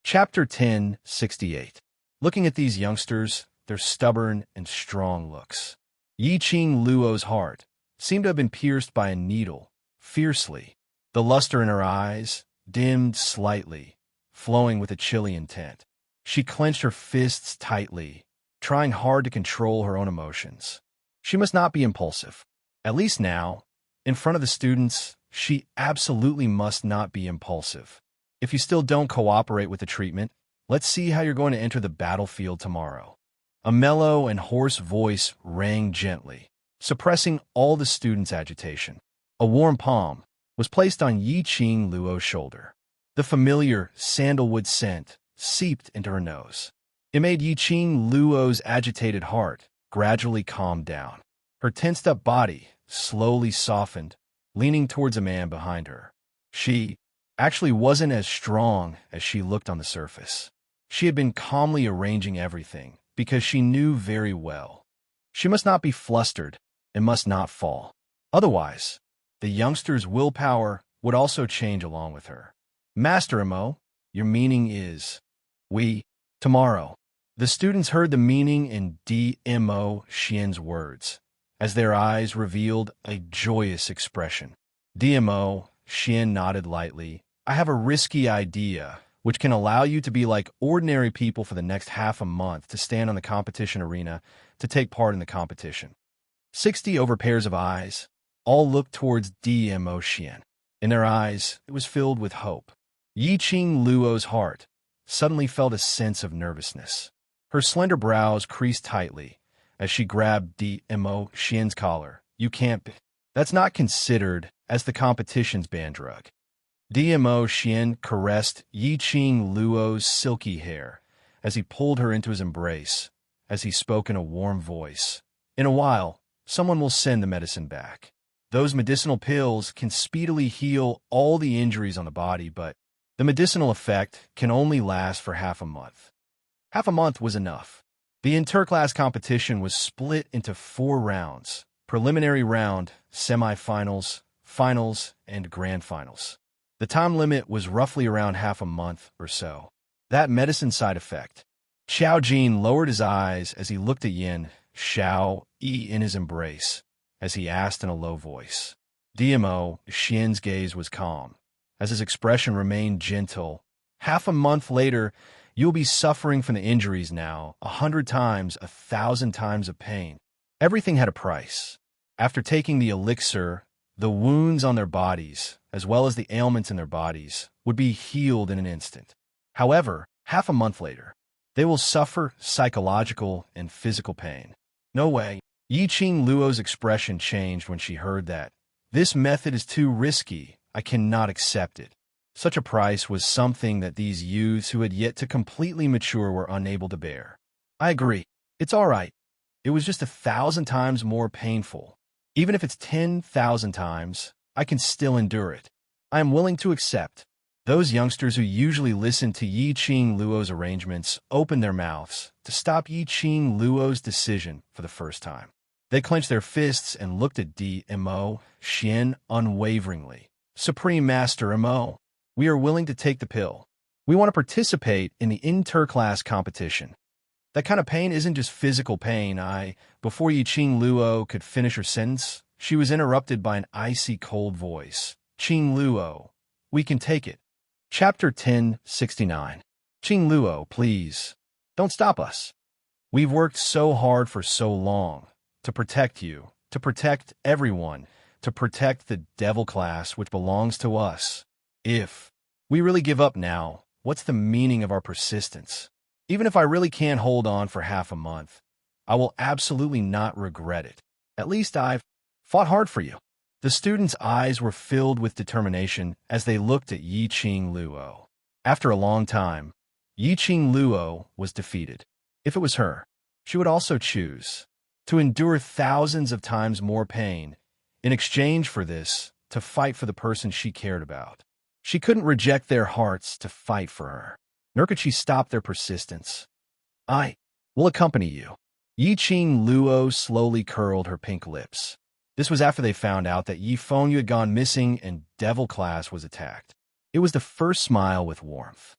Chapter 1068. Looking at these youngsters, their stubborn and strong looks, Yi Qing Luo's heart seemed to have been pierced by a needle, fiercely. The luster in her eyes dimmed slightly, flowing with a chilly intent. She clenched her fists tightly, trying hard to control her own emotions. She must not be impulsive. At least now, in front of the students, she absolutely must not be impulsive. If you still don't cooperate with the treatment, let's see how you're going to enter the battlefield tomorrow. A mellow and hoarse voice rang gently, suppressing all the students' agitation. A warm palm was placed on Yi Qing Luo's shoulder. The familiar sandalwood scent seeped into her nose. It made Yi Qing Luo's agitated heart gradually calm down. Her tensed-up body slowly softened, leaning towards a man behind her. She actually wasn't as strong as she looked on the surface. She had been calmly arranging everything because she knew very well she must not be flustered and must not fall. Otherwise, the youngster's willpower would also change along with her. Master Mo, your meaning is, we, tomorrow. The students heard the meaning in Dmo Xian's words, as their eyes revealed a joyous expression. Dmo Xian nodded lightly. I have a risky idea, which can allow you to be like ordinary people for the next half a month to stand on the competition arena to take part in the competition. 60 over pairs of eyes all looked towards Dmo Xian. In their eyes, it was filled with hope. Yi Qing Luo's heart suddenly felt a sense of nervousness. Her slender brows creased tightly as she grabbed Dmo Xian's collar. You can't be. That's not considered as the competition's banned drug. Dmo Xian caressed Yi Qing Luo's silky hair as he pulled her into his embrace, as he spoke in a warm voice. In a while, someone will send the medicine back. Those medicinal pills can speedily heal all the injuries on the body, but the medicinal effect can only last for half a month. Half a month was enough. The interclass competition was split into 4 rounds: preliminary round, semifinals, finals, and grand finals. The time limit was roughly around half a month or so. That medicine side effect. Xiao Jin lowered his eyes as he looked at Yin Xiao Yi in his embrace, as he asked in a low voice. Dmo Xian's gaze was calm, as his expression remained gentle. Half a month later, you'll be suffering from the injuries now, 100 times, 1,000 times of pain. Everything had a price. After taking the elixir, the wounds on their bodies, as well as the ailments in their bodies, would be healed in an instant. However, half a month later, they will suffer psychological and physical pain. No way. Yi Qing Luo's expression changed when she heard that. This method is too risky. I cannot accept it. Such a price was something that these youths who had yet to completely mature were unable to bear. I agree. It's all right. It was just 1,000 times more painful. Even if it's 10,000 times, I can still endure it. I am willing to accept. Those youngsters who usually listen to Yi Qing Luo's arrangements opened their mouths to stop Yi Qing Luo's decision for the first time. They clenched their fists and looked at Dmo Xian unwaveringly. Supreme Master Mo, we are willing to take the pill. We want to participate in the interclass competition. That kind of pain isn't just physical pain. Before Yi Qing Luo could finish her sentence, she was interrupted by an icy cold voice. Qing Luo, we can take it. Chapter 1069. Qing Luo, please, don't stop us. We've worked so hard for so long to protect you, to protect everyone, to protect the devil class which belongs to us. If we really give up now, what's the meaning of our persistence? Even if I really can't hold on for half a month, I will absolutely not regret it. At least I've fought hard for you. The students' eyes were filled with determination as they looked at Yi Qing Luo. After a long time, Yi Qing Luo was defeated. If it was her, she would also choose to endure thousands of times more pain in exchange for this, to fight for the person she cared about. She couldn't reject their hearts to fight for her, nor could she stop their persistence. I will accompany you. Yi Qing Luo slowly curled her pink lips. This was after they found out that Yi Fengyu had gone missing and Devil Class was attacked. It was the first smile with warmth.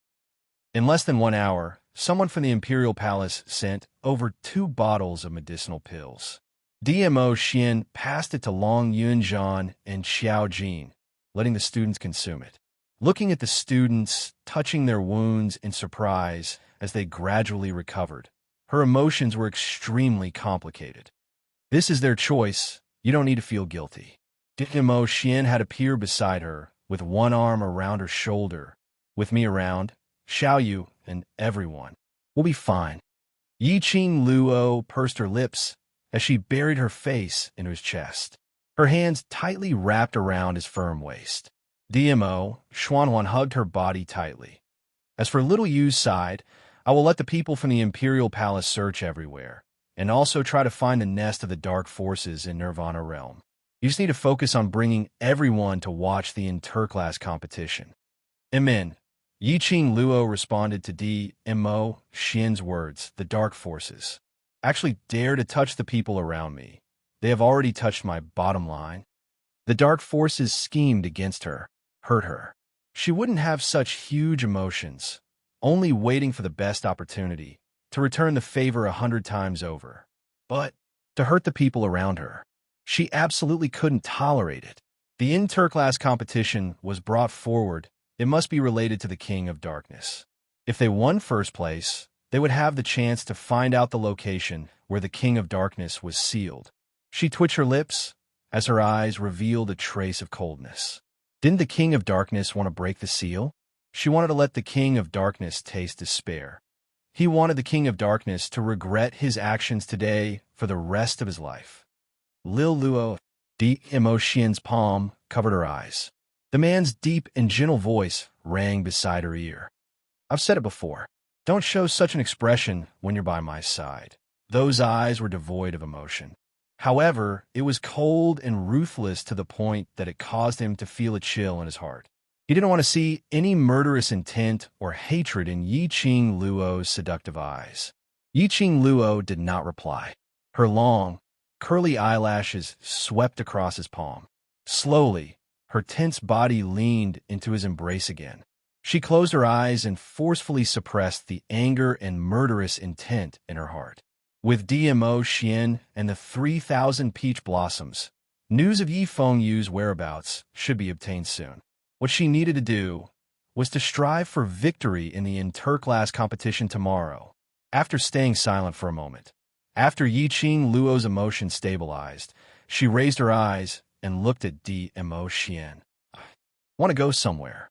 In less than 1 hour, someone from the imperial palace sent over 2 bottles of medicinal pills. DMO Xian passed it to Long Yunzhan and Xiao Jin, letting the students consume it. Looking at the students, touching their wounds in surprise as they gradually recovered, her emotions were extremely complicated. This is their choice. You don't need to feel guilty. DMO Xian had appeared beside her, with one arm around her shoulder. With me around, Xiao Yu and everyone. We'll be fine. Yi Qing Luo pursed her lips as she buried her face into his chest. Her hands tightly wrapped around his firm waist. DMO Xuanhuan hugged her body tightly. As for little Yu's side, I will let the people from the Imperial Palace search everywhere, and also try to find the nest of the dark forces in Nirvana Realm. You just need to focus on bringing everyone to watch the interclass competition. Amen. Yi Qing Luo responded to DMO Xian's words, the dark forces. Actually dare to touch the people around me. They have already touched my bottom line. The dark forces schemed against her, hurt her. She wouldn't have such huge emotions, only waiting for the best opportunity to return the favor 100 times over. But to hurt the people around her, she absolutely couldn't tolerate it. The interclass competition was brought forward. It must be related to the King of Darkness. If they won first place, they would have the chance to find out the location where the King of Darkness was sealed. She twitched her lips as her eyes revealed a trace of coldness. Didn't the King of Darkness want to break the seal? She wanted to let the King of Darkness taste despair. He wanted the King of Darkness to regret his actions today for the rest of his life. Lil Luo, DMO Xian's palm covered her eyes. The man's deep and gentle voice rang beside her ear. I've said it before. Don't show such an expression when you're by my side. Those eyes were devoid of emotion. However, it was cold and ruthless to the point that it caused him to feel a chill in his heart. He didn't want to see any murderous intent or hatred in Yi Qing Luo's seductive eyes. Yi Qing Luo did not reply. Her long, curly eyelashes swept across his palm. Slowly, her tense body leaned into his embrace again. She closed her eyes and forcefully suppressed the anger and murderous intent in her heart. With DMO Xian and the 3,000 peach blossoms, news of Yi Fengyu's whereabouts should be obtained soon. What she needed to do was to strive for victory in the interclass competition tomorrow. After staying silent for a moment, after Yi Qing Luo's emotion stabilized, she raised her eyes and looked at DMO Xian. Want to go somewhere?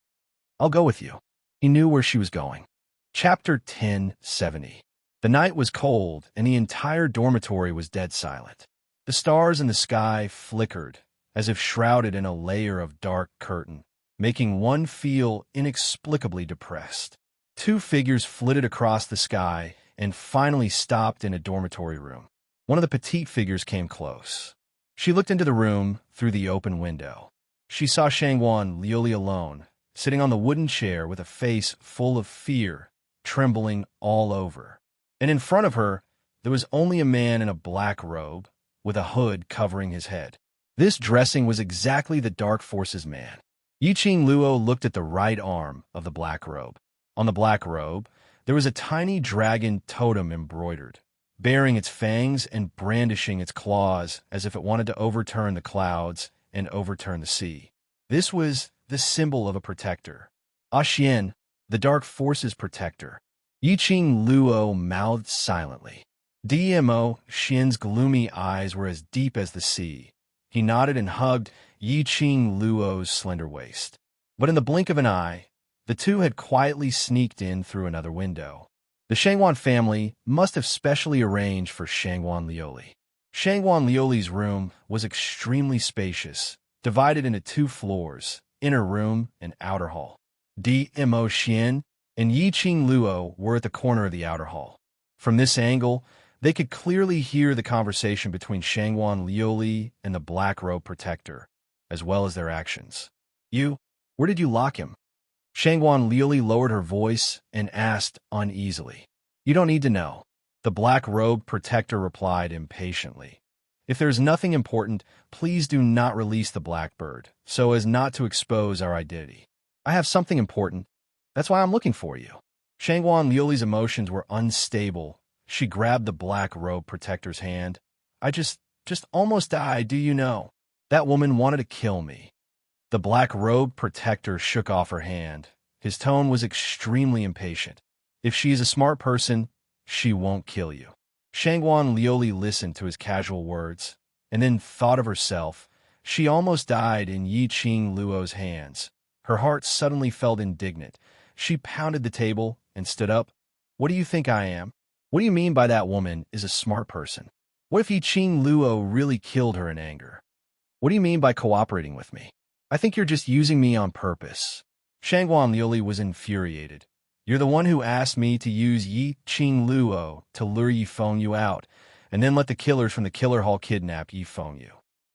I'll go with you. He knew where she was going. Chapter 1070. The night was cold, and the entire dormitory was dead silent. The stars in the sky flickered, as if shrouded in a layer of dark curtain, making one feel inexplicably depressed. 2 figures flitted across the sky and finally stopped in a dormitory room. One of the petite figures came close. She looked into the room through the open window. She saw Shangguan Liuli alone, sitting on the wooden chair with a face full of fear, trembling all over. And in front of her, there was only a man in a black robe, with a hood covering his head. This dressing was exactly the Dark Forces man. Yi Qing Luo looked at the right arm of the black robe. On the black robe, there was a tiny dragon totem embroidered, baring its fangs and brandishing its claws as if it wanted to overturn the clouds and overturn the sea. This was the symbol of a protector. Xian, the Dark Forces protector. Yi Qing Luo mouthed silently. DMO Xian's gloomy eyes were as deep as the sea. He nodded and hugged Yi Qing Luo's slender waist. But in the blink of an eye, the two had quietly sneaked in through another window. The Shangguan family must have specially arranged for Shangguan Liuli. Shangguan Liuli's room was extremely spacious, divided into 2 floors, inner room and outer hall. DMO Xian and Yi Qing Luo were at the corner of the outer hall. From this angle, they could clearly hear the conversation between Shangguan Liuli and the Black Robe Protector, as well as their actions. Where did you lock him? Shangguan Liuli lowered her voice and asked uneasily. You don't need to know. The Black Robe Protector replied impatiently. If there's nothing important, please do not release the Blackbird, so as not to expose our identity. I have something important. That's why I'm looking for you. Shangguan Liuli's emotions were unstable. She grabbed the black robe protector's hand. I just almost died, do you know? That woman wanted to kill me. The black robe protector shook off her hand. His tone was extremely impatient. If she is a smart person, she won't kill you. Shangguan Liuli listened to his casual words, and then thought of herself. She almost died in Yi Qing Luo's hands. Her heart suddenly felt indignant. She pounded the table and stood up. What do you think I am? What do you mean by that woman is a smart person? What if Yi Qing Luo really killed her in anger? What do you mean by cooperating with me? I think you're just using me on purpose. Shangguan Liuli was infuriated. You're the one who asked me to use Yi Qing Luo to lure Yifeng Yu out, and then let the killers from the killer hall kidnap Yifeng Yu.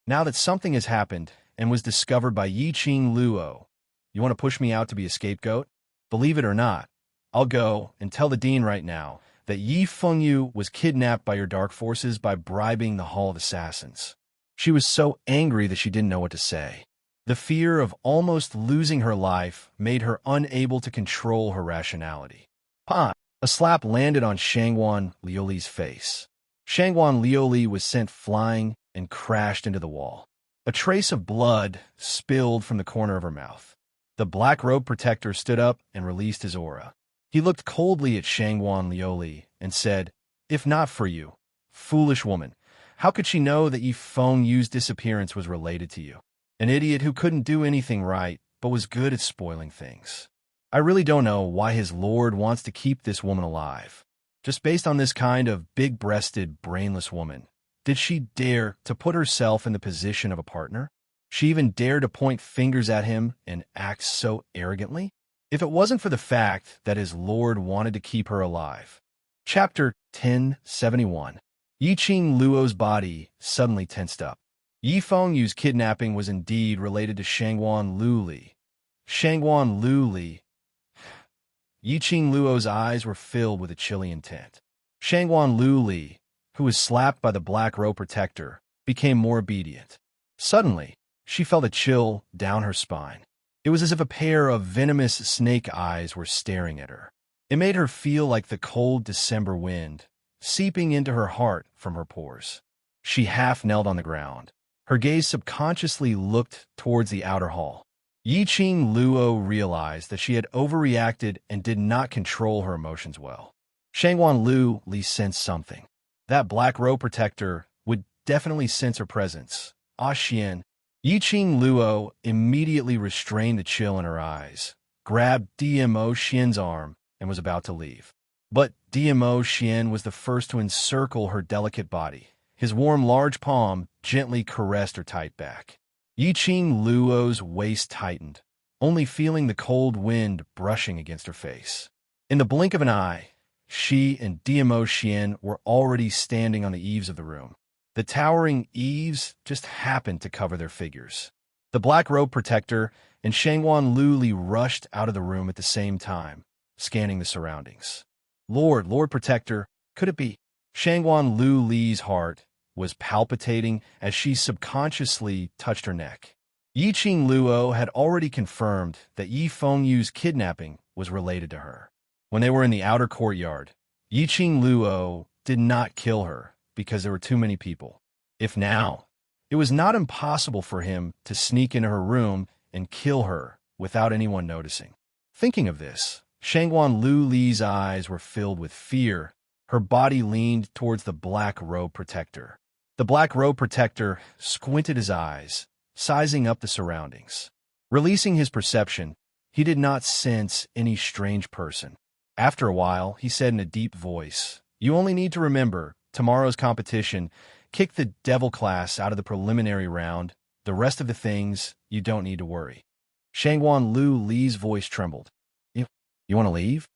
Now that something has happened and was discovered by Yi Qing Luo, you want to push me out to be a scapegoat? Believe it or not, I'll go and tell the dean right now that Yifeng Yu was kidnapped by your dark forces by bribing the Hall of Assassins. She was so angry that she didn't know what to say. The fear of almost losing her life made her unable to control her rationality. Pah! A slap landed on Shangguan Liuli's face. Shangguan Liuli was sent flying and crashed into the wall. A trace of blood spilled from the corner of her mouth. The black robe protector stood up and released his aura. He looked coldly at Shangguan Liuli and said, If not for you, foolish woman, how could she know that Yifeng Yu's disappearance was related to you? An idiot who couldn't do anything right, but was good at spoiling things. I really don't know why his lord wants to keep this woman alive. Just based on this kind of big-breasted, brainless woman, did she dare to put herself in the position of a partner? She even dared to point fingers at him and act so arrogantly? If it wasn't for the fact that his lord wanted to keep her alive. Chapter 1071. Yi Qing Luo's body suddenly tensed up. Yifeng Yu's kidnapping was indeed related to Shangguan Liuli. Shangguan Liuli. Yi Qing Luo's eyes were filled with a chilly intent. Shangguan Liuli, who was slapped by the black robe protector, became more obedient. Suddenly, she felt a chill down her spine. It was as if a pair of venomous snake eyes were staring at her. It made her feel like the cold December wind, seeping into her heart from her pores. She half knelt on the ground. Her gaze subconsciously looked towards the outer hall. Yi Qing Luo realized that she had overreacted and did not control her emotions well. Shangguan Liuli sensed something. That black robe protector would definitely sense her presence. Ah Xian. Yi Qing Luo immediately restrained the chill in her eyes, grabbed DMO Xian's arm, and was about to leave. But DMO Xian was the first to encircle her delicate body. His warm, large palm gently caressed her tight back. Yi Qing Luo's waist tightened, only feeling the cold wind brushing against her face. In the blink of an eye, she and DMO Xian were already standing on the eaves of the room. The towering eaves just happened to cover their figures. The black robe protector and Shangguan Liuli rushed out of the room at the same time, scanning the surroundings. Lord Protector, could it be? Shangguan Liuli's heart was palpitating as she subconsciously touched her neck. Yi Qing Luo had already confirmed that Yifeng Yu's kidnapping was related to her. When they were in the outer courtyard, Yi Qing Luo did not kill her because there were too many people. If now, it was not impossible for him to sneak into her room and kill her without anyone noticing. Thinking of this, Shangguan Liuli's eyes were filled with fear. Her body leaned towards the black robe protector. The black robe protector squinted his eyes, sizing up the surroundings. Releasing his perception, he did not sense any strange person. After a while, he said in a deep voice, You only need to remember, tomorrow's competition, kick the devil class out of the preliminary round. The rest of the things, you don't need to worry. Shangguan Liuli's voice trembled. You want to leave?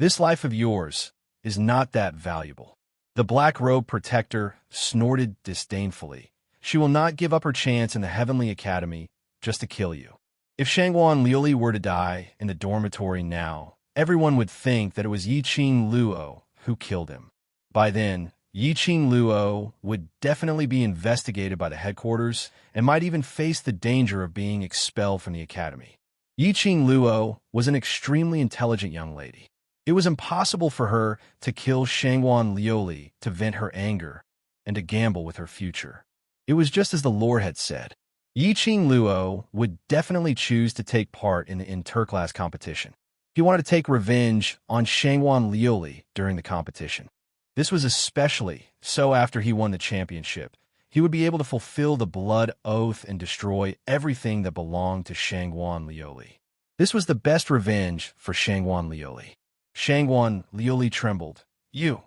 This life of yours is not that valuable. The black robe protector snorted disdainfully. She will not give up her chance in the Heavenly Academy just to kill you. If Shangguan Liuli were to die in the dormitory now, everyone would think that it was Yi Qing Luo who killed him. By then, Yi Qing Luo would definitely be investigated by the headquarters and might even face the danger of being expelled from the academy. Yi Qing Luo was an extremely intelligent young lady. It was impossible for her to kill Shangwan Liuli to vent her anger and to gamble with her future. It was just as the Lord had said. Yiqing Luo would definitely choose to take part in the interclass competition. He wanted to take revenge on Shangwan Liuli during the competition. This was especially so after he won the championship. He would be able to fulfill the blood oath and destroy everything that belonged to Shangwan Liuli. This was the best revenge for Shangwan Liuli. Shangwan Liuli trembled. You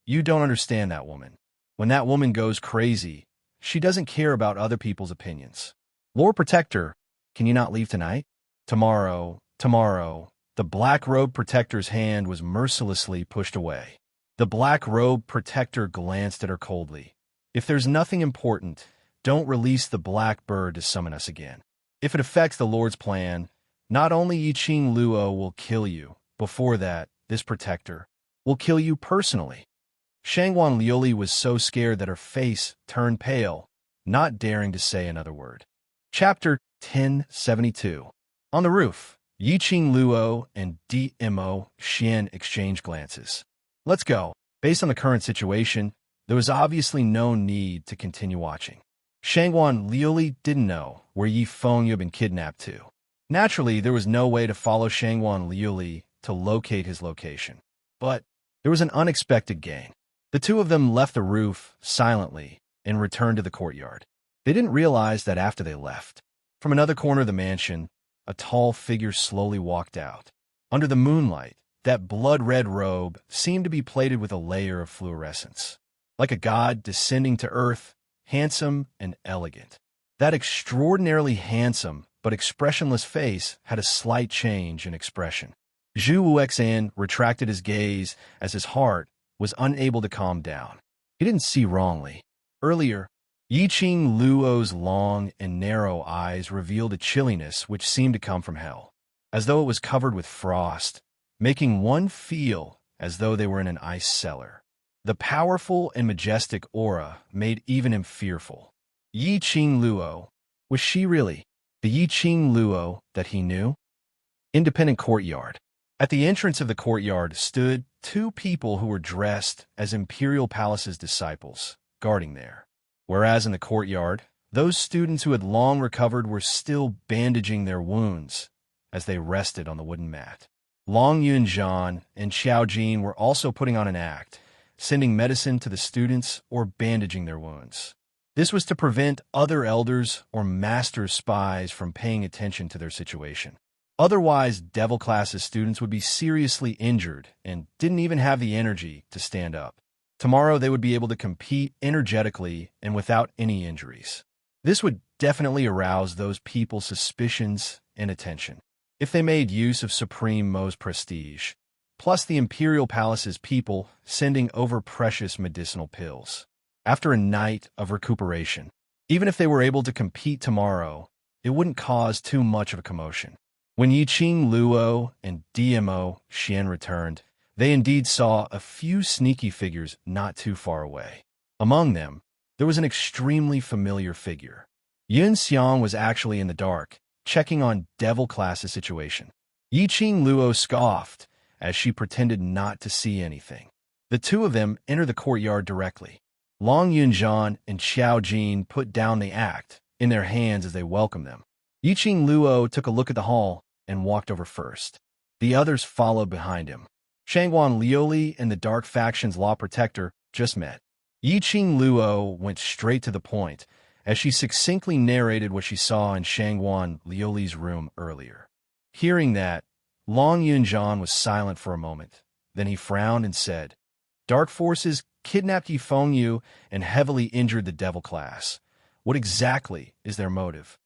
don't understand that woman. When that woman goes crazy, she doesn't care about other people's opinions. Lord Protector, can you not leave tonight? Tomorrow. The Black Robe Protector's hand was mercilessly pushed away. The Black Robe Protector glanced at her coldly. If there's nothing important, don't release the Black Bird to summon us again. If it affects the Lord's plan, not only Yiqing Luo will kill you, before that, this Protector will kill you personally. Shangwan Liuli was so scared that her face turned pale, not daring to say another word. Chapter 1072. On the roof, Yiqing Luo and Dmo Xian exchanged glances. Let's go. Based on the current situation, there was obviously no need to continue watching. Shangwan Liuli didn't know where Yi Fengyu had been kidnapped to. Naturally, there was no way to follow Shangwan Liuli to locate his location. But there was an unexpected gain. The two of them left the roof silently and returned to the courtyard. They didn't realize that after they left. From another corner of the mansion, a tall figure slowly walked out. Under the moonlight, that blood-red robe seemed to be plated with a layer of fluorescence. Like a god descending to earth, handsome and elegant. That extraordinarily handsome but expressionless face had a slight change in expression. Zhu Wuxan retracted his gaze as his heart was unable to calm down. He didn't see wrongly. Earlier, Yiqing Luo's long and narrow eyes revealed a chilliness which seemed to come from hell, as though it was covered with frost, making one feel as though they were in an ice cellar. The powerful and majestic aura made even him fearful. Yiqing Luo, was she really the Yiqing Luo that he knew? Independent courtyard. At the entrance of the courtyard stood two people who were dressed as Imperial Palace's disciples, guarding there. Whereas in the courtyard, those students who had long recovered were still bandaging their wounds as they rested on the wooden mat. Long Yunzhan and Xiao Jin were also putting on an act, sending medicine to the students or bandaging their wounds. This was to prevent other elders or master spies from paying attention to their situation. Otherwise, Devil Class's students would be seriously injured and didn't even have the energy to stand up. Tomorrow they would be able to compete energetically and without any injuries. This would definitely arouse those people's suspicions and attention. If they made use of Supreme Mo's prestige, plus the Imperial Palace's people sending over precious medicinal pills. After a night of recuperation, even if they were able to compete tomorrow, it wouldn't cause too much of a commotion. When Yiqing Luo and Dmo Xian returned, they indeed saw a few sneaky figures not too far away. Among them, there was an extremely familiar figure. Yun Xiang was actually in the dark, checking on Devil Class's situation. Yiqing Luo scoffed as she pretended not to see anything. The two of them entered the courtyard directly. Long Yunzhan and Xiao Jin put down the act in their hands as they welcomed them. Yiqing Luo took a look at the hall and walked over first. The others followed behind him. Shangwan Liuli and the Dark Faction's Law Protector just met. Yiqing Luo went straight to the point as she succinctly narrated what she saw in Shangwan Liuli's room earlier. Hearing that, Long Yunzhan was silent for a moment. Then he frowned and said, "Dark forces kidnapped Yi Fengyu and heavily injured the Devil Class. What exactly is their motive?"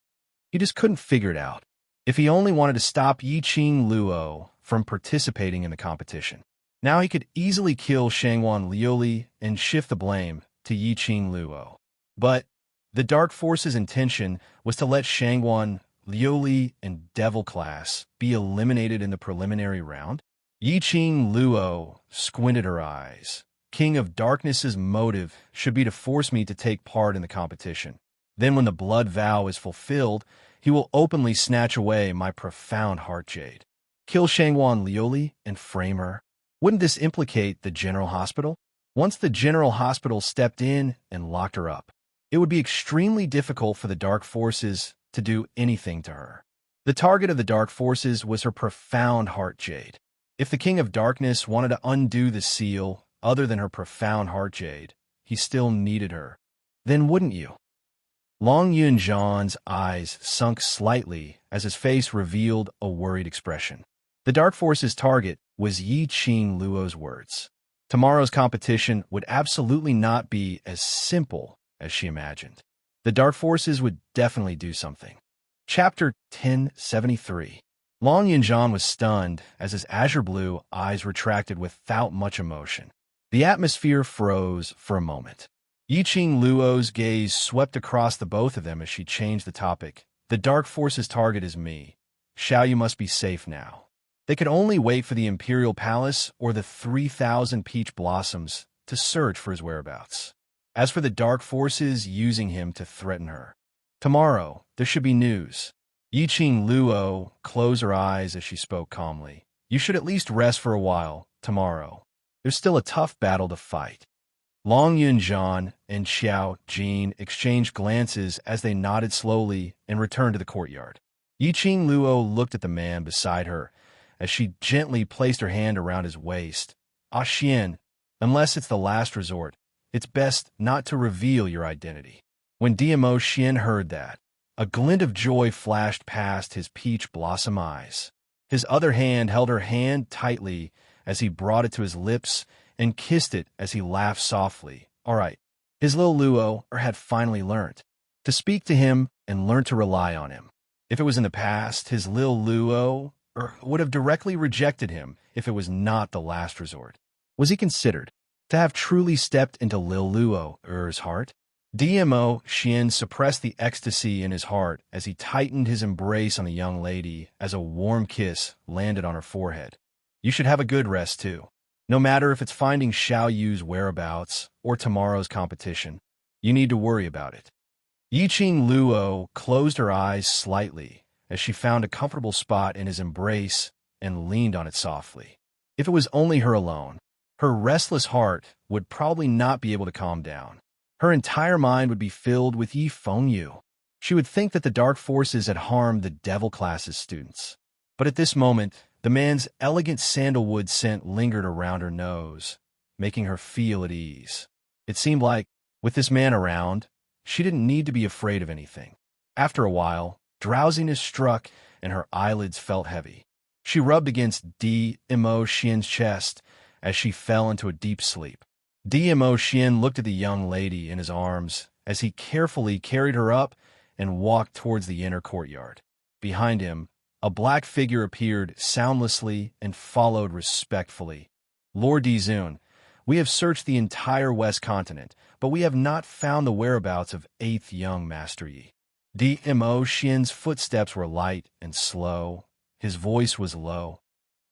He just couldn't figure it out. If he only wanted to stop Yiqing Luo from participating in the competition, now he could easily kill Shangwan Liuli and shift the blame to Yiqing Luo. But the Dark Force's intention was to let Shangwan Liuli and Devil Class be eliminated in the preliminary round. Yiqing Luo squinted her eyes. King of Darkness's motive should be to force me to take part in the competition. Then when the blood vow is fulfilled, he will openly snatch away my profound heart jade. Kill Shangwan Liuli and frame her. Wouldn't this implicate the General Hospital? Once the General Hospital stepped in and locked her up, it would be extremely difficult for the Dark Forces to do anything to her. The target of the Dark Forces was her profound heart jade. If the King of Darkness wanted to undo the seal other than her profound heart jade, he still needed her. Then wouldn't you? Long Yunjan's eyes sunk slightly as his face revealed a worried expression. The Dark Force's target was Yi Qing Luo's words. Tomorrow's competition would absolutely not be as simple as she imagined. The Dark Forces would definitely do something. Chapter 1073. Long Yunjan was stunned as his azure blue eyes retracted without much emotion. The atmosphere froze for a moment. Yi Qing Luo's gaze swept across the both of them as she changed the topic. The Dark Force's target is me. Xiao Yu must be safe now. They could only wait for the Imperial Palace or the 3,000 peach blossoms to search for his whereabouts. As for the Dark Forces using him to threaten her, tomorrow there should be news. Yi Qing Luo closed her eyes as she spoke calmly. You should at least rest for a while tomorrow. There's still a tough battle to fight. Long Yunjan and Xiao Jin exchanged glances as they nodded slowly and returned to the courtyard. Yi Qing Luo looked at the man beside her as she gently placed her hand around his waist. Ah Xian, unless it's the last resort, it's best not to reveal your identity. When DMO Xian heard that, a glint of joy flashed past his peach blossom eyes. His other hand held her hand tightly as he brought it to his lips and kissed it as he laughed softly. All right, his little Luo had finally learned to speak to him and learn to rely on him. If it was in the past, his little Luo would have directly rejected him if it was not the last resort. Was he considered to have truly stepped into Lil Luo's heart? DMO Xian suppressed the ecstasy in his heart as he tightened his embrace on the young lady as a warm kiss landed on her forehead. You should have a good rest, too. No matter if it's finding Xiao Yu's whereabouts or tomorrow's competition, you need to worry about it. Yi Qing Luo closed her eyes slightly as she found a comfortable spot in his embrace and leaned on it softly. If it was only her alone, her restless heart would probably not be able to calm down. Her entire mind would be filled with Yi Fengyu. She would think that the Dark Forces had harmed the Devil Class's students. But at this moment, the man's elegant sandalwood scent lingered around her nose, making her feel at ease. It seemed like, with this man around, she didn't need to be afraid of anything. After a while, drowsiness struck and her eyelids felt heavy. She rubbed against DMO Xian's chest as she fell into a deep sleep. DMO Xian looked at the young lady in his arms as he carefully carried her up and walked towards the inner courtyard. Behind him, a black figure appeared soundlessly and followed respectfully. Lord Dizun, we have searched the entire West Continent, but we have not found the whereabouts of 8th young Master Yi. DMO Xian's footsteps were light and slow. His voice was low.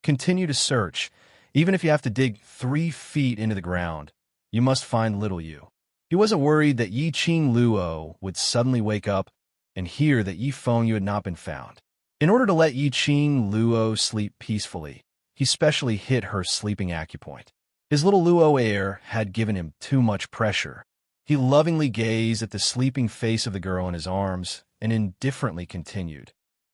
Continue to search. Even if you have to dig 3 feet into the ground, you must find little Yu. He wasn't worried that Yi Qing Luo would suddenly wake up and hear that Yi Fengyu had not been found. In order to let Yi Qing Luo sleep peacefully, he specially hit her sleeping acupoint. His little Luo heir had given him too much pressure. He lovingly gazed at the sleeping face of the girl in his arms and indifferently continued.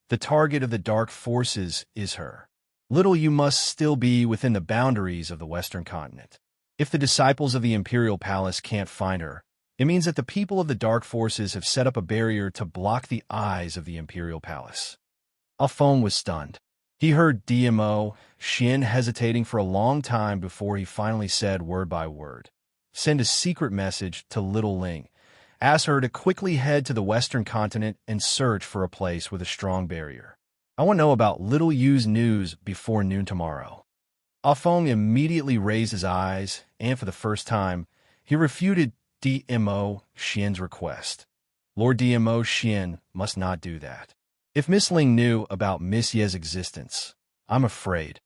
The target of the Dark Forces is her. Little Yu must still be within the boundaries of the Western Continent. If the disciples of the Imperial Palace can't find her, it means that the people of the Dark Forces have set up a barrier to block the eyes of the Imperial Palace. Alphonse was stunned. He heard DMO Xian hesitating for a long time before he finally said word by word. Send a secret message to Little Ling. Ask her to quickly head to the Western Continent and search for a place with a strong barrier. I want to know about Little Yu's news before noon tomorrow. Alphonse immediately raised his eyes, and for the first time, he refuted DMO Xian's request. Lord DMO Xian must not do that. If Miss Ling knew about Miss Ye's existence, I'm afraid.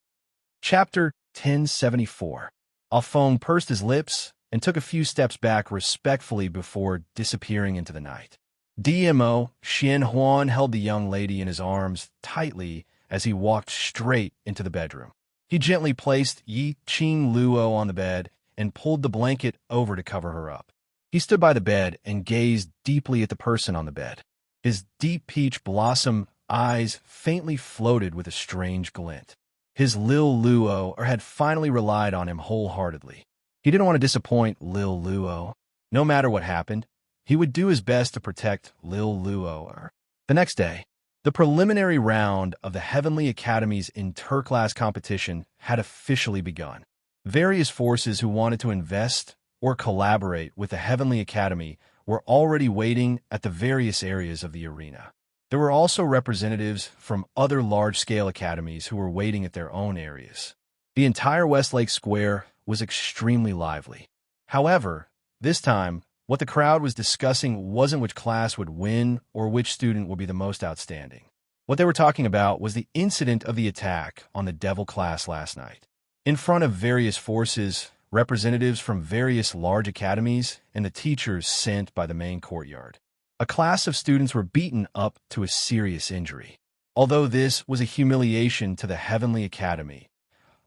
Chapter 1074. Alphonse pursed his lips and took a few steps back respectfully before disappearing into the night. DMO Xian Huan held the young lady in his arms tightly as he walked straight into the bedroom. He gently placed Yi Qing Luo on the bed and pulled the blanket over to cover her up. He stood by the bed and gazed deeply at the person on the bed. His deep peach blossom eyes faintly floated with a strange glint. His Lil Luo had finally relied on him wholeheartedly. He didn't want to disappoint Lil Luo. No matter what happened, he would do his best to protect Lil Luo. The next day, the preliminary round of the Heavenly Academy's interclass competition had officially begun. Various forces who wanted to invest or collaborate with the Heavenly Academy were already waiting at the various areas of the arena. There were also representatives from other large-scale academies who were waiting at their own areas. The entire Westlake Square was extremely lively. However, this time, what the crowd was discussing wasn't which class would win or which student would be the most outstanding. What they were talking about was the incident of the attack on the Devil class last night. In front of various forces, representatives from various large academies, and the teachers sent by the main courtyard, a class of students were beaten up to a serious injury. Although this was a humiliation to the Heavenly Academy,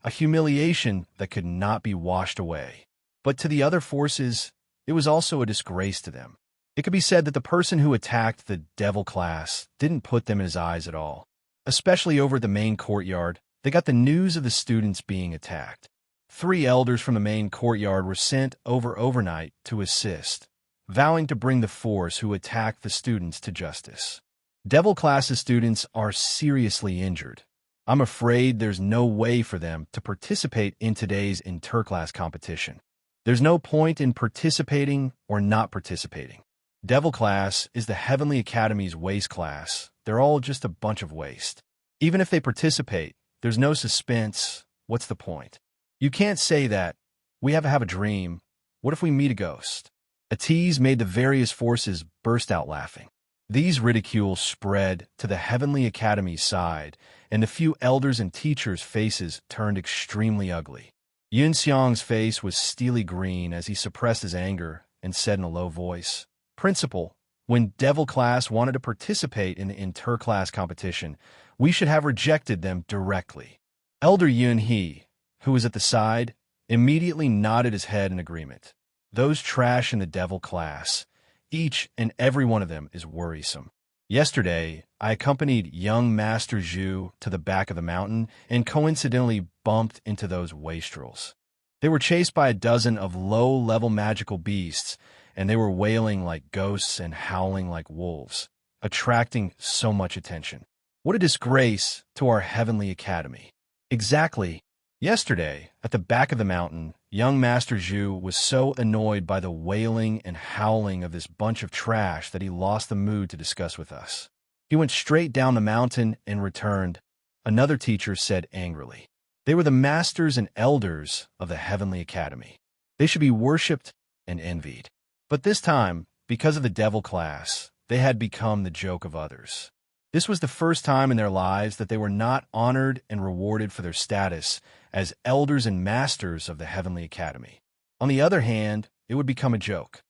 a humiliation that could not be washed away. But to the other forces, it was also a disgrace to them. It could be said that the person who attacked the Devil class didn't put them in his eyes at all. Especially over at the main courtyard, they got the news of the students being attacked. 3 elders from the main courtyard were sent overnight to assist, vowing to bring the force who attacked the students to justice. Devil class's students are seriously injured. I'm afraid there's no way for them to participate in today's interclass competition. There's no point in participating or not participating. Devil class is the Heavenly Academy's waste class. They're all just a bunch of waste. Even if they participate, there's no suspense. What's the point? You can't say that. We have a dream. What if we meet a ghost? A tease made the various forces burst out laughing. These ridicules spread to the Heavenly Academy's side, and the few elders and teachers' faces turned extremely ugly. Yun Xiang's face was steely green as he suppressed his anger and said in a low voice, "Principal, when Devil class wanted to participate in the interclass competition, we should have rejected them directly." Elder Yun He, who was at the side, immediately nodded his head in agreement. Those trash in the Devil class, each and every one of them is worrisome. Yesterday, I accompanied young Master Zhu to the back of the mountain and coincidentally bumped into those wastrels. They were chased by a dozen of low-level magical beasts, and they were wailing like ghosts and howling like wolves, attracting so much attention. What a disgrace to our Heavenly Academy. Exactly. Yesterday, at the back of the mountain, young Master Zhu was so annoyed by the wailing and howling of this bunch of trash that he lost the mood to discuss with us. He went straight down the mountain and returned, another teacher said angrily. They were the masters and elders of the Heavenly Academy. They should be worshipped and envied. But this time, because of the Devil class, they had become the joke of others. This was the first time in their lives that they were not honored and rewarded for their status as elders and masters of the Heavenly Academy. On the other hand, it would become a joke.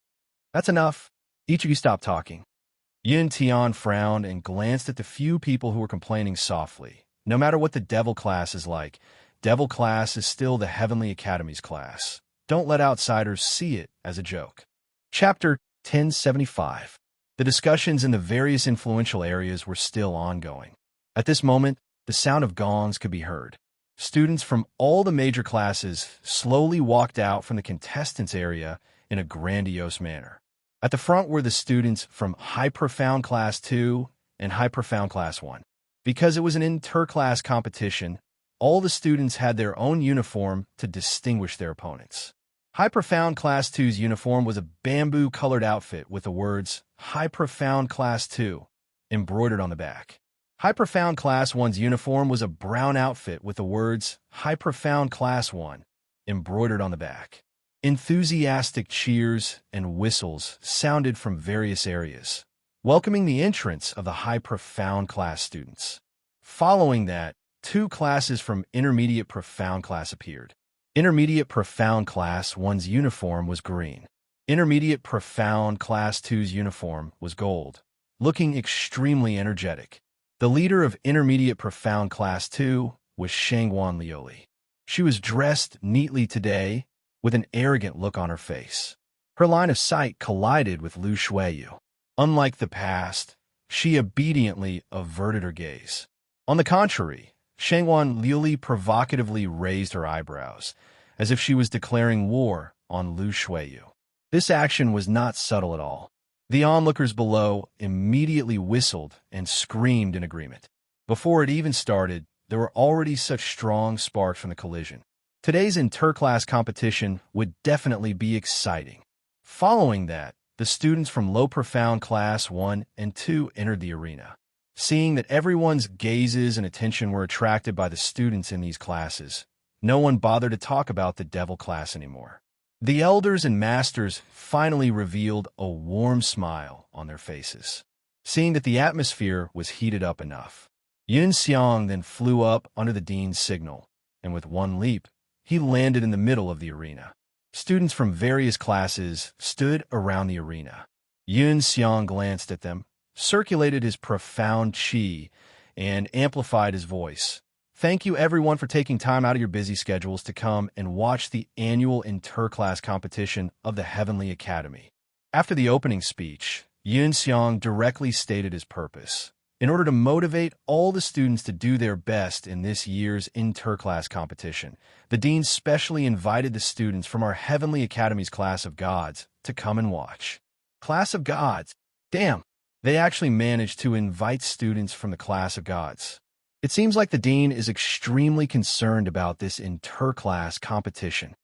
That's enough. Each of you stop talking. Yin Tian frowned and glanced at the few people who were complaining softly. No matter what the Devil class is like, Devil class is still the Heavenly Academy's class. Don't let outsiders see it as a joke. Chapter 1075. The discussions in the various influential areas were still ongoing. At this moment, the sound of gongs could be heard. Students from all the major classes slowly walked out from the contestants area in a grandiose manner. At the front were the students from High Profound Class 2 and High Profound Class 1. Because it was an interclass competition, all the students had their own uniform to distinguish their opponents. High Profound Class 2's uniform was a bamboo-colored outfit with the words High Profound Class 2 embroidered on the back. High Profound Class 1's uniform was a brown outfit with the words High Profound Class 1 embroidered on the back. Enthusiastic cheers and whistles sounded from various areas, welcoming the entrance of the High Profound Class students. Following that, 2 classes from Intermediate Profound Class appeared. Intermediate Profound Class 1's uniform was green. Intermediate Profound Class 2's uniform was gold, looking extremely energetic. The leader of Intermediate Profound Class 2 was Shangguan Lioli. She was dressed neatly today, with an arrogant look on her face. Her line of sight collided with Lu Shuiyu. Unlike the past, she obediently averted her gaze. On the contrary, Shangwan Liuli provocatively raised her eyebrows, as if she was declaring war on Lu Shuiyu. This action was not subtle at all. The onlookers below immediately whistled and screamed in agreement. Before it even started, there were already such strong sparks from the collision. Today's interclass competition would definitely be exciting. Following that, the students from Low Profound Class 1 and 2 entered the arena. Seeing that everyone's gazes and attention were attracted by the students in these classes, no one bothered to talk about the Devil class anymore. The elders and masters finally revealed a warm smile on their faces, seeing that the atmosphere was heated up enough. Yun Xiang then flew up under the dean's signal, and with one leap, he landed in the middle of the arena. Students from various classes stood around the arena. Yun Xiang glanced at them, circulated his profound qi, and amplified his voice. Thank you everyone for taking time out of your busy schedules to come and watch the annual interclass competition of the Heavenly Academy. After the opening speech, Yun Xiang directly stated his purpose. In order to motivate all the students to do their best in this year's interclass competition, the dean specially invited the students from our Heavenly Academy's Class of Gods to come and watch. Class of Gods? Damn, they actually managed to invite students from the Class of Gods. It seems like the dean is extremely concerned about this interclass competition.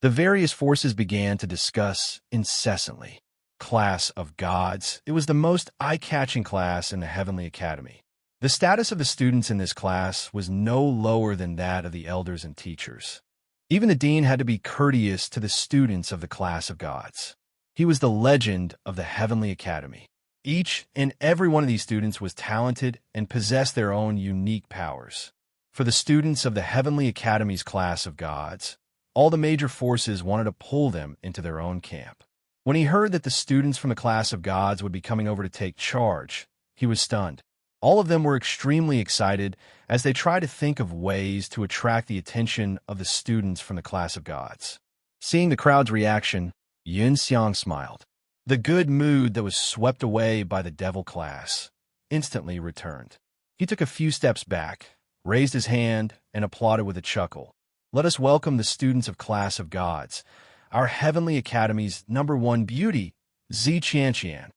The various forces began to discuss incessantly. Class of Gods. It was the most eye-catching class in the Heavenly Academy. The status of the students in this class was no lower than that of the elders and teachers. Even the dean had to be courteous to the students of the Class of Gods. He was the legend of the Heavenly Academy. Each and every one of these students was talented and possessed their own unique powers. For the students of the Heavenly Academy's Class of Gods, all the major forces wanted to pull them into their own camp. When he heard that the students from the Class of Gods would be coming over to take charge, he was stunned. All of them were extremely excited as they tried to think of ways to attract the attention of the students from the Class of Gods. Seeing the crowd's reaction, Yun Xiang smiled. The good mood that was swept away by the Devil class instantly returned. He took a few steps back, raised his hand, and applauded with a chuckle. Let us welcome the students of Class of Gods, our Heavenly Academy's #1 beauty, Zi Qianqian.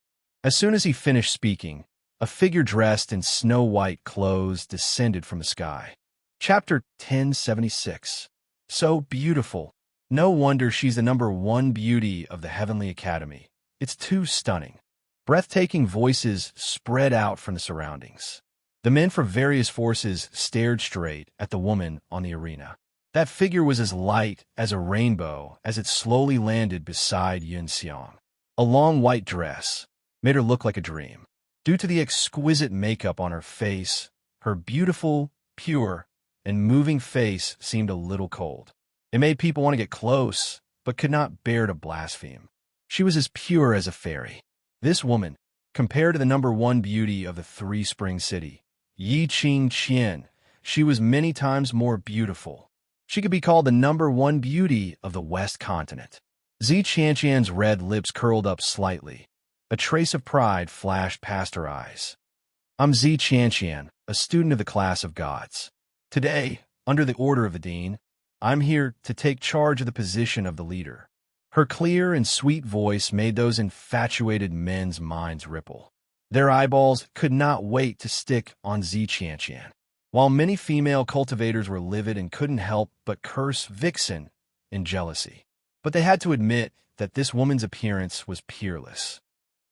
As soon as he finished speaking, a figure dressed in snow-white clothes descended from the sky. Chapter 1076. So beautiful. No wonder she's the #1 beauty of the Heavenly Academy. It's too stunning. Breathtaking voices spread out from the surroundings. The men from various forces stared straight at the woman on the arena. That figure was as light as a rainbow as it slowly landed beside Yun Xiang. A long white dress made her look like a dream. Due to the exquisite makeup on her face, her beautiful, pure, and moving face seemed a little cold. It made people want to get close, but could not bear to blaspheme. She was as pure as a fairy. This woman, compared to the #1 beauty of the Three Spring City, Yi Qing Qian, she was many times more beautiful. She could be called the #1 beauty of the West Continent. Zi Qianqian's red lips curled up slightly. A trace of pride flashed past her eyes. I'm Zi Qianqian, a student of the Class of Gods. Today, under the order of the dean, I'm here to take charge of the position of the leader. Her clear and sweet voice made those infatuated men's minds ripple. Their eyeballs could not wait to stick on Zi Qianqian. While many female cultivators were livid and couldn't help but curse Vixen in jealousy. But they had to admit that this woman's appearance was peerless.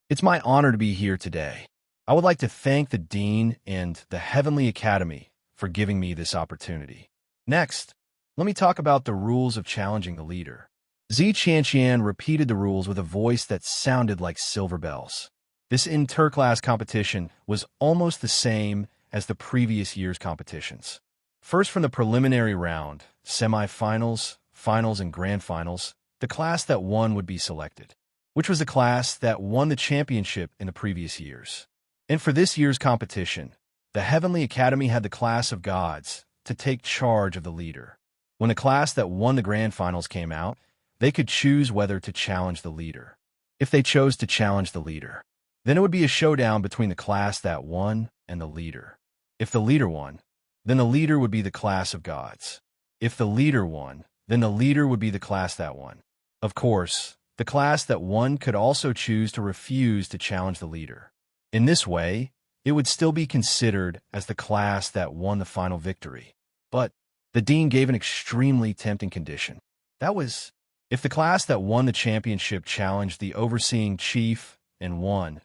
It's my honor to be here today. I would like to thank the Dean and the Heavenly Academy for giving me this opportunity. Next, let me talk about the rules of challenging the leader. Zi Qianqian repeated the rules with a voice that sounded like silver bells. This interclass competition was almost the same as the previous year's competitions. First, from the preliminary round, semifinals, finals, and grand finals, the class that won would be selected, which was the class that won the championship in the previous years. And for this year's competition, the Heavenly Academy had the Class of Gods to take charge of the leader. When the class that won the grand finals came out, they could choose whether to challenge the leader. If they chose to challenge the leader, then it would be a showdown between the class that won and the leader. If the leader won, then the leader would be the class of gods. If the leader won, then the leader would be the class that won. Of course, the class that won could also choose to refuse to challenge the leader. In this way, it would still be considered as the class that won the final victory. But the dean gave an extremely tempting condition. That was, if the class that won the championship challenged the overseeing chief and won,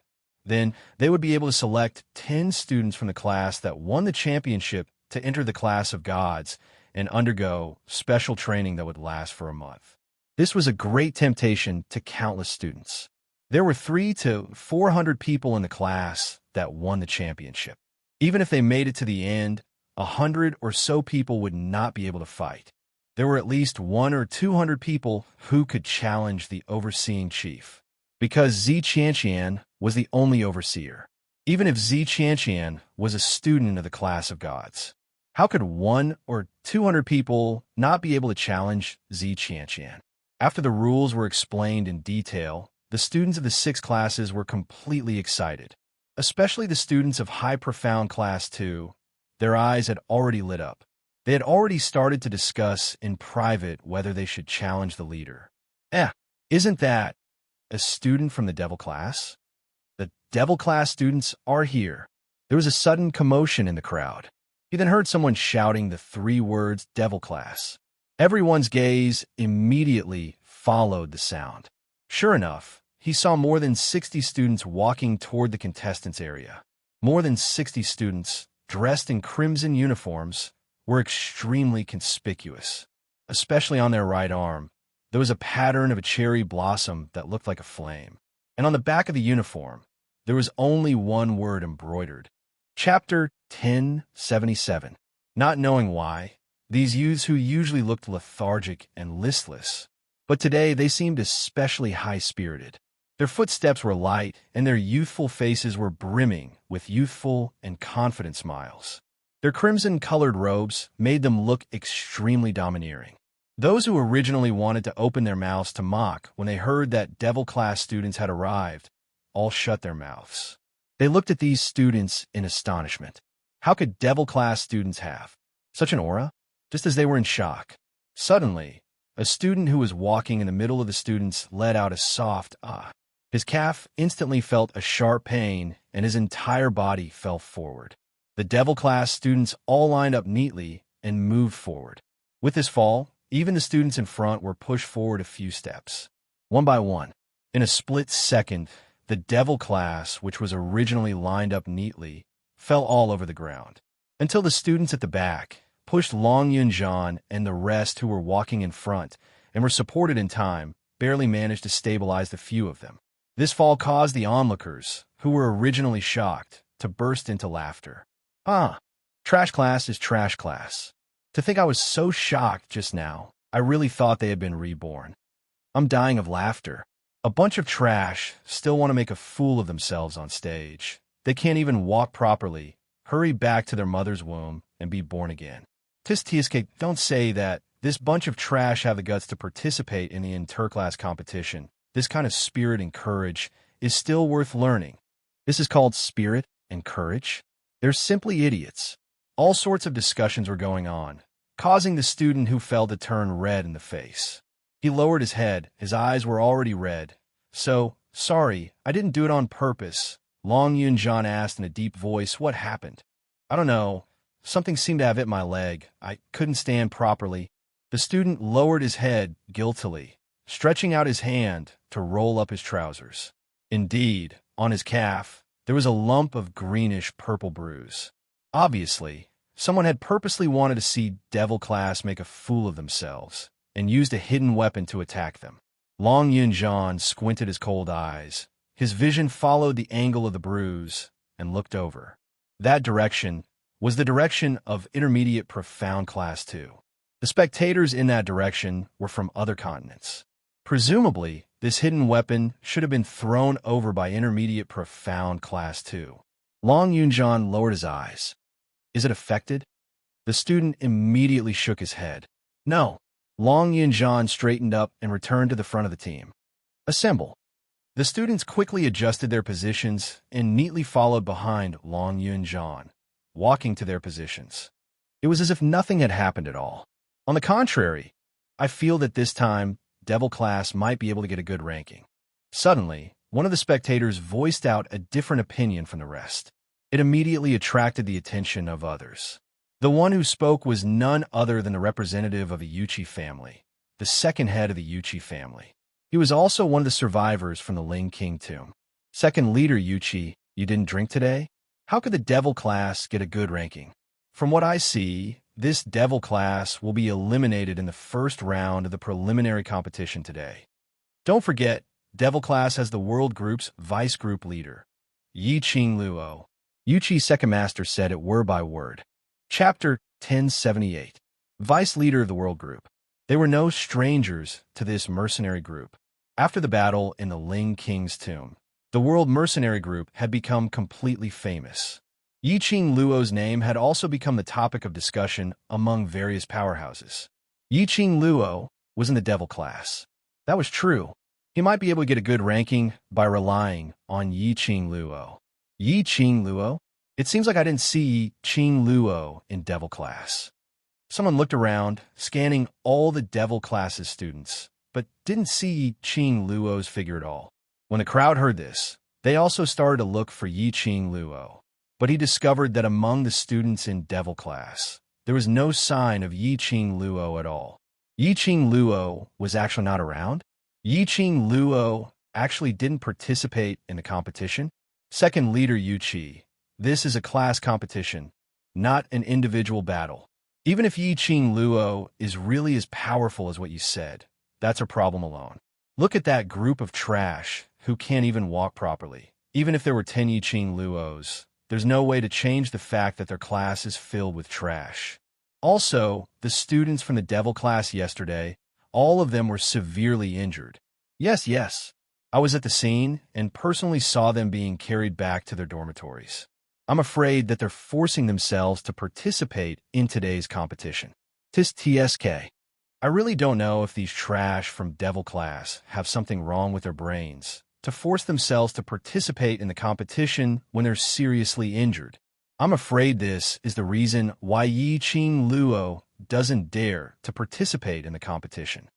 then they would be able to select 10 students from the class that won the championship to enter the class of gods and undergo special training that would last for a month. This was a great temptation to countless students. There were 300 to 400 people in the class that won the championship. Even if they made it to the end, 100 or so people would not be able to fight. There were at least 100 or 200 people who could challenge the overseeing chief, because Zi Qianqian was the only overseer. Even if Zi Qianqian was a student of the class of gods, how could 100 or 200 people not be able to challenge Zi Qianqian? After the rules were explained in detail, the students of the 6 classes were completely excited, especially the students of High Profound Class 2. Their eyes had already lit up. They had already started to discuss in private whether they should challenge the leader. Isn't that a student from the Devil class? The Devil class students are here. There was a sudden commotion in the crowd. He then heard someone shouting the 3 words Devil class. Everyone's gaze immediately followed the sound. Sure enough, he saw more than 60 students walking toward the contestants' area. More than 60 students, dressed in crimson uniforms, were extremely conspicuous. Especially on their right arm, there was a pattern of a cherry blossom that looked like a flame. And on the back of the uniform, there was only one word embroidered. Chapter 1077. Not knowing why, these youths who usually looked lethargic and listless, but today they seemed especially high-spirited. Their footsteps were light, and their youthful faces were brimming with youthful and confident smiles. Their crimson-colored robes made them look extremely domineering. Those who originally wanted to open their mouths to mock when they heard that Devil class students had arrived, all shut their mouths. They looked at these students in astonishment. How could Devil class students have such an aura? Just as they were in shock. Suddenly, a student who was walking in the middle of the students let out a soft ah. His calf instantly felt a sharp pain, and his entire body fell forward. The Devil class students all lined up neatly and moved forward. With this fall, even the students in front were pushed forward a few steps. One by one, in a split second, the Devil class, which was originally lined up neatly, fell all over the ground, until the students at the back pushed Long Yunjian and the rest who were walking in front and were supported in time, barely managed to stabilize the few of them. This fall caused the onlookers, who were originally shocked, to burst into laughter. Trash class is trash class. To think I was so shocked just now, I really thought they had been reborn. I'm dying of laughter. A bunch of trash still want to make a fool of themselves on stage. They can't even walk properly, hurry back to their mother's womb, and be born again. Tiske, don't say that. This bunch of trash have the guts to participate in the interclass competition. This kind of spirit and courage is still worth learning. This is called spirit and courage? They're simply idiots. All sorts of discussions were going on, causing the student who fell to turn red in the face. He lowered his head. His eyes were already red. Sorry, I didn't do it on purpose. Long Yunjian asked in a deep voice, what happened? I don't know. Something seemed to have hit my leg. I couldn't stand properly. The student lowered his head guiltily, stretching out his hand to roll up his trousers. Indeed, on his calf, there was a lump of greenish-purple bruise. Obviously, someone had purposely wanted to see Devil class make a fool of themselves and used a hidden weapon to attack them. Long Yunjian squinted his cold eyes. His vision followed the angle of the bruise and looked over. That direction was the direction of Intermediate Profound Class 2. The spectators in that direction were from other continents. Presumably, this hidden weapon should have been thrown over by Intermediate Profound Class 2. Long Yunjian lowered his eyes. Is it affected? The student immediately shook his head. No. Long Yunjian straightened up and returned to the front of the team. Assemble. The students quickly adjusted their positions and neatly followed behind Long Yunjian, walking to their positions. It was as if nothing had happened at all. On the contrary, I feel that this time, Devil Class might be able to get a good ranking. Suddenly, one of the spectators voiced out a different opinion from the rest. It immediately attracted the attention of others. The one who spoke was none other than the representative of the Yuchi family, the second head of the Yuchi family. He was also one of the survivors from the Ling King tomb. Second leader Yuchi, you didn't drink today? How could the Devil Class get a good ranking? From what I see, this Devil Class will be eliminated in the first round of the preliminary competition today. Don't forget, Devil Class has the World Group's Vice Group leader, Yiqing Luo. Yuchi's second master said it word by word. Chapter 1078. Vice leader of the World Group. They were no strangers to this mercenary group. After the battle in the Ling King's tomb, the World Mercenary Group had become completely famous. Yiqing Luo's name had also become the topic of discussion among various powerhouses. Yiqing Luo was in the Devil Class. That was true. He might be able to get a good ranking by relying on Yiqing Luo. Yiqing Luo? It seems like I didn't see Yiqing Luo in Devil Class. Someone looked around, scanning all the Devil Class's students, but didn't see Yiqing Luo's figure at all. When the crowd heard this, they also started to look for Yiqing Luo. But he discovered that among the students in Devil Class, there was no sign of Yiqing Luo at all. Yiqing Luo was actually not around? Yiqing Luo actually didn't participate in the competition? Second leader Yuchi, this is a class competition, not an individual battle. Even if Yiqing Luo is really as powerful as what you said, that's a problem alone. Look at that group of trash who can't even walk properly. Even if there were 10 Yiqing Luos, there's no way to change the fact that their class is filled with trash. Also, the students from the Devil Class yesterday, all of them were severely injured. Yes. I was at the scene and personally saw them being carried back to their dormitories. I'm afraid that they're forcing themselves to participate in today's competition. TSK. I really don't know if these trash from Devil Class have something wrong with their brains to force themselves to participate in the competition when they're seriously injured. I'm afraid this is the reason why Yiqing Luo doesn't dare to participate in the competition.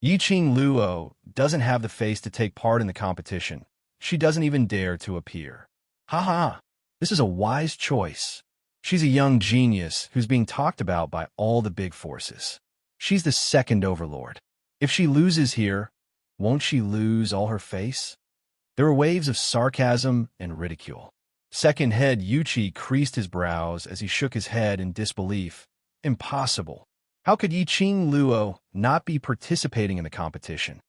Yiqing Luo doesn't have the face to take part in the competition. She doesn't even dare to appear. Haha, this is a wise choice. She's a young genius who's being talked about by all the big forces. She's the second Overlord. If she loses here, won't she lose all her face? There were waves of sarcasm and ridicule. Second head Yuchi creased his brows as he shook his head in disbelief. Impossible. How could Yiqing Luo not be participating in the competition?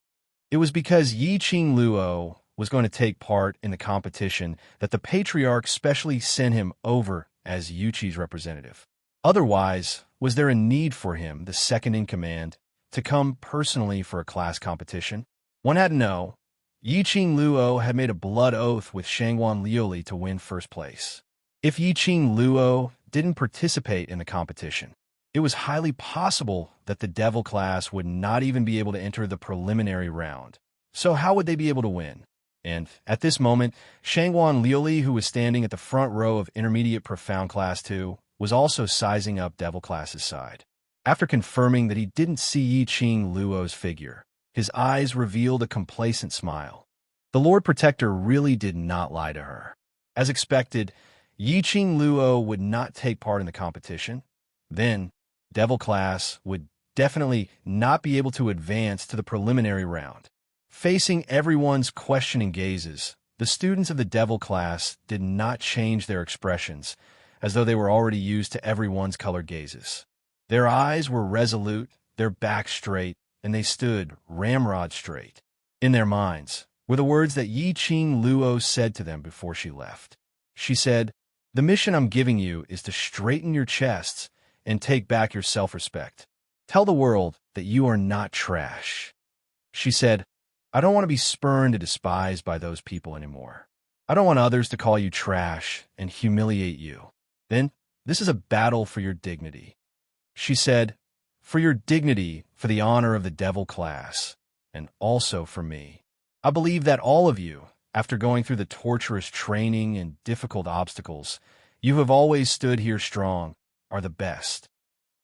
It was because Yiqing Luo was going to take part in the competition that the Patriarch specially sent him over as Yuchi's representative. Otherwise, was there a need for him, the second in command, to come personally for a class competition? One had to know. Yiqing Luo had made a blood oath with Shangwan Liuli to win first place. If Yiqing Luo didn't participate in the competition, it was highly possible that the Devil Class would not even be able to enter the preliminary round. So how would they be able to win? And at this moment, Shangwan Liuli, who was standing at the front row of Intermediate Profound Class 2, was also sizing up Devil Class's side. After confirming that he didn't see Yiqing Luo's figure, his eyes revealed a complacent smile. The Lord Protector really did not lie to her. As expected, Yiqing Luo would not take part in the competition. Then, Devil Class would definitely not be able to advance to the preliminary round. Facing everyone's questioning gazes, the students of the Devil Class did not change their expressions, as though they were already used to everyone's colored gazes. Their eyes were resolute, their backs straight, and they stood ramrod straight. In their minds were the words that Yiqing Luo said to them before she left. She said, "The mission I'm giving you is to straighten your chests and take back your self-respect. Tell the world that you are not trash." She said, "I don't want to be spurned and despised by those people anymore. I don't want others to call you trash and humiliate you. Then, this is a battle for your dignity." She said, for your dignity, for the honor of the devil class, and also for me. I believe that all of you, after going through the torturous training and difficult obstacles, you have always stood here strong, are the best.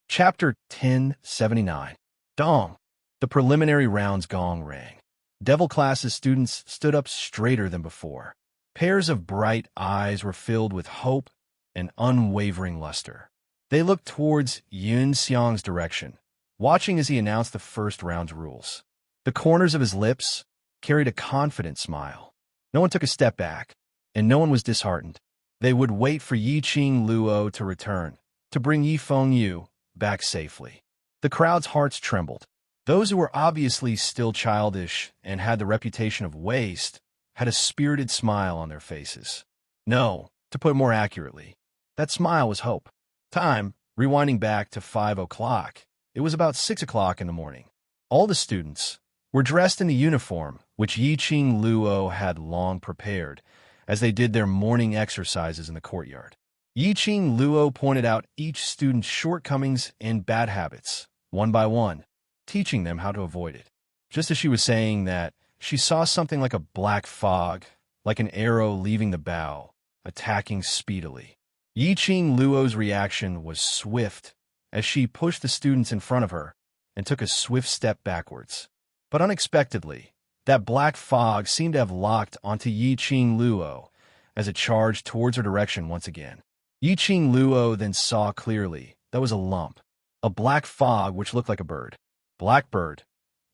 Chapter 1079. Dong. The preliminary round's gong rang. Devil class's students stood up straighter than before. Pairs of bright eyes were filled with hope and unwavering luster. They looked towards Yun Xiang's direction, watching as he announced the first round's rules. The corners of his lips carried a confident smile. No one took a step back, and no one was disheartened. They would wait for Yiqing Luo to return, to bring Yifeng Yu back safely. The crowd's hearts trembled. Those who were obviously still childish and had the reputation of waste had a spirited smile on their faces. No, to put it more accurately, that smile was hope. Time, rewinding back to 5 o'clock, it was about 6 o'clock in the morning. All the students were dressed in the uniform which Yiqing Luo had long prepared, as they did their morning exercises in the courtyard. Yiqing Luo pointed out each student's shortcomings and bad habits, one by one, teaching them how to avoid it. Just as she was saying that, she saw something like a black fog, like an arrow leaving the bow, attacking speedily. Yiqing Luo's reaction was swift as she pushed the students in front of her and took a swift step backwards. But unexpectedly, that black fog seemed to have locked onto Yiqing Luo as it charged towards her direction once again. Yiqing Luo then saw clearly that was a lump, a black fog which looked like a bird. Blackbird.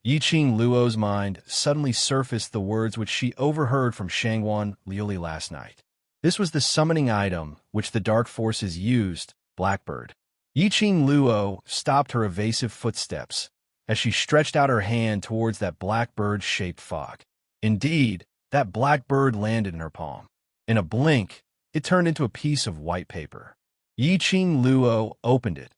Yiqing Luo's mind suddenly surfaced the words which she overheard from Shangwan Liuli last night. This was the summoning item which the dark forces used, Blackbird. Yiqing Luo stopped her evasive footsteps as she stretched out her hand towards that blackbird-shaped fog. Indeed, that blackbird landed in her palm. In a blink, it turned into a piece of white paper. Yiqing Luo opened it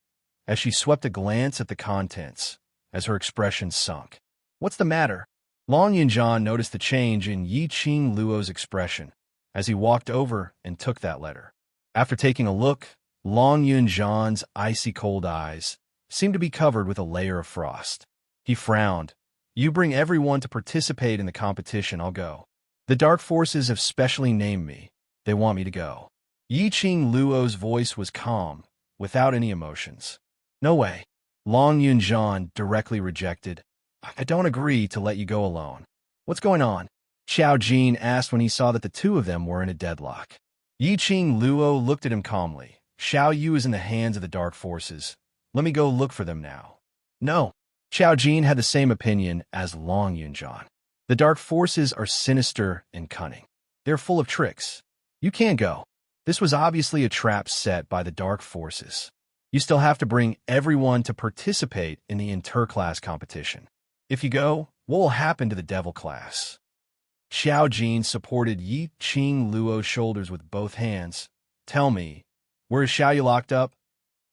as she swept a glance at the contents, as her expression sunk. "What's the matter?" Long Yunjian noticed the change in Yiqing Luo's expression as he walked over and took that letter. After taking a look, Long Yunjian's icy cold eyes seemed to be covered with a layer of frost. He frowned. "You bring everyone to participate in the competition, I'll go. The dark forces have specially named me. They want me to go." Yiqing Luo's voice was calm, without any emotions. "No way." Long Yunjian directly rejected. "I don't agree to let you go alone." "What's going on?" Xiao Jin asked when he saw that the two of them were in a deadlock. Yiqing Luo looked at him calmly. "Xiao Yu is in the hands of the dark forces. Let me go look for them now." "No." Xiao Jin had the same opinion as Long Yunjian. "The dark forces are sinister and cunning. They're full of tricks. You can't go." This was obviously a trap set by the dark forces. You still have to bring everyone to participate in the interclass competition. If you go, what will happen to the devil class? Xiao Jin supported Yiqing Luo's shoulders with both hands. "Tell me, where is Xiao Yu locked up?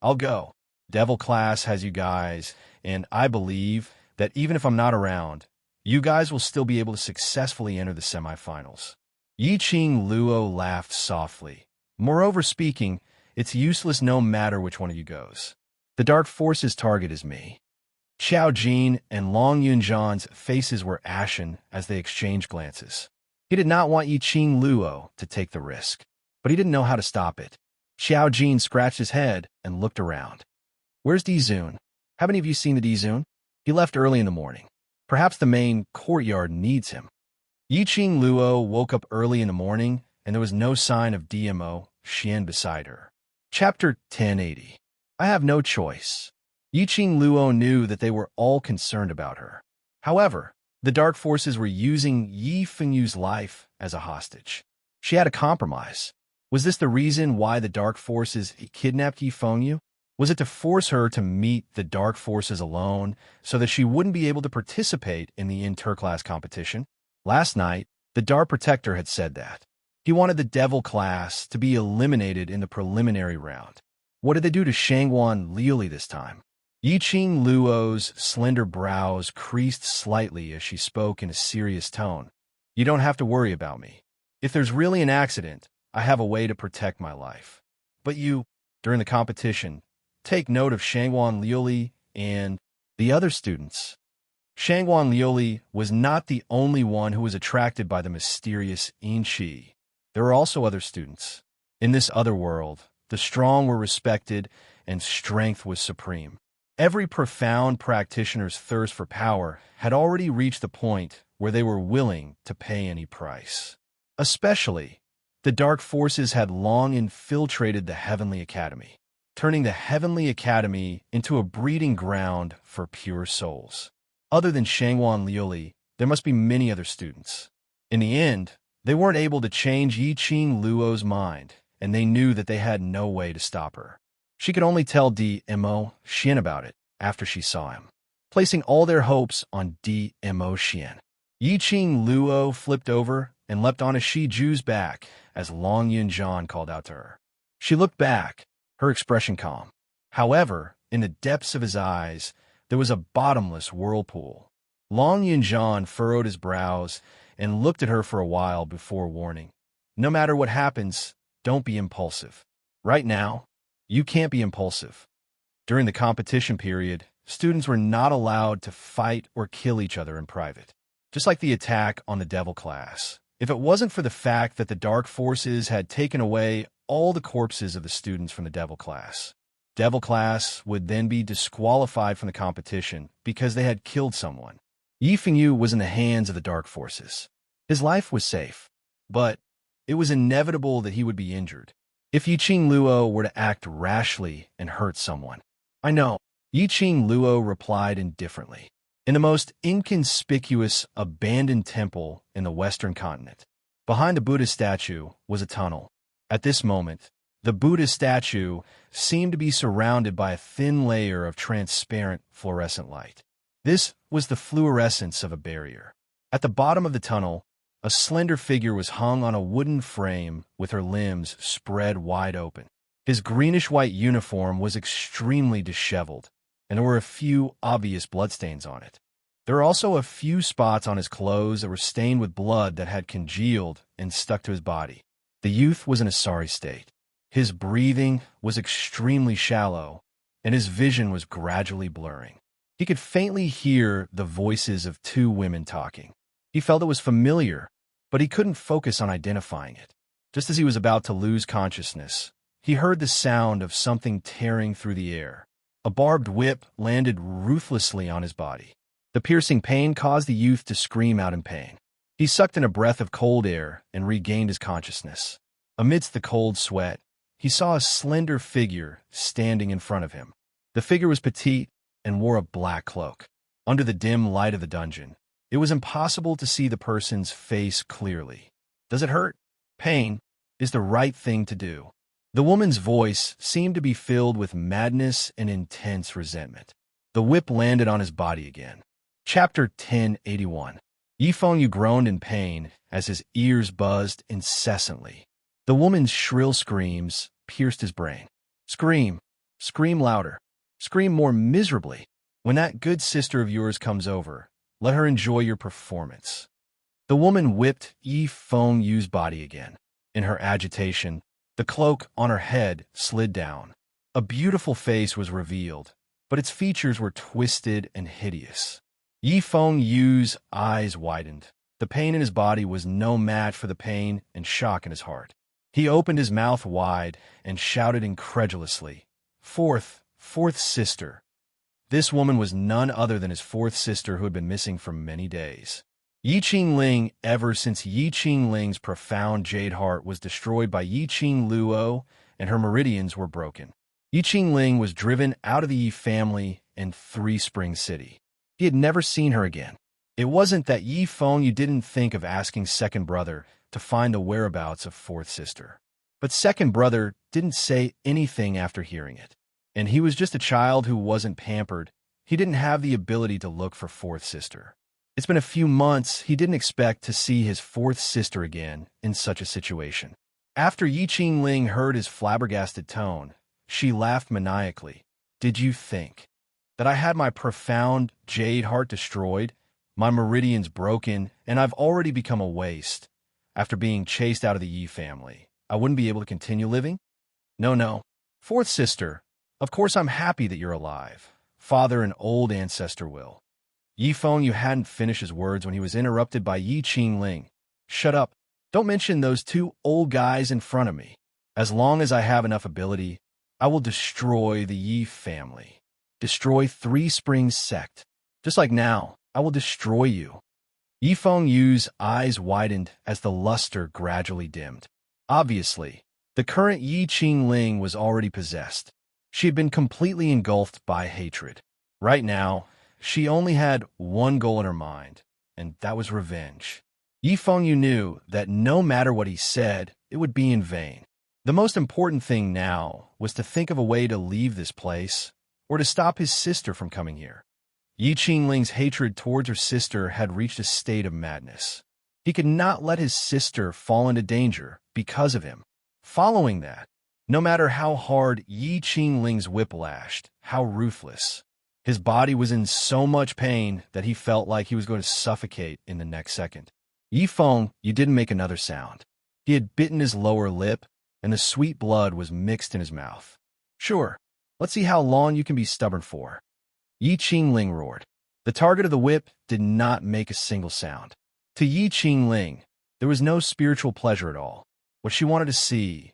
I'll go. Devil class has you guys, and I believe that even if I'm not around, you guys will still be able to successfully enter the semifinals." Yiqing Luo laughed softly. "Moreover speaking, it's useless no matter which one of you goes. The dark forces' target is me." Xiao Jin and Long Yunjian's faces were ashen as they exchanged glances. He did not want Yiqing Luo to take the risk, but he didn't know how to stop it. Xiao Jin scratched his head and looked around. "Where's Dizun? Have any of you seen the Dizun? He left early in the morning. Perhaps the main courtyard needs him." Yiqing Luo woke up early in the morning, and there was no sign of DMO Xian beside her. Chapter 1080. I have no choice. Yiqing Luo knew that they were all concerned about her. However, the dark forces were using Yi Fengyu's life as a hostage. She had a compromise. Was this the reason why the dark forces kidnapped Yi Fengyu? Was it to force her to meet the dark forces alone so that she wouldn't be able to participate in the interclass competition? Last night, the Dark Protector had said that. He wanted the devil class to be eliminated in the preliminary round. What did they do to Shangwan Liuli this time? Yiqing Luo's slender brows creased slightly as she spoke in a serious tone. "You don't have to worry about me. If there's really an accident, I have a way to protect my life. But you, during the competition, take note of Shangwan Liuli and the other students. Shangguan Liuli was not the only one who was attracted by the mysterious Inchi. There were also other students. In this other world, the strong were respected and strength was supreme. Every profound practitioner's thirst for power had already reached the point where they were willing to pay any price. Especially, the dark forces had long infiltrated the Heavenly Academy, turning the Heavenly Academy into a breeding ground for pure souls. Other than Shangguan Liuli, there must be many other students. In the end, they weren't able to change Yiqing Luo's mind, and they knew that they had no way to stop her. She could only tell Dmo Xian about it after she saw him, placing all their hopes on Dmo Xian. Yiqing Luo flipped over and leapt onto Shi Ju's back as Long Yunjian called out to her. She looked back, her expression calm. However, in the depths of his eyes, there was a bottomless whirlpool. Long Yunjian furrowed his brows and looked at her for a while before warning. No matter what happens, don't be impulsive. Right now, you can't be impulsive. During the competition period, students were not allowed to fight or kill each other in private. Just like the attack on the Devil class. If it wasn't for the fact that the Dark Forces had taken away all the corpses of the students from the Devil class would then be disqualified from the competition because they had killed someone. Yi Fengyu was in the hands of the Dark Forces. His life was safe, but it was inevitable that he would be injured if Yiqing Luo were to act rashly and hurt someone. I know, Yiqing Luo replied indifferently. In the most inconspicuous, abandoned temple in the Western continent, behind the Buddha statue was a tunnel. At this moment, the Buddha statue seemed to be surrounded by a thin layer of transparent fluorescent light. This was the fluorescence of a barrier. At the bottom of the tunnel, a slender figure was hung on a wooden frame with her limbs spread wide open. His greenish-white uniform was extremely disheveled, and there were a few obvious bloodstains on it. There were also a few spots on his clothes that were stained with blood that had congealed and stuck to his body. The youth was in a sorry state. His breathing was extremely shallow, and his vision was gradually blurring. He could faintly hear the voices of two women talking. He felt it was familiar, but he couldn't focus on identifying it. Just as he was about to lose consciousness, he heard the sound of something tearing through the air. A barbed whip landed ruthlessly on his body. The piercing pain caused the youth to scream out in pain. He sucked in a breath of cold air and regained his consciousness. Amidst the cold sweat, he saw a slender figure standing in front of him. The figure was petite and wore a black cloak. Under the dim light of the dungeon, it was impossible to see the person's face clearly. Does it hurt? Pain is the right thing to do. The woman's voice seemed to be filled with madness and intense resentment. The whip landed on his body again. Chapter 1081. Yi Fengyu groaned in pain as his ears buzzed incessantly. The woman's shrill screams pierced his brain. Scream. Scream louder. Scream more miserably. When that good sister of yours comes over, let her enjoy your performance. The woman whipped Yi Fengyu's body again. In her agitation, the cloak on her head slid down. A beautiful face was revealed, but its features were twisted and hideous. Yi Fengyu's eyes widened. The pain in his body was no match for the pain and shock in his heart. He opened his mouth wide and shouted incredulously, Fourth sister. This woman was none other than his fourth sister who had been missing for many days. Yiqing Ling, ever since Yiqing Ling's profound jade heart was destroyed by Yiqing Luo and her meridians were broken. Yiqing Ling was driven out of the Yi family in Three Springs City. He had never seen her again. It wasn't that Yi Fengyu didn't think of asking second brother to find the whereabouts of fourth sister. But second brother didn't say anything after hearing it. And he was just a child who wasn't pampered. He didn't have the ability to look for fourth sister. It's been a few months. He didn't expect to see his fourth sister again in such a situation. After Yiqing Ling heard his flabbergasted tone, she laughed maniacally. Did you think that I had my profound jade heart destroyed, my meridians broken, and I've already become a waste? After being chased out of the Yi family, I wouldn't be able to continue living? No. Fourth sister, of course I'm happy that you're alive. father and old ancestor will. Yifeng hadn't finished his words when he was interrupted by Yi Qingling. Shut up. Don't mention those two old guys in front of me. As long as I have enough ability, I will destroy the Yi family. Destroy Three Springs sect. Just like now, I will destroy you. Yifeng Yu's eyes widened as the luster gradually dimmed. Obviously, the current Yi Qingling was already possessed. She had been completely engulfed by hatred. Right now, she only had one goal in her mind, and that was revenge. Yifeng Yu knew that no matter what he said, it would be in vain. The most important thing now was to think of a way to leave this place, or to stop his sister from coming here. Yi Qingling's hatred towards her sister had reached a state of madness. He could not let his sister fall into danger because of him. Following that, no matter how hard Yi Qingling's whip lashed, how ruthless, his body was in so much pain that he felt like he was going to suffocate in the next second. Yifeng Yu didn't make another sound. He had bitten his lower lip, and the sweet blood was mixed in his mouth. Sure, let's see how long you can be stubborn for. Yi Qingling roared. The target of the whip did not make a single sound. To Yi Qingling, there was no spiritual pleasure at all. What she wanted to see,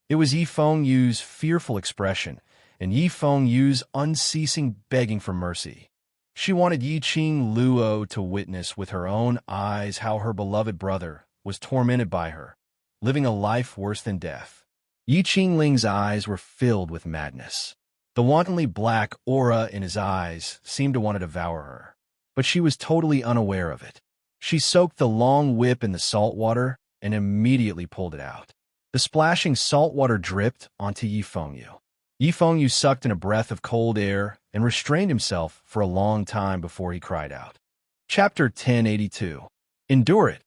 it was Yifeng Yu's fearful expression and Yifeng Yu's unceasing begging for mercy. She wanted Yi Qing Luo to witness with her own eyes how her beloved brother was tormented by her, living a life worse than death. Yi Qingling's eyes were filled with madness. The wantonly black aura in his eyes seemed to want to devour her, but she was totally unaware of it. She soaked the long whip in the salt water and immediately pulled it out. The splashing salt water dripped onto Yifeng Yu. Yifeng Yu sucked in a breath of cold air and restrained himself for a long time before he cried out. Chapter 1082. Endure it.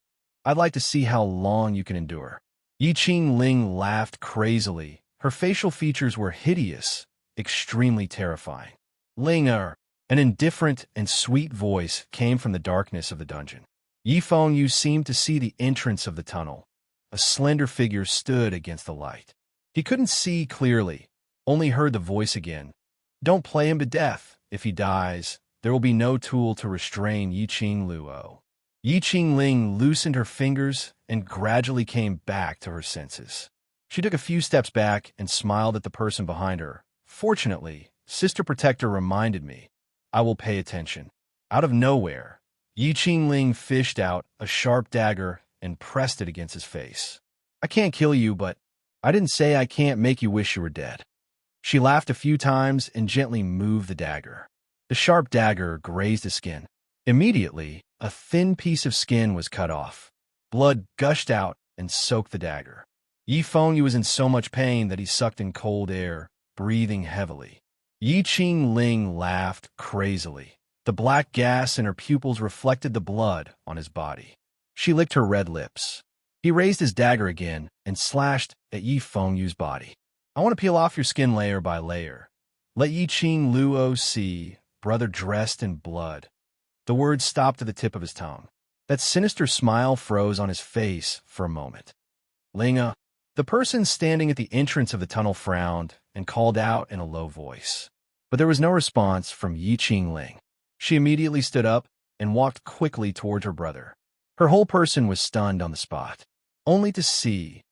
I'd like to see how long you can endure. Yi Qingling laughed crazily. Her facial features were hideous, extremely terrifying. Linger, an indifferent and sweet voice came from the darkness of the dungeon. Yifeng Yu seemed to see the entrance of the tunnel. A slender figure stood against the light. He couldn't see clearly, only heard the voice again. Don't play him to death. If he dies, there will be no tool to restrain Yi Qing Luo. Yi Qingling loosened her fingers and gradually came back to her senses. She took a few steps back and smiled at the person behind her. Fortunately, Sister Protector reminded me. I will pay attention. Out of nowhere, Yi Qingling fished out a sharp dagger and pressed it against his face. I can't kill you, but I didn't say I can't make you wish you were dead. She laughed a few times and gently moved the dagger. The sharp dagger grazed his skin. Immediately, a thin piece of skin was cut off. Blood gushed out and soaked the dagger. Yifeng Yu was in so much pain that he sucked in cold air, breathing heavily. Yi Qingling laughed crazily. The black gas in her pupils reflected the blood on his body. She licked her red lips. He raised his dagger again and slashed at Yifeng Yu's body. I want to peel off your skin layer by layer. Let Yi Qing Luo see, brother dressed in blood. The words stopped at the tip of his tongue. That sinister smile froze on his face for a moment. Linga, the person standing at the entrance of the tunnel frowned and called out in a low voice. But there was no response from Yi Qingling. She immediately stood up and walked quickly towards her brother. Her whole person was stunned on the spot, only to see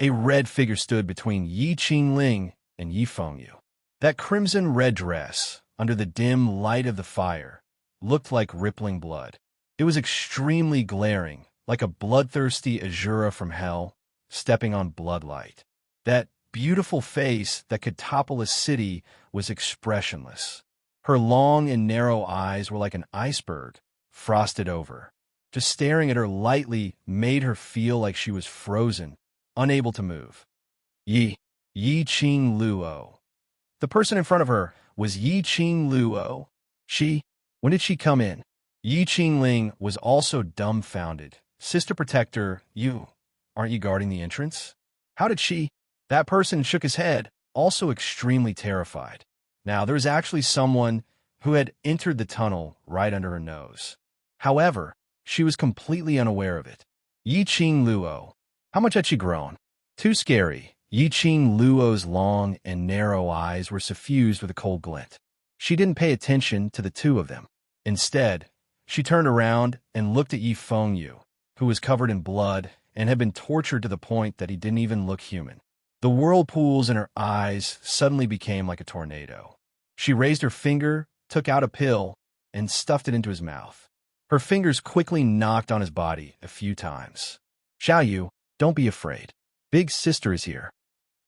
a red figure stood between Yi Qingling and Yifeng Yu. That crimson red dress, under the dim light of the fire, looked like rippling blood. It was extremely glaring, like a bloodthirsty Azura from hell, stepping on bloodlight. That beautiful face that could topple a city was expressionless. Her long and narrow eyes were like an iceberg, frosted over. Just staring at her lightly made her feel like she was frozen, unable to move. Yi Qing Luo. The person in front of her was Yi Qing Luo. When did she come in? Yi Qingling was also dumbfounded. Sister Protector, aren't you guarding the entrance? How did she? That person shook his head, also extremely terrified. Now, there was actually someone who had entered the tunnel right under her nose. However, she was completely unaware of it. Yi Qing Luo. How much had she grown? Too scary. Yi Qing Luo's long and narrow eyes were suffused with a cold glint. She didn't pay attention to the two of them. Instead, she turned around and looked at Yi Fengyu, who was covered in blood and had been tortured to the point that he didn't even look human. The whirlpools in her eyes suddenly became like a tornado. She raised her finger, took out a pill, and stuffed it into his mouth. Her fingers quickly knocked on his body a few times. "Xiaoyu, don't be afraid. Big sister is here."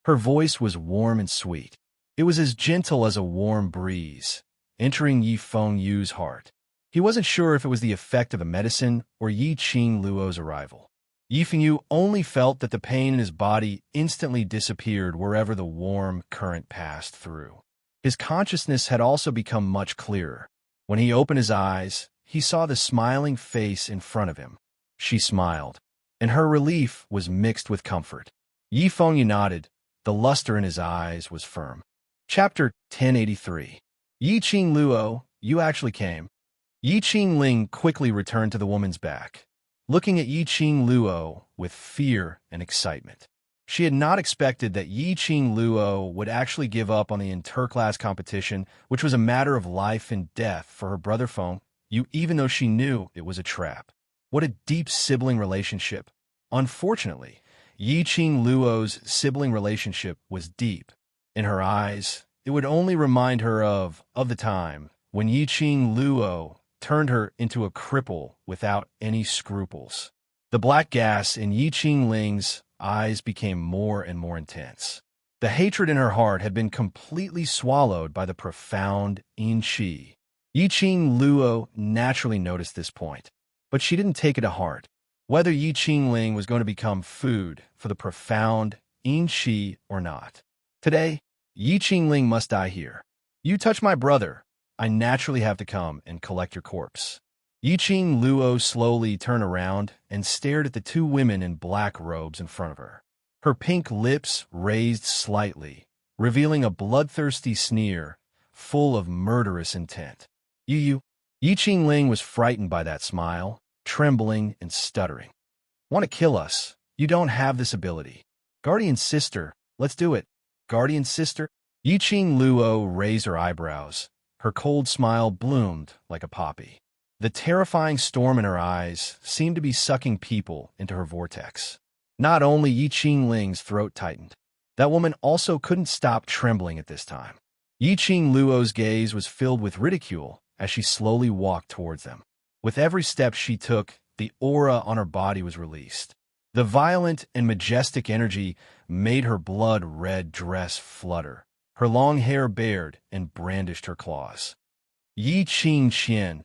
Her voice was warm and sweet. It was as gentle as a warm breeze, entering Yi Fengyu's heart. He wasn't sure if it was the effect of a medicine or Yi Qing Luo's arrival. Yi Fengyu only felt that the pain in his body instantly disappeared wherever the warm current passed through. His consciousness had also become much clearer. When he opened his eyes, he saw the smiling face in front of him. She smiled, and her relief was mixed with comfort. Yi Fengyu nodded. The luster in his eyes was firm. Chapter 1083. Yi Qing Luo, you actually came. Yi Qing Ling quickly returned to the woman's back, looking at Yi Qing Luo with fear and excitement. She had not expected that Yi Qing Luo would actually give up on the interclass competition, which was a matter of life and death for her brother Feng Yu, even though she knew it was a trap. What a deep sibling relationship. Unfortunately, Yi Qing Luo's sibling relationship was deep. In her eyes, it would only remind her of the time when Yi Qing Luo turned her into a cripple without any scruples. The black gas in Yi Qing Ling's eyes became more and more intense. The hatred in her heart had been completely swallowed by the profound yin qi. Yi Qing Luo naturally noticed this point, but she didn't take it to heart. Whether Yi Qing Ling was going to become food for the profound yin qi or not. Today, Yi Qing Ling must die here. You touch my brother, I naturally have to come and collect your corpse. Yi Qing Luo slowly turned around and stared at the two women in black robes in front of her. Her pink lips raised slightly, revealing a bloodthirsty sneer full of murderous intent. Yi Qing Ling was frightened by that smile, trembling and stuttering. Want to kill us? You don't have this ability. Guardian sister, let's do it. Guardian sister? Yi Qing Luo raised her eyebrows. Her cold smile bloomed like a poppy. The terrifying storm in her eyes seemed to be sucking people into her vortex. Not only Yi Qing Ling's throat tightened, that woman also couldn't stop trembling at this time. Yi Qing Luo's gaze was filled with ridicule as she slowly walked towards them. With every step she took, the aura on her body was released. The violent and majestic energy made her blood-red dress flutter. Her long hair bared and brandished her claws. Yi Qing Qian,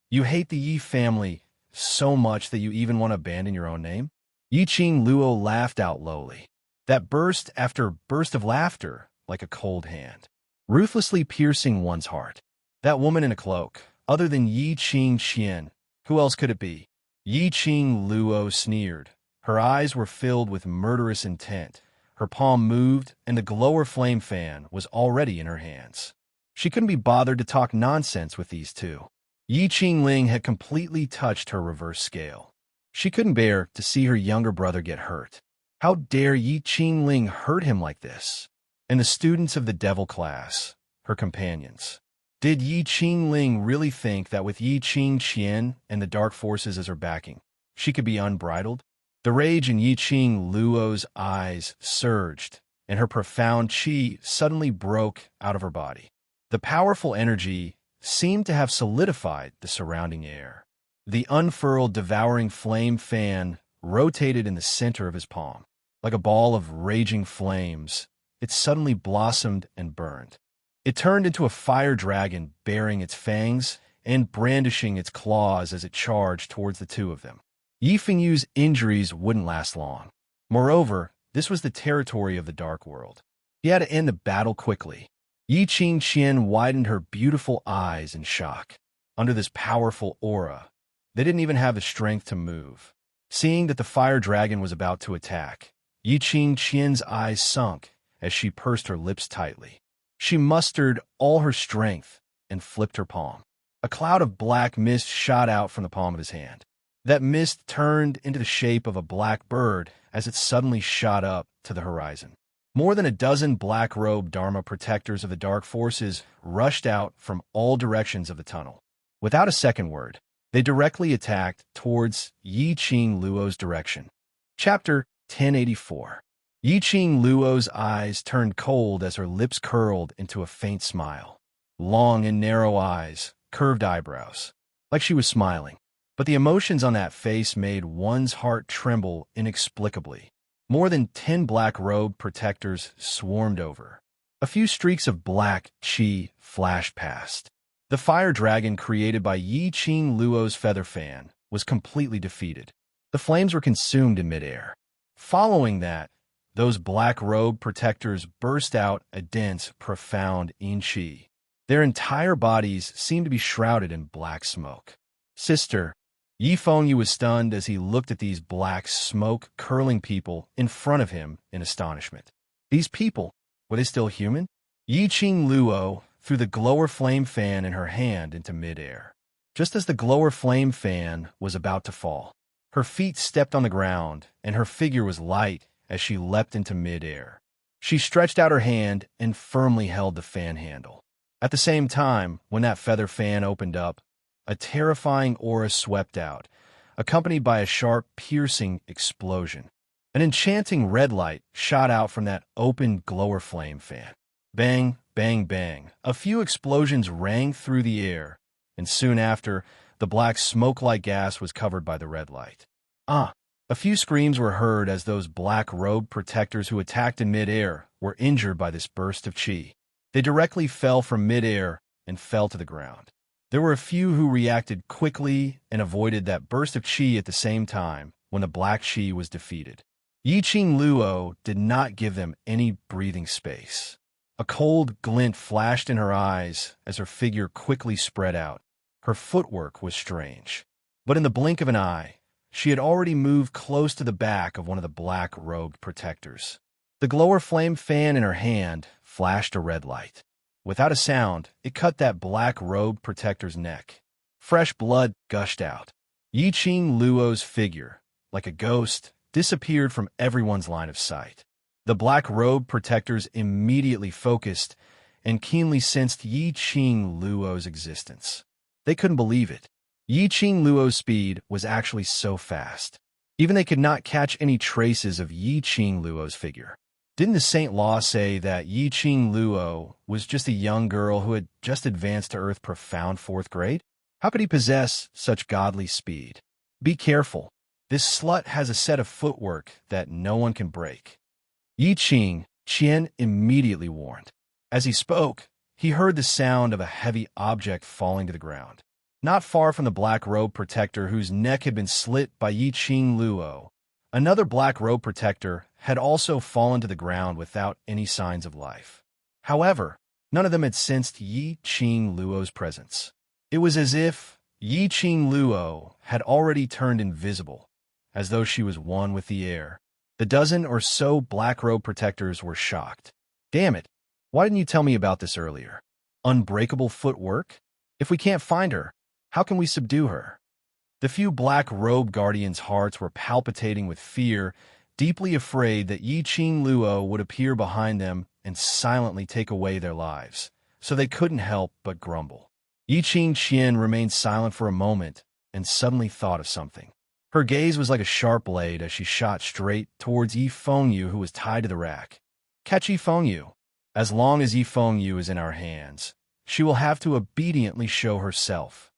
you hate the Yi family so much that you even want to abandon your own name? Yi Qing Luo laughed out lowly. That burst after burst of laughter, like a cold hand, ruthlessly piercing one's heart. That woman in a cloak, other than Yi Qing Qian, who else could it be? Yi Qing Luo sneered. Her eyes were filled with murderous intent. Her palm moved, and the glower flame fan was already in her hands. She couldn't be bothered to talk nonsense with these two. Yi Qing Ling had completely touched her reverse scale. She couldn't bear to see her younger brother get hurt. How dare Yi Qing Ling hurt him like this? And the students of the devil class, her companions. Did Yi Qing Ling really think that with Yi Qing Qian and the dark forces as her backing, she could be unbridled? The rage in Yi Qing Luo's eyes surged, and her profound qi suddenly broke out of her body. The powerful energy seemed to have solidified the surrounding air. The unfurled devouring flame fan rotated in the center of his palm. Like a ball of raging flames, it suddenly blossomed and burned. It turned into a fire dragon baring its fangs and brandishing its claws as it charged towards the two of them. Yi Fengyu's injuries wouldn't last long. Moreover, this was the territory of the Dark World. He had to end the battle quickly. Yi Qing Qian widened her beautiful eyes in shock. Under this powerful aura, they didn't even have the strength to move. Seeing that the fire dragon was about to attack, Yi Qing Qian's eyes sunk as she pursed her lips tightly. She mustered all her strength and flipped her palm. A cloud of black mist shot out from the palm of his hand. That mist turned into the shape of a black bird as it suddenly shot up to the horizon. More than a dozen black-robed Dharma protectors of the dark forces rushed out from all directions of the tunnel. Without a second word, they directly attacked towards Yi Qing Luo's direction. Chapter 1084. Yi Qing Luo's eyes turned cold as her lips curled into a faint smile. Long and narrow eyes, curved eyebrows, like she was smiling. But the emotions on that face made one's heart tremble inexplicably. More than 10 black-robed protectors swarmed over. A few streaks of black chi flashed past. The fire dragon created by Yi Qing Luo's feather fan was completely defeated. The flames were consumed in midair. Following that, those black-robed protectors burst out a dense, profound yin qi. Their entire bodies seemed to be shrouded in black smoke. Sister, Yi Fengyu was stunned as he looked at these black, smoke-curling people in front of him in astonishment. These people, were they still human? Yi Qing Luo threw the glower flame fan in her hand into midair. Just as the glower flame fan was about to fall, her feet stepped on the ground, and her figure was light as she leapt into midair. She stretched out her hand and firmly held the fan handle. At the same time, when that feather fan opened up, a terrifying aura swept out, accompanied by a sharp, piercing explosion. An enchanting red light shot out from that open glower flame fan. Bang, bang, bang. A few explosions rang through the air, and soon after, the black smoke-like gas was covered by the red light. A few screams were heard as those black-robed protectors who attacked in midair were injured by this burst of chi. They directly fell from midair and fell to the ground. There were a few who reacted quickly and avoided that burst of chi at the same time when the black chi was defeated. Yi Qing Luo did not give them any breathing space. A cold glint flashed in her eyes as her figure quickly spread out. Her footwork was strange. But in the blink of an eye, she had already moved close to the back of one of the black-robed protectors. The glower flame fan in her hand flashed a red light. Without a sound, it cut that black-robed protector's neck. Fresh blood gushed out. Yi Qing Luo's figure, like a ghost, disappeared from everyone's line of sight. The black-robed protectors immediately focused and keenly sensed Yi Qing Luo's existence. They couldn't believe it. Yi Qing Luo's speed was actually so fast. Even they could not catch any traces of Yi Qing Luo's figure. Didn't the Saint Law say that Yi Qing Luo was just a young girl who had just advanced to Earth profound 4th grade? How could he possess such godly speed? Be careful. This slut has a set of footwork that no one can break. Yi Qing Qian immediately warned. As he spoke, he heard the sound of a heavy object falling to the ground. Not far from the black-robe protector whose neck had been slit by Yi Qing Luo, another black-robe protector had also fallen to the ground without any signs of life. However, none of them had sensed Yi Qing Luo's presence. It was as if Yi Qing Luo had already turned invisible, as though she was one with the air. The dozen or so black-robe protectors were shocked. Damn it, why didn't you tell me about this earlier? Unbreakable footwork? If we can't find her, how can we subdue her? The few black-robed guardians' hearts were palpitating with fear, deeply afraid that Yi Qing Luo would appear behind them and silently take away their lives, so they couldn't help but grumble. Yi Qing Qian remained silent for a moment and suddenly thought of something. Her gaze was like a sharp blade as she shot straight towards Yi Fengyu, who was tied to the rack. Catch Yi Fengyu. As long as Yi Fengyu is in our hands, she will have to obediently show herself.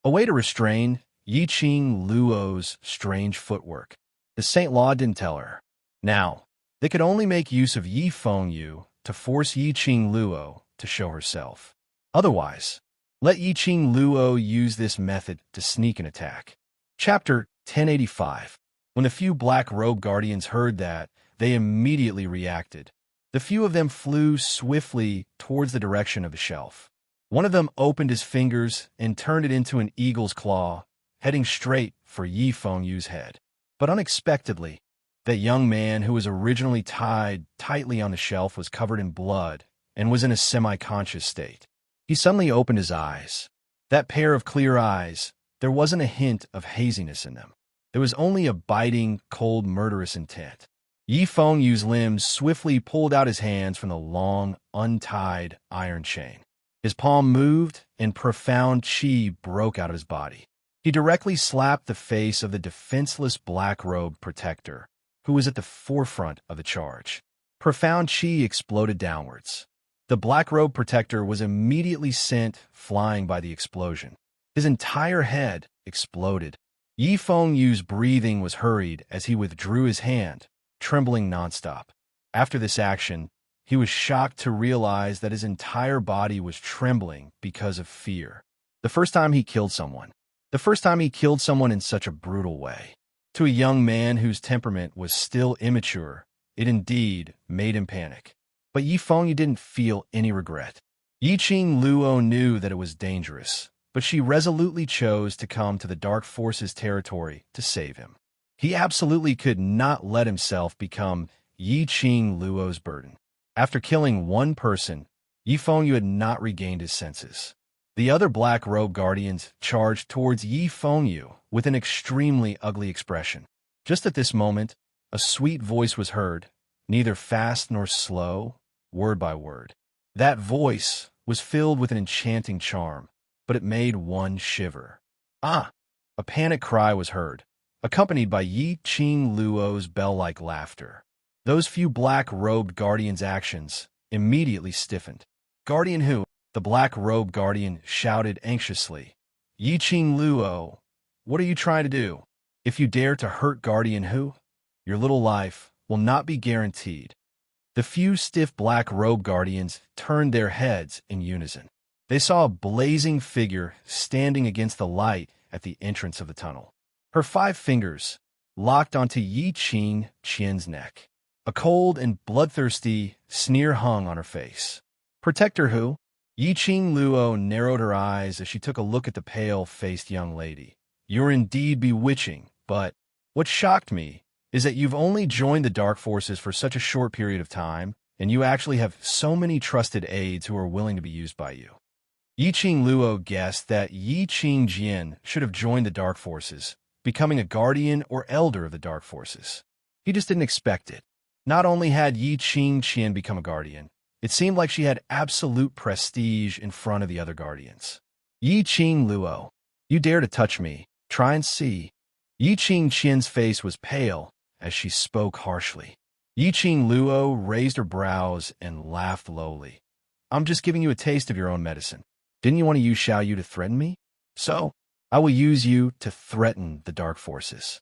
A way to restrain Yi Qing Luo's strange footwork. The Saint Law didn't tell her. Now, they could only make use of Yi Fengyu to force Yi Qing Luo to show herself. Otherwise, let Yi Qing Luo use this method to sneak an attack. Chapter 1085. When the few black-robed guardians heard that, they immediately reacted. The few of them flew swiftly towards the direction of the shelf. One of them opened his fingers and turned it into an eagle's claw, heading straight for Yi Fengyu's head. But unexpectedly, that young man who was originally tied tightly on the shelf was covered in blood and was in a semi-conscious state. He suddenly opened his eyes. That pair of clear eyes, there wasn't a hint of haziness in them. There was only a biting, cold, murderous intent. Yi Fengyu's limbs swiftly pulled out his hands from the long, untied iron chain. His palm moved, and profound qi broke out of his body. He directly slapped the face of the defenseless black-robed protector, who was at the forefront of the charge. Profound qi exploded downwards. The black-robed protector was immediately sent flying by the explosion. His entire head exploded. Yi Fengyu's breathing was hurried as he withdrew his hand, trembling nonstop. After this action, he was shocked to realize that his entire body was trembling because of fear. The first time he killed someone. The first time he killed someone in such a brutal way. To a young man whose temperament was still immature, it indeed made him panic. But Yi Fengyu didn't feel any regret. Yiqing Luo knew that it was dangerous, but she resolutely chose to come to the Dark Forces territory to save him. He absolutely could not let himself become Yiqing Luo's burden. After killing one person, Yi Fengyu had not regained his senses. The other black-robed guardians charged towards Yi Fengyu with an extremely ugly expression. Just at this moment, a sweet voice was heard, neither fast nor slow, word by word. That voice was filled with an enchanting charm, but it made one shiver. Ah! A panic cry was heard, accompanied by Yiqing Luo's bell-like laughter. Those few black-robed guardians' actions immediately stiffened. "Guardian who?" The black-robed guardian shouted anxiously. "Yiqing Luo, what are you trying to do? If you dare to hurt Guardian who, your little life will not be guaranteed." The few stiff black-robed guardians turned their heads in unison. They saw a blazing figure standing against the light at the entrance of the tunnel. Her 5 fingers locked onto Yiqing Qian's neck. A cold and bloodthirsty sneer hung on her face. "Protector who?" Yiqing Luo narrowed her eyes as she took a look at the pale-faced young lady. "You're indeed bewitching, but what shocked me is that you've only joined the Dark Forces for such a short period of time, and you actually have so many trusted aides who are willing to be used by you." Yiqing Luo guessed that Yiqing Jian should have joined the Dark Forces, becoming a guardian or elder of the Dark Forces. He just didn't expect it. Not only had Yiqing Qian become a guardian, it seemed like she had absolute prestige in front of the other guardians. "Yiqing Luo, you dare to touch me, try and see." Yiqing Qian's face was pale as she spoke harshly. Yiqing Luo raised her brows and laughed lowly. "I'm just giving you a taste of your own medicine. Didn't you want to use Xiaoyu to threaten me? So, I will use you to threaten the Dark Forces."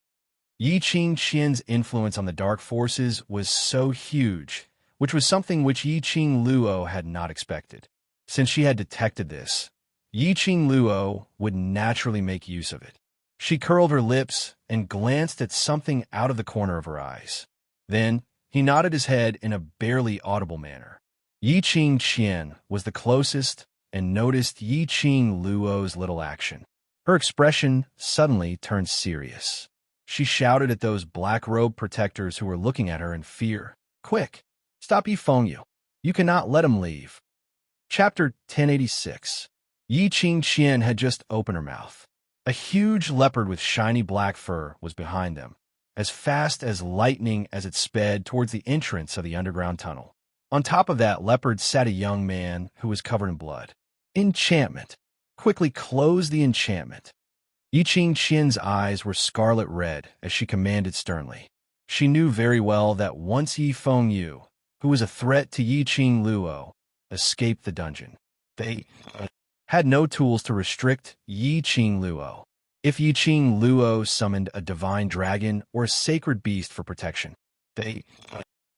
Yiqing Qian's influence on the Dark Forces was so huge, which was something which Yiqing Luo had not expected. Since she had detected this, Yiqing Luo would naturally make use of it. She curled her lips and glanced at something out of the corner of her eyes. Then, he nodded his head in a barely audible manner. Yiqing Qian was the closest and noticed Yiqing Luo's little action. Her expression suddenly turned serious. She shouted at those black-robed protectors who were looking at her in fear. "Quick! Stop Yi Fengyu! You cannot let him leave." Chapter 1086. Yiqing Qian had just opened her mouth. A huge leopard with shiny black fur was behind them, as fast as lightning as it sped towards the entrance of the underground tunnel. On top of that leopard sat a young man who was covered in blood. "Enchantment! Quickly close the enchantment." Yiqing Qian's eyes were scarlet red as she commanded sternly. She knew very well that once Yi Fengyu, who was a threat to Yiqing Luo, escaped the dungeon, they had no tools to restrict Yiqing Luo. If Yiqing Luo summoned a divine dragon or a sacred beast for protection, they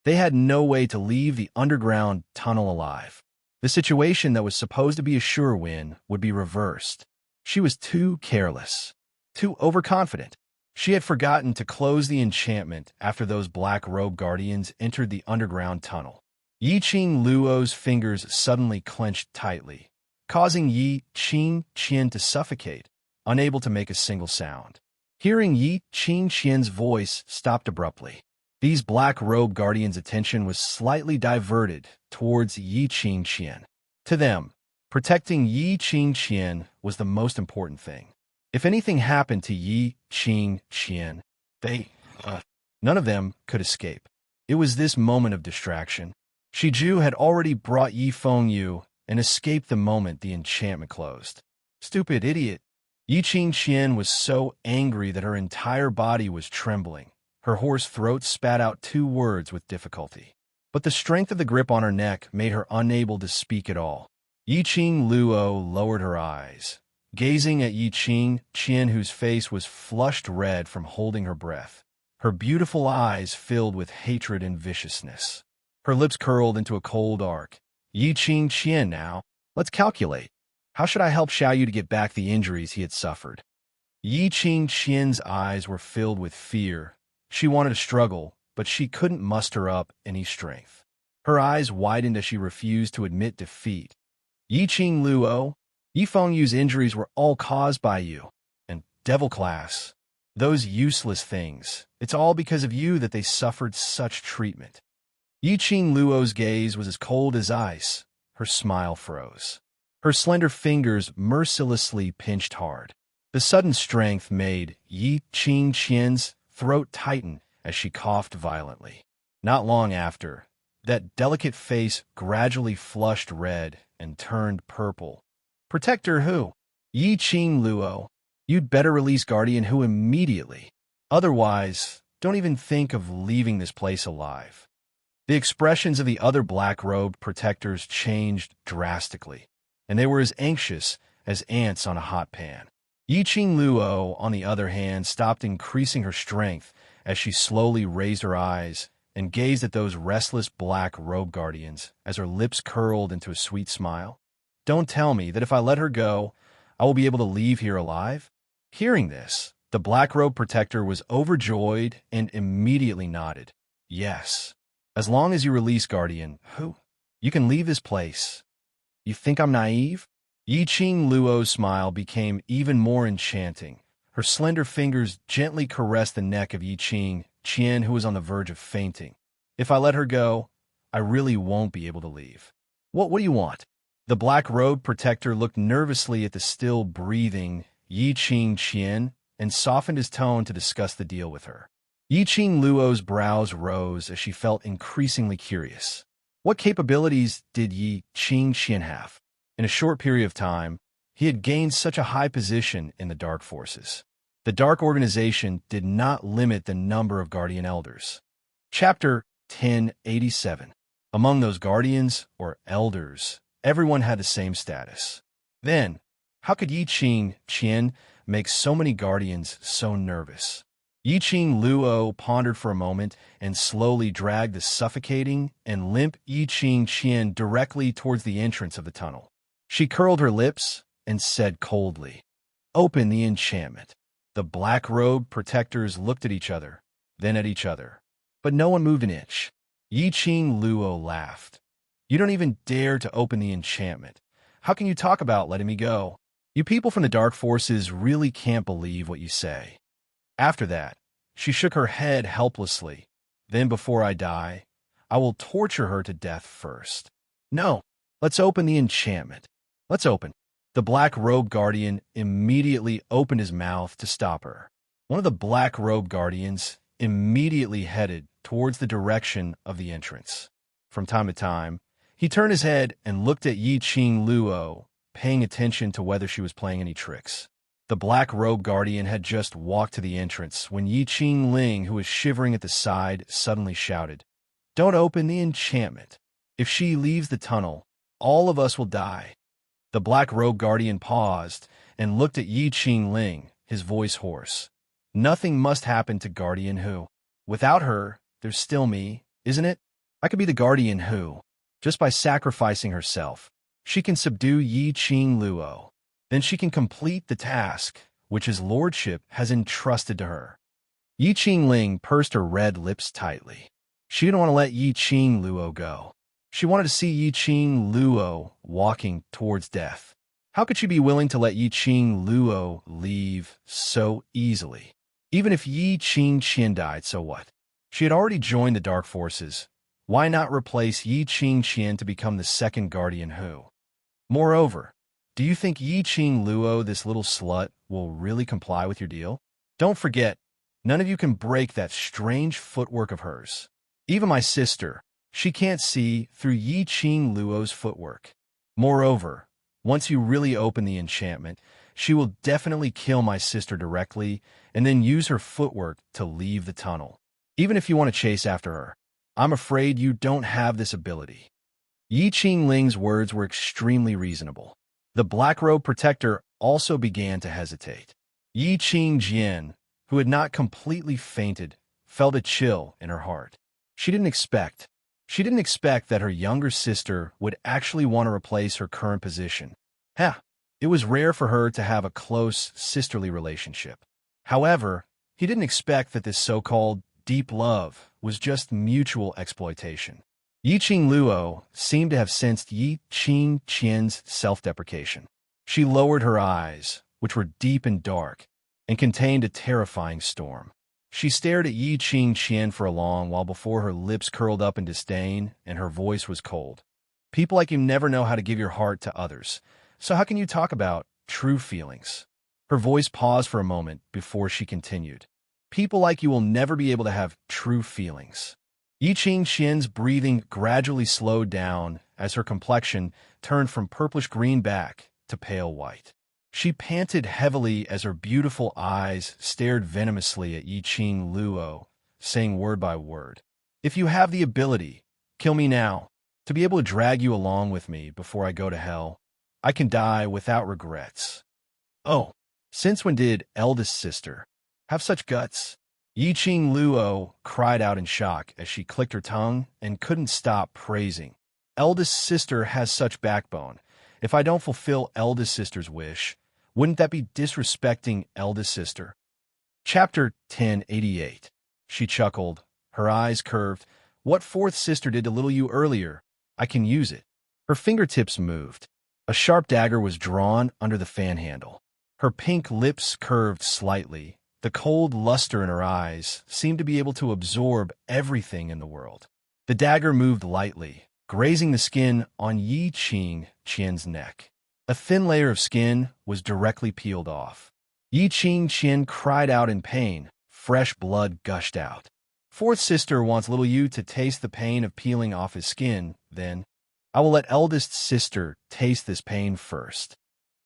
had no way to leave the underground tunnel alive. The situation that was supposed to be a sure win would be reversed. She was too careless, too overconfident. She had forgotten to close the enchantment after those black-robed guardians entered the underground tunnel. Yiqing Luo's fingers suddenly clenched tightly, causing Yiqing Qian to suffocate, unable to make a single sound. Hearing Yiqing Qian's voice stopped abruptly. These black-robed guardians' attention was slightly diverted towards Yiqing Qian. To them, protecting Yiqing Qian was the most important thing. If anything happened to Yiqing Qian, none of them could escape. It was this moment of distraction. Shiju had already brought Yi Fengyu and escaped the moment the enchantment closed. Stupid idiot. Yi Qingqian was so angry that her entire body was trembling. Her hoarse throat spat out 2 words with difficulty. But the strength of the grip on her neck made her unable to speak at all. Yi Qing Luo lowered her eyes, gazing at Yi Qingqian, whose face was flushed red from holding her breath. Her beautiful eyes filled with hatred and viciousness. Her lips curled into a cold arc. Yi Qingqian now. Let's calculate. How should I help Xiaoyu to get back the injuries he had suffered? Yi Qingqian's eyes were filled with fear. She wanted to struggle, but she couldn't muster up any strength. Her eyes widened as she refused to admit defeat. Yi Qing Luo, Yi Fengyu's injuries were all caused by you. And devil class. Those useless things. It's all because of you that they suffered such treatment. Yi Qing Luo's gaze was as cold as ice. Her smile froze. Her slender fingers mercilessly pinched hard. The sudden strength made Yi Qingqian's throat tighten as she coughed violently. Not long after, that delicate face gradually flushed red and turned purple. Protector Hu, Yi Qing Luo, you'd better release Guardian Hu immediately. Otherwise, don't even think of leaving this place alive. The expressions of the other black-robed protectors changed drastically, and they were as anxious as ants on a hot pan. Yi Qing Luo, on the other hand, stopped increasing her strength as she slowly raised her eyes and gazed at those restless black-robed guardians as her lips curled into a sweet smile. Don't tell me that if I let her go, I will be able to leave here alive? Hearing this, the black-robed protector was overjoyed and immediately nodded. Yes. As long as you release Guardian Hu, you can leave this place. You think I'm naive? Yi Qing Luo's smile became even more enchanting. Her slender fingers gently caressed the neck of Yi Qingqian, who was on the verge of fainting. If I let her go, I really won't be able to leave. What do you want? The black-robed protector looked nervously at the still breathing Yi Qingqian and softened his tone to discuss the deal with her. Yi Qing Luo's brows rose as she felt increasingly curious. What capabilities did Yi Qingqian have? In a short period of time, he had gained such a high position in the Dark Forces. The Dark Organization did not limit the number of Guardian Elders. Chapter 1087. Among those Guardians, or Elders, everyone had the same status. Then, how could Yi Qingqian make so many Guardians so nervous? Yi Qing Luo pondered for a moment and slowly dragged the suffocating and limp Yi Qingqian directly towards the entrance of the tunnel. She curled her lips and said coldly, "Open the enchantment." The black-robed protectors looked at each other, then at each other, but no one moved an inch. Yi Qing Luo laughed. "You don't even dare to open the enchantment. How can you talk about letting me go? You people from the Dark Forces really can't believe what you say." After that, she shook her head helplessly. "Then before I die, I will torture her to death first." "No, let's open the enchantment. Let's open." The black-robed guardian immediately opened his mouth to stop her. One of the black-robed guardians immediately headed towards the direction of the entrance. From time to time, he turned his head and looked at Yi Qing Luo, paying attention to whether she was playing any tricks. The black-robed guardian had just walked to the entrance when Yi Qing Ling, who was shivering at the side, suddenly shouted, "Don't open the enchantment. If she leaves the tunnel, all of us will die." The black-robed guardian paused and looked at Yi Qing Ling, his voice hoarse. "Nothing must happen to Guardian Hu. Without her, there's still me, isn't it? I could be the Guardian Hu. Just by sacrificing herself, she can subdue Yi Qing Luo. Then she can complete the task which his lordship has entrusted to her." Yi Qing Ling pursed her red lips tightly. She didn't want to let Yi Qing Luo go. She wanted to see Yi Qing Luo walking towards death. How could she be willing to let Yi Qing Luo leave so easily? Even if Yi Qingqian died, so what? She had already joined the Dark Forces. Why not replace Yi Qingqian to become the second Guardian Hu? Moreover, do you think Yi Qing Luo, this little slut, will really comply with your deal? Don't forget, none of you can break that strange footwork of hers. Even my sister, she can't see through Yi Qing Luo's footwork. Moreover, once you really open the enchantment, she will definitely kill my sister directly and then use her footwork to leave the tunnel. Even if you want to chase after her, I'm afraid you don't have this ability." Yi Qingling's words were extremely reasonable. The Black Robe Protector also began to hesitate. Yi Qingjian, who had not completely fainted, felt a chill in her heart. She didn't expect that her younger sister would actually want to replace her current position. It was rare for her to have a close sisterly relationship. However, he didn't expect that this so-called deep love was just mutual exploitation. Yi Qing Luo seemed to have sensed Yi Qing Qian's self-deprecation. She lowered her eyes, which were deep and dark, and contained a terrifying storm. She stared at Yi Qing Qian for a long while before her lips curled up in disdain and her voice was cold. "People like you never know how to give your heart to others, so how can you talk about true feelings?" Her voice paused for a moment before she continued. "People like you will never be able to have true feelings." Yi Qing Qian's breathing gradually slowed down as her complexion turned from purplish-green back to pale white. She panted heavily as her beautiful eyes stared venomously at Yi Qing Luo, saying word by word, "If you have the ability, kill me now, to be able to drag you along with me before I go to hell. I can die without regrets." "Oh, since when did eldest sister have such guts?" Yi Qing Luo cried out in shock as she clicked her tongue and couldn't stop praising. "Eldest sister has such backbone. If I don't fulfill eldest sister's wish, wouldn't that be disrespecting eldest sister?" Chapter 1088. She chuckled, her eyes curved. "What fourth sister did to little you earlier? I can use it." Her fingertips moved. A sharp dagger was drawn under the fan handle. Her pink lips curved slightly. The cold luster in her eyes seemed to be able to absorb everything in the world. The dagger moved lightly, grazing the skin on Yi Qing Qian's neck. A thin layer of skin was directly peeled off. Yi Qing Qian cried out in pain. Fresh blood gushed out. "Fourth sister wants little you to taste the pain of peeling off his skin, then I will let eldest sister taste this pain first."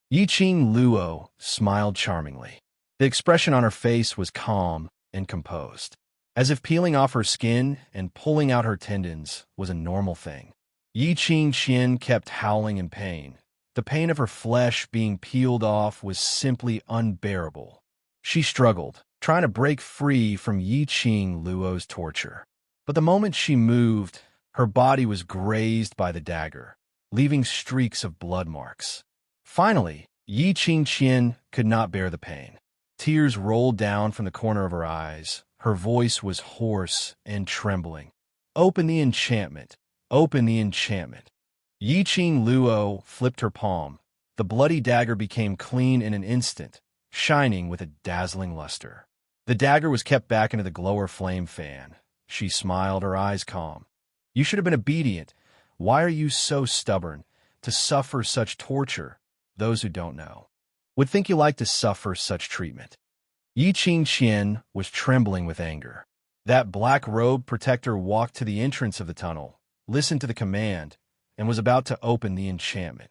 Yi Qing Luo smiled charmingly. The expression on her face was calm and composed, as if peeling off her skin and pulling out her tendons was a normal thing. Yi Qing Qian kept howling in pain. The pain of her flesh being peeled off was simply unbearable. She struggled, trying to break free from Yi Qing Luo's torture. But the moment she moved, her body was grazed by the dagger, leaving streaks of blood marks. Finally, Yi Qing Qian could not bear the pain. Tears rolled down from the corner of her eyes. Her voice was hoarse and trembling. "Open the enchantment! Open the enchantment!" Yi Qing Luo flipped her palm. The bloody dagger became clean in an instant, shining with a dazzling luster. The dagger was kept back into the glower flame fan. She smiled, her eyes calm. "You should have been obedient. Why are you so stubborn? To suffer such torture, those who don't know would think you like to suffer such treatment." Yi Qing Qian was trembling with anger. That Black Robe Protector walked to the entrance of the tunnel, listened to the command, and was about to open the enchantment.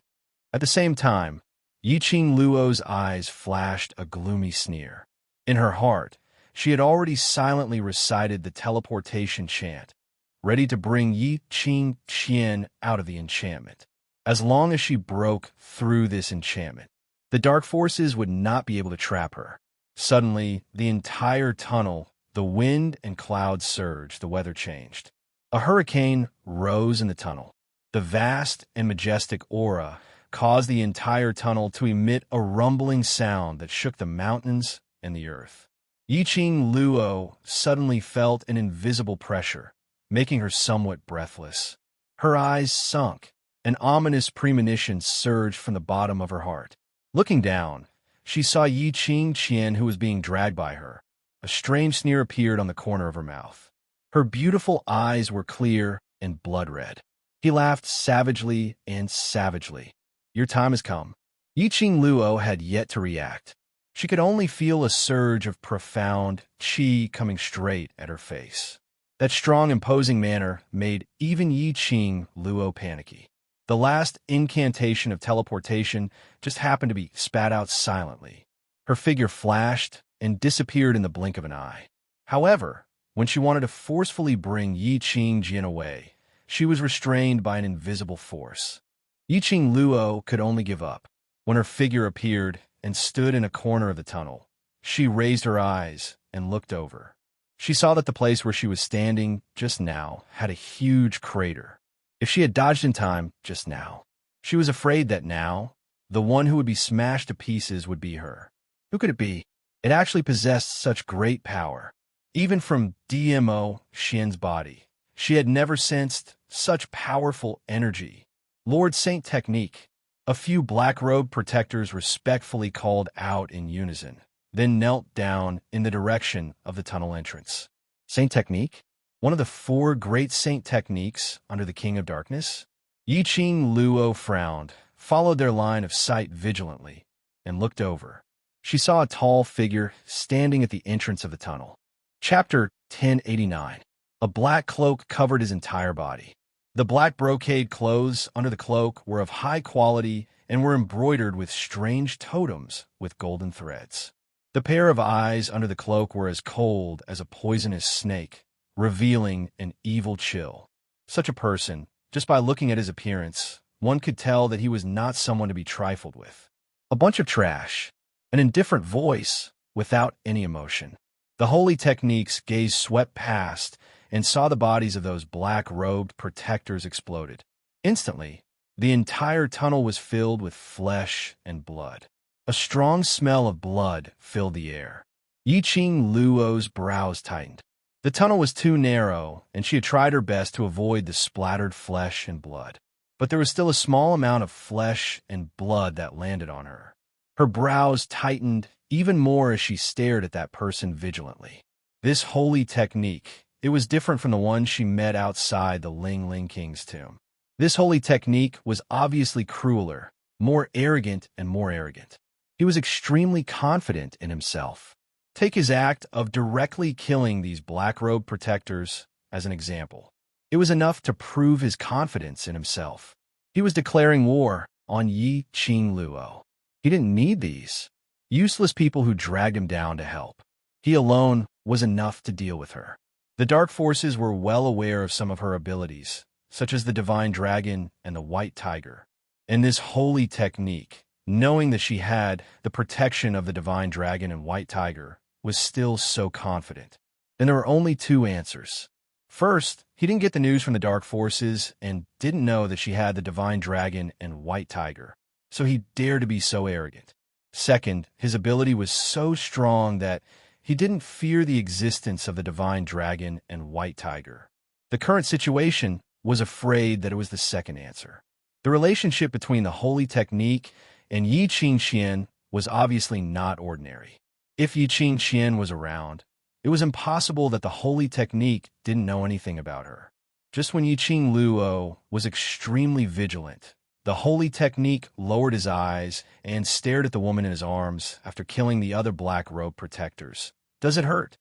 At the same time, Yi Qing Luo's eyes flashed a gloomy sneer. In her heart, she had already silently recited the teleportation chant, ready to bring Yi Qing Qian out of the enchantment. As long as she broke through this enchantment, the dark forces would not be able to trap her. Suddenly, the entire tunnel, the wind and clouds surged, the weather changed. A hurricane rose in the tunnel. The vast and majestic aura caused the entire tunnel to emit a rumbling sound that shook the mountains and the earth. Yi Qing Luo suddenly felt an invisible pressure, making her somewhat breathless. Her eyes sunk. An ominous premonition surged from the bottom of her heart. Looking down, she saw Yi Qing Qian, who was being dragged by her. A strange sneer appeared on the corner of her mouth. Her beautiful eyes were clear and blood-red. He laughed savagely and savagely. "Your time has come." Yi Qing Luo had yet to react. She could only feel a surge of profound qi coming straight at her face. That strong, imposing manner made even Yi Qing Luo panicky. The last incantation of teleportation just happened to be spat out silently. Her figure flashed and disappeared in the blink of an eye. However, when she wanted to forcefully bring Yi Qing Jian away, she was restrained by an invisible force. Yi Qing Luo could only give up. When her figure appeared and stood in a corner of the tunnel, she raised her eyes and looked over. She saw that the place where she was standing just now had a huge crater. If she had dodged in time just now, she was afraid that now, the one who would be smashed to pieces would be her. Who could it be? It actually possessed such great power. Even from DMO Xian's body, she had never sensed such powerful energy. Lord Saint Technique. A few black-robed protectors respectfully called out in unison, then knelt down in the direction of the tunnel entrance. Saint Technique? One of the 4 great Saint Techniques under the King of Darkness? Yi Qing Luo frowned, followed their line of sight vigilantly, and looked over. She saw a tall figure standing at the entrance of the tunnel. Chapter 1089. A black cloak covered his entire body. The black brocade clothes under the cloak were of high quality and were embroidered with strange totems with golden threads. The pair of eyes under the cloak were as cold as a poisonous snake, revealing an evil chill. Such a person, just by looking at his appearance, one could tell that he was not someone to be trifled with. A bunch of trash, an indifferent voice, without any emotion. The holy techniques gaze swept past and saw the bodies of those black-robed protectors exploded. Instantly, the entire tunnel was filled with flesh and blood. A strong smell of blood filled the air. Yi Qing Luo's brows tightened. The tunnel was too narrow, and she had tried her best to avoid the splattered flesh and blood. But there was still a small amount of flesh and blood that landed on her. Her brows tightened even more as she stared at that person vigilantly. This holy technique, it was different from the one she met outside the Ling Ling King's tomb. This holy technique was obviously crueler, more arrogant and more arrogant. He was extremely confident in himself. Take his act of directly killing these black-robed protectors as an example. It was enough to prove his confidence in himself. He was declaring war on Yi Qing Luo. He didn't need these useless people who dragged him down to help. He alone was enough to deal with her. The dark forces were well aware of some of her abilities, such as the divine dragon and the white tiger. And this holy technique, knowing that she had the protection of the divine dragon and white tiger, was still so confident. Then there were only 2 answers. First, he didn't get the news from the dark forces and didn't know that she had the divine dragon and white tiger, so he dared to be so arrogant. Second, his ability was so strong that he didn't fear the existence of the divine dragon and white tiger. The current situation was afraid that it was the second answer. The relationship between the holy technique and Yi Qing Xian was obviously not ordinary. If Yi Qing Xian was around, it was impossible that the holy technique didn't know anything about her. Just when Yi Qing Luo was extremely vigilant, the holy technique lowered his eyes and stared at the woman in his arms after killing the other black-robed protectors. Does it hurt?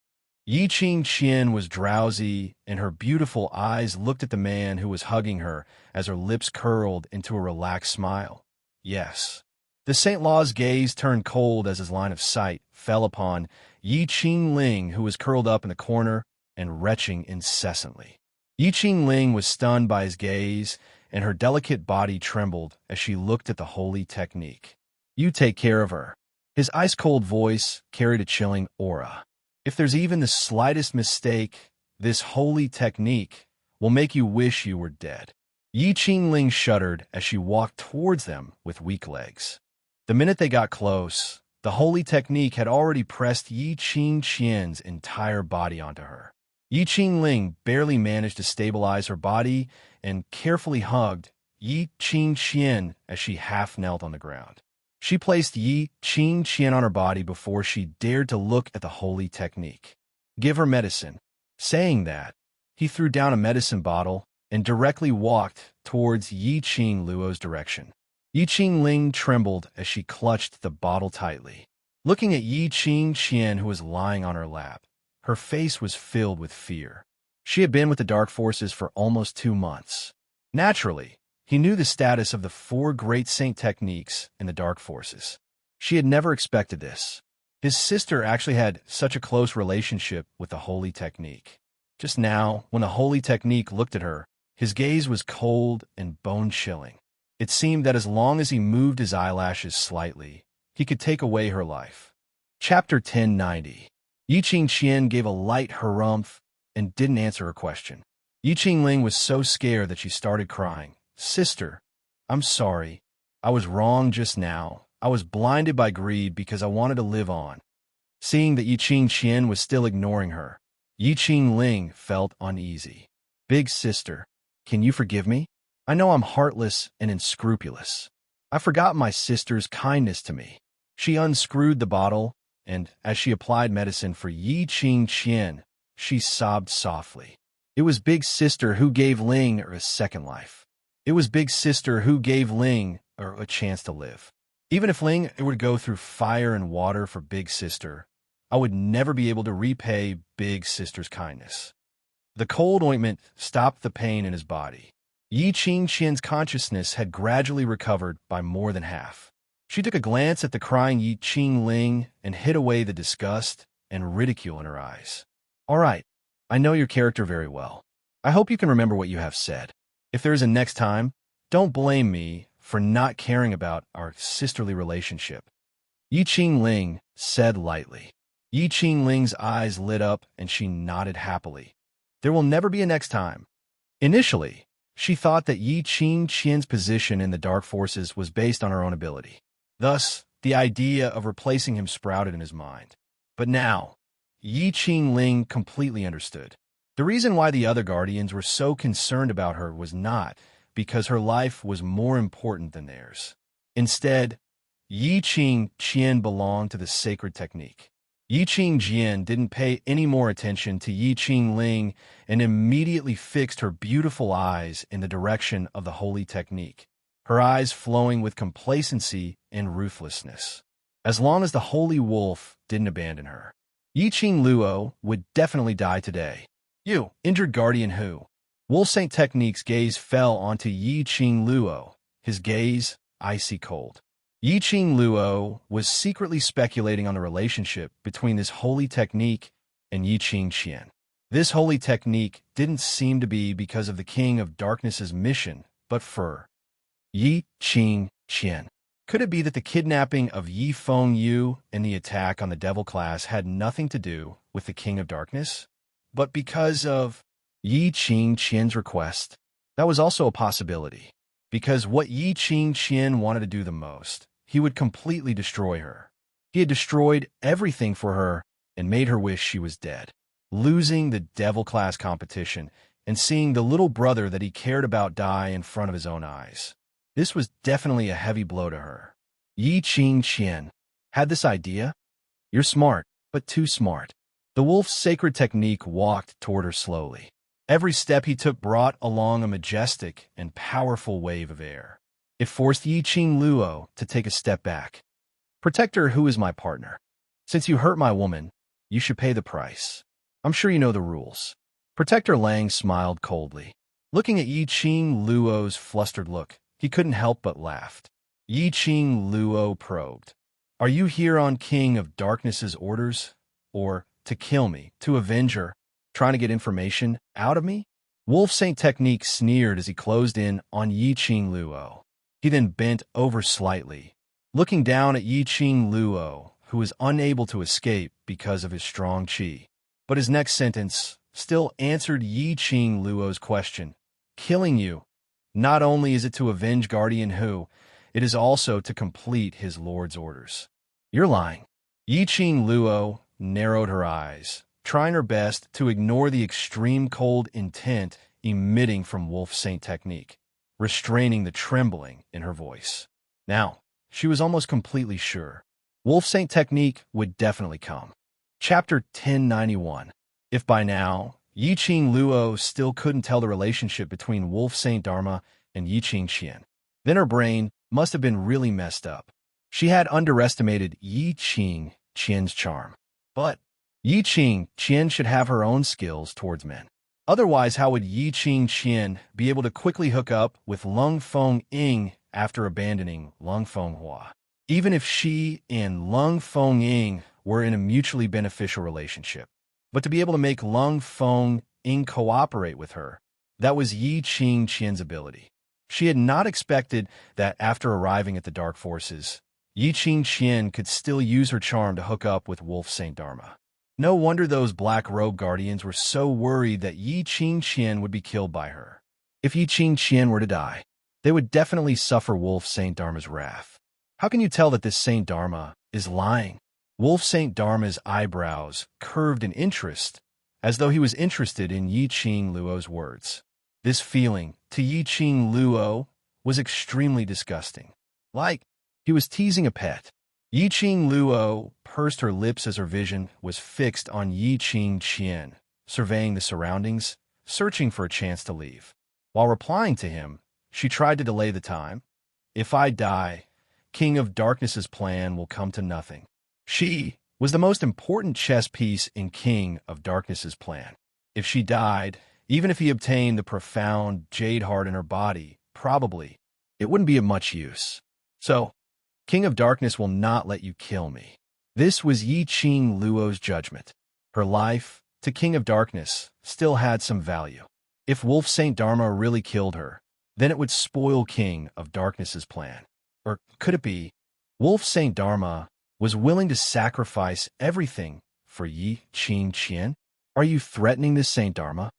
Yi Qing Xian was drowsy, and her beautiful eyes looked at the man who was hugging her as her lips curled into a relaxed smile. Yes. The Saint Law's gaze turned cold as his line of sight fell upon Yi Qing Ling, who was curled up in the corner and retching incessantly. Yi Qing Ling was stunned by his gaze, and her delicate body trembled as she looked at the holy technique. You take care of her. His ice-cold voice carried a chilling aura. If there's even the slightest mistake, this holy technique will make you wish you were dead. Yi Qing Ling shuddered as she walked towards them with weak legs. The minute they got close, the holy technique had already pressed Yi Qing Xian's entire body onto her. Yi Qing Ling barely managed to stabilize her body and carefully hugged Yi Qing Xian as she half knelt on the ground. She placed Yi Qing Xian on her body before she dared to look at the holy technique. Give her medicine. Saying that, he threw down a medicine bottle and directly walked towards Yi Qing Luo's direction. Yi Qing Ling trembled as she clutched the bottle tightly. Looking at Yi Qing Xian, who was lying on her lap, her face was filled with fear. She had been with the dark forces for almost 2 months. Naturally, he knew the status of the 4 great saint techniques in the dark forces. She had never expected this. His sister actually had such a close relationship with the holy technique. Just now, when the holy technique looked at her, his gaze was cold and bone-chilling. It seemed that as long as he moved his eyelashes slightly, he could take away her life. Chapter 1090. Yi Qingqian gave a light harumph and didn't answer her question. Yi Qingling was so scared that she started crying. Sister, I'm sorry. I was wrong just now. I was blinded by greed because I wanted to live on. Seeing that Yi Qingqian was still ignoring her, Yi Qingling felt uneasy. Big sister, can you forgive me? I know I'm heartless and unscrupulous. I forgot my sister's kindness to me. She unscrewed the bottle, and as she applied medicine for Yi Qingqian, she sobbed softly. It was Big Sister who gave Ling a second life. It was Big Sister who gave Ling a chance to live. Even if Ling would go through fire and water for Big Sister, I would never be able to repay Big Sister's kindness. The cold ointment stopped the pain in his body. Yi Qingqian's consciousness had gradually recovered by more than half. She took a glance at the crying Yi Qingling and hid away the disgust and ridicule in her eyes. All right, I know your character very well. I hope you can remember what you have said. If there is a next time, don't blame me for not caring about our sisterly relationship. Yi Qingling said lightly. Yi Qingling's eyes lit up and she nodded happily. There will never be a next time. Initially, she thought that Yi Qingqian's position in the dark forces was based on her own ability. Thus, the idea of replacing him sprouted in his mind. But now, Yi Qingling completely understood. The reason why the other guardians were so concerned about her was not because her life was more important than theirs. Instead, Yi Qingqian belonged to the sacred technique. Yi Qingqian didn't pay any more attention to Yi Qingling and immediately fixed her beautiful eyes in the direction of the holy technique, her eyes flowing with complacency and ruthlessness. As long as the holy wolf didn't abandon her, Yi Qingluo would definitely die today. You, injured guardian who? Wolf Saint Technique's gaze fell onto Yi Qingluo, his gaze icy cold. Yi Qingluo was secretly speculating on the relationship between this holy technique and Yi Qingqian. This holy technique didn't seem to be because of the King of Darkness's mission, but for Yi Qingqian. Could it be that the kidnapping of Yi Fengyu and the attack on the Devil class had nothing to do with the King of Darkness? But because of Yi Qingqian's request, that was also a possibility. Because what Yi Qingqian wanted to do the most, he would completely destroy her. He had destroyed everything for her and made her wish she was dead. Losing the Devil class competition and seeing the little brother that he cared about die in front of his own eyes. This was definitely a heavy blow to her. Yi Qingqian had this idea. You're smart, but too smart. The wolf's sacred technique walked toward her slowly. Every step he took brought along a majestic and powerful wave of air. It forced Yi Qingluo to take a step back. Protector, who is my partner? Since you hurt my woman, you should pay the price. I'm sure you know the rules. Protector Lang smiled coldly. Looking at Yi Qingluo's flustered look, he couldn't help but laughed. Yi Qingluo probed. Are you here on King of Darkness's orders? Or to kill me, to avenge her, trying to get information out of me? Wolf Saint Technique sneered as he closed in on Yi Qingluo. He then bent over slightly, looking down at Yi Qingluo, who was unable to escape because of his strong qi. But his next sentence still answered Yi Qingluo's question. Killing you. Not only is it to avenge Guardian Hu, it is also to complete his lord's orders. You're lying. Yi Qingluo narrowed her eyes, trying her best to ignore the extreme cold intent emitting from Wolf Saint Technique, restraining the trembling in her voice. Now, she was almost completely sure. Wolf Saint Technique would definitely come. Chapter 1091. If by now, Yi Qingluo still couldn't tell the relationship between Wolf Saint Dharma and Yi Qingqian, then her brain must have been really messed up. She had underestimated Yi Qingqian's charm. But Yi Qingqian should have her own skills towards men. Otherwise, how would Yi Qing-qian be able to quickly hook up with Lung Feng-ying after abandoning Lung Feng-hua? Even if she and Lung Feng-ying were in a mutually beneficial relationship. But to be able to make Lung Feng-ying cooperate with her, that was Yi Qing-qian's ability. She had not expected that after arriving at the Dark Forces, Yi Qing-qian could still use her charm to hook up with Wolf Saint Dharma. No wonder those Black Robe Guardians were so worried that Yi Qing-qian would be killed by her. If Yi Qing-qian were to die, they would definitely suffer Wolf Saint Dharma's wrath. How can you tell that this Saint Dharma is lying? Wolf Saint Dharma's eyebrows curved in interest, as though he was interested in Yi Qing Luo's words. This feeling, to Yi Qing Luo, was extremely disgusting. Like he was teasing a pet. Yi Qing Luo pursed her lips as her vision was fixed on Yi Qing-qian, surveying the surroundings, searching for a chance to leave. While replying to him, she tried to delay the time. If I die, King of Darkness's plan will come to nothing. She was the most important chess piece in King of Darkness's plan. If she died, even if he obtained the profound jade heart in her body, probably, it wouldn't be of much use. So, King of Darkness will not let you kill me. This was Yi Qing Luo's judgment. Her life, to King of Darkness, still had some value. If Wolf Saint Dharma really killed her, then it would spoil King of Darkness's plan. Or could it be, Wolf Saint Dharma was willing to sacrifice everything for Yi Qing-qian? Are you threatening this Saint Dharma?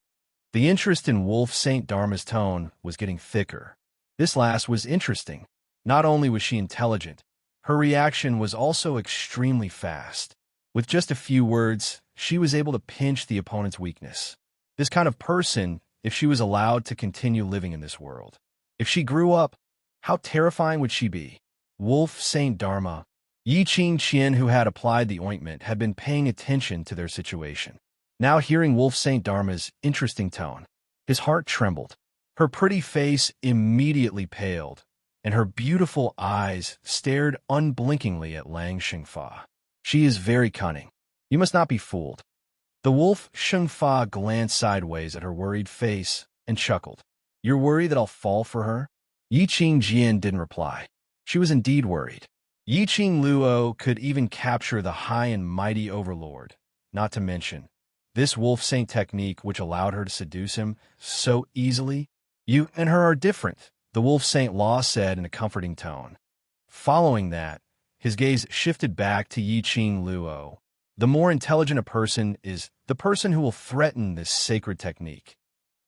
The interest in Wolf Saint Dharma's tone was getting thicker. This last was interesting. Not only was she intelligent, her reaction was also extremely fast. With just a few words, she was able to pinch the opponent's weakness. This kind of person, if she was allowed to continue living in this world. If she grew up, how terrifying would she be? Wolf Saint Dharma, Yi Qing-qian, who had applied the ointment, had been paying attention to their situation. Now hearing Wolf Saint Dharma's interesting tone, his heart trembled. Her pretty face immediately paled, and her beautiful eyes stared unblinkingly at Lang Shengfa. She is very cunning. You must not be fooled. The wolf Shengfa glanced sideways at her worried face and chuckled. You're worried that I'll fall for her? Yi Qing-qian didn't reply. She was indeed worried. Yi Qing Luo could even capture the high and mighty Overlord, not to mention this wolf saint technique which allowed her to seduce him so easily. You and her are different, the wolf saint Law said in a comforting tone. Following that, his gaze shifted back to Yi Qing Luo. The more intelligent a person is, the person who will threaten this sacred technique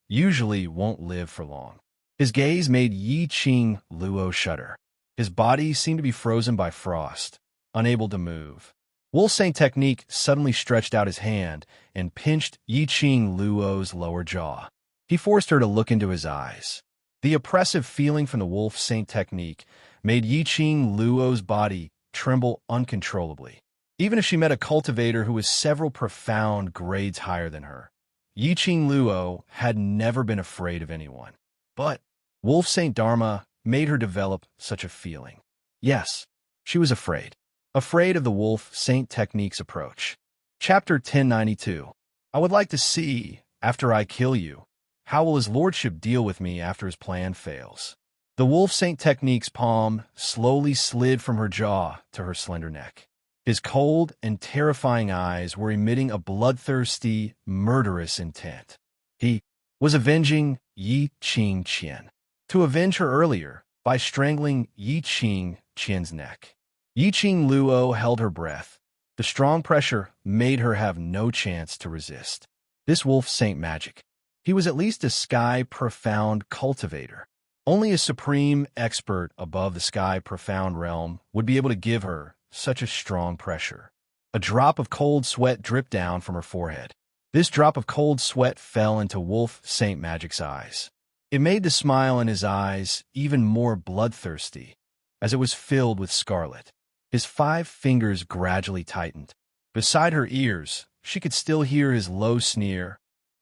usually won't live for long. His gaze made Yi Qing Luo shudder. His body seemed to be frozen by frost, unable to move. Wolf Saint Technique suddenly stretched out his hand and pinched Yi Qing Luo's lower jaw. He forced her to look into his eyes. The oppressive feeling from the Wolf Saint Technique made Yi Qing Luo's body tremble uncontrollably. Even if she met a cultivator who was several profound grades higher than her, Yi Qing Luo had never been afraid of anyone. But Wolf Saint Dharma made her develop such a feeling. Yes, she was afraid. Afraid of the Wolf Saint Technique's approach. Chapter 1092. I would like to see, after I kill you, how will his lordship deal with me after his plan fails? The Wolf Saint Technique's palm slowly slid from her jaw to her slender neck. His cold and terrifying eyes were emitting a bloodthirsty, murderous intent. He was avenging Yi Qing-qian. To avenge her earlier by strangling Yi Qing-qian's neck. Yi Qing Luo held her breath. The strong pressure made her have no chance to resist. This wolf saint magic. He was at least a sky profound cultivator. Only a supreme expert above the sky profound realm would be able to give her such a strong pressure. A drop of cold sweat dripped down from her forehead. This drop of cold sweat fell into Wolf Saint Magic's eyes. It made the smile in his eyes even more bloodthirsty, as it was filled with scarlet. His 5 fingers gradually tightened. Beside her ears, she could still hear his low sneer.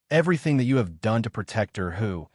Everything that you have done to protect her,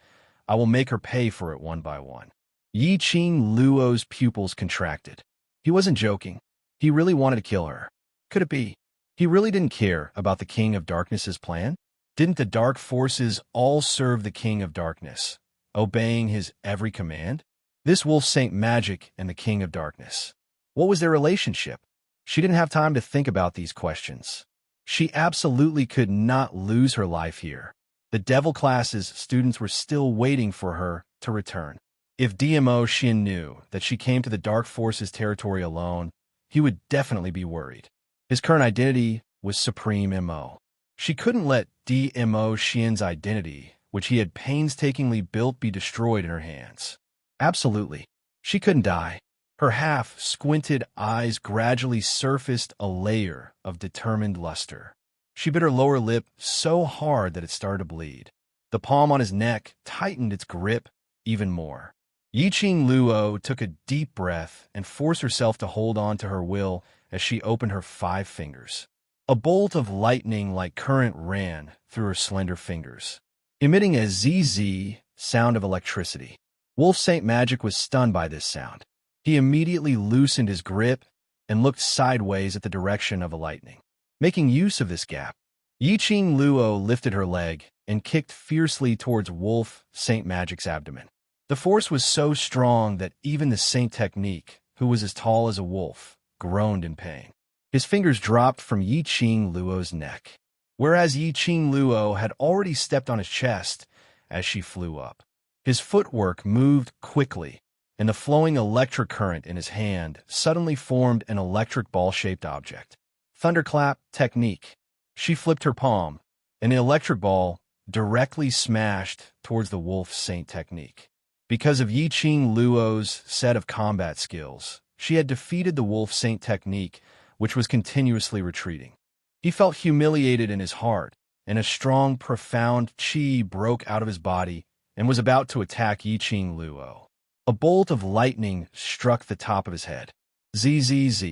I will make her pay for it one by one. Yi Qing Luo's pupils contracted. He wasn't joking. He really wanted to kill her. Could it be? He really didn't care about the King of Darkness's plan? Didn't the dark forces all serve the King of Darkness, obeying his every command? This wolf Saint Magic and the King of Darkness. What was their relationship? She didn't have time to think about these questions. She absolutely could not lose her life here. The Devil class's students were still waiting for her to return. If DMO Xian knew that she came to the Dark Forces territory alone, he would definitely be worried. His current identity was Supreme MO. She couldn't let DMO Xian's identity, which he had painstakingly built, be destroyed in her hands. Absolutely. She couldn't die. Her half-squinted eyes gradually surfaced a layer of determined luster. She bit her lower lip so hard that it started to bleed. The palm on his neck tightened its grip even more. Yiqing Luo took a deep breath and forced herself to hold on to her will as she opened her 5 fingers. A bolt of lightning-like current ran through her slender fingers, emitting a ZZ sound of electricity. Wolf Saint Magic was stunned by this sound. He immediately loosened his grip and looked sideways at the direction of the lightning. Making use of this gap, Yiqing Luo lifted her leg and kicked fiercely towards Wolf Saint Magic's abdomen. The force was so strong that even the Saint Technique, who was as tall as a wolf, groaned in pain. His fingers dropped from Yiqing Luo's neck, whereas Yiqing Luo had already stepped on his chest as she flew up. His footwork moved quickly, and the flowing electric current in his hand suddenly formed an electric ball-shaped object. Thunderclap technique. She flipped her palm, and the electric ball directly smashed towards the Wolf Saint Technique. Because of Yiqing Luo's set of combat skills, she had defeated the Wolf Saint Technique, which was continuously retreating. He felt humiliated in his heart, and a strong, profound qi broke out of his body and was about to attack Yiqing Luo. A bolt of lightning struck the top of his head. ZZZ.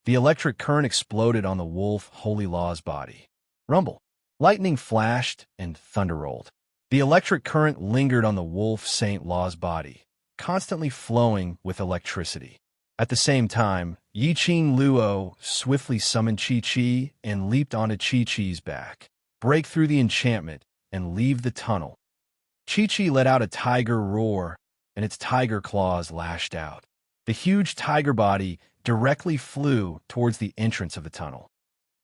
The electric current exploded on the wolf Holy Law's body. Rumble. Lightning flashed and thunder rolled. The electric current lingered on the wolf Saint Law's body, constantly flowing with electricity. At the same time, Yiqing Luo swiftly summoned Chi-Chi and leaped onto Chi-Chi's back. Break through the enchantment and leave the tunnel. Chi-Chi let out a tiger roar, and its tiger claws lashed out. The huge tiger body directly flew towards the entrance of the tunnel.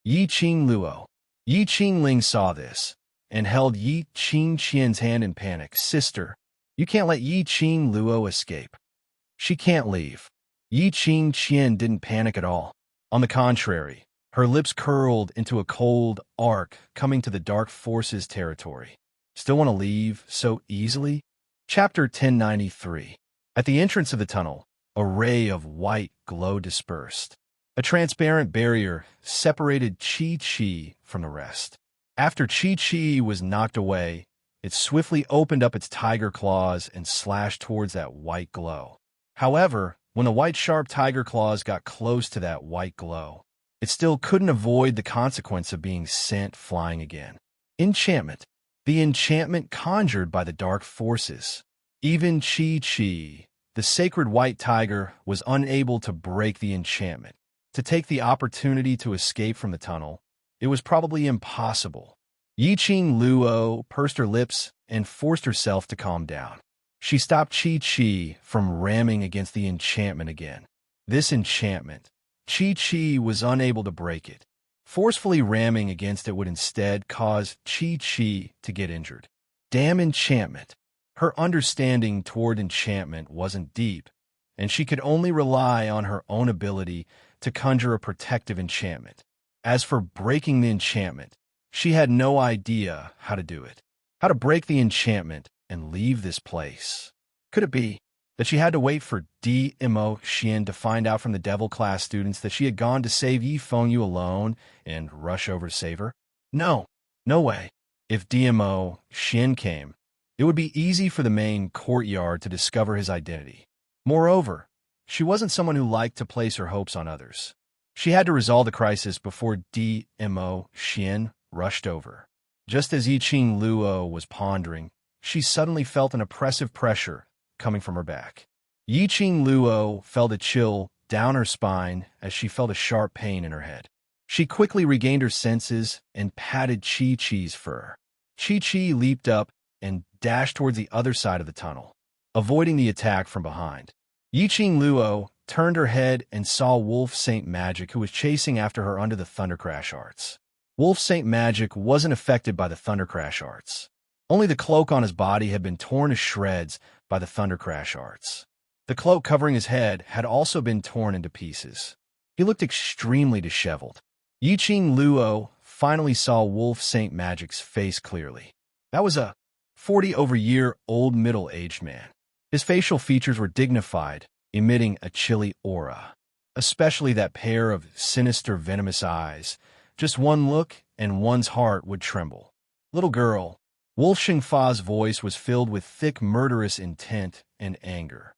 Yiqing Luo. Yiqing Ling saw this and held Yiqing Qian's hand in panic. Sister, you can't let Yiqing Luo escape. She can't leave. Yiqing Qian didn't panic at all. On the contrary, her lips curled into a cold arc coming to the Dark Forces territory. Still want to leave so easily? Chapter 1093. At the entrance of the tunnel, a ray of white glow dispersed. A transparent barrier separated Chi-Chi from the rest. After Chi-Chi was knocked away, it swiftly opened up its tiger claws and slashed towards that white glow. However, when the white sharp tiger claws got close to that white glow, it still couldn't avoid the consequence of being sent flying again. Enchantment. The enchantment conjured by the dark forces. Even Chi-Chi, the sacred white tiger, was unable to break the enchantment. To take the opportunity to escape from the tunnel, it was probably impossible. Yiqing Luo pursed her lips and forced herself to calm down. She stopped Chi-Chi from ramming against the enchantment again. This enchantment, Chi-Chi was unable to break it. Forcefully ramming against it would instead cause Chi-Chi to get injured. Damn enchantment. Her understanding toward enchantment wasn't deep, and she could only rely on her own ability to conjure a protective enchantment. As for breaking the enchantment, she had no idea how to do it. How to break the enchantment and leave this place. Could it be that she had to wait for DMO Xian to find out from the Devil class students that she had gone to save Yi Fengyu alone and rush over to save her? No, no way. If DMO Xian came, it would be easy for the main courtyard to discover his identity. Moreover, she wasn't someone who liked to place her hopes on others. She had to resolve the crisis before DMO Xian rushed over. Just as Yiqing Luo was pondering, she suddenly felt an oppressive pressure coming from her back. Yiqing Luo felt a chill down her spine as she felt a sharp pain in her head. She quickly regained her senses and patted Chi-Chi's fur. Chi-Chi leaped up and dashed towards the other side of the tunnel, avoiding the attack from behind. Yiqing Luo turned her head and saw Wolf Saint Magic, who was chasing after her under the Thundercrash arts. Wolf Saint Magic wasn't affected by the Thundercrash arts. Only the cloak on his body had been torn to shreds by the Thundercrash arts. The cloak covering his head had also been torn into pieces. He looked extremely disheveled. Yiqing Luo finally saw Wolf Saint Magic's face clearly. That was a 40-over-year-old middle-aged man. His facial features were dignified, emitting a chilly aura, especially that pair of sinister, venomous eyes. Just one look, and one's heart would tremble. "Little girl." Wolf Xingfa's voice was filled with thick, murderous intent and anger.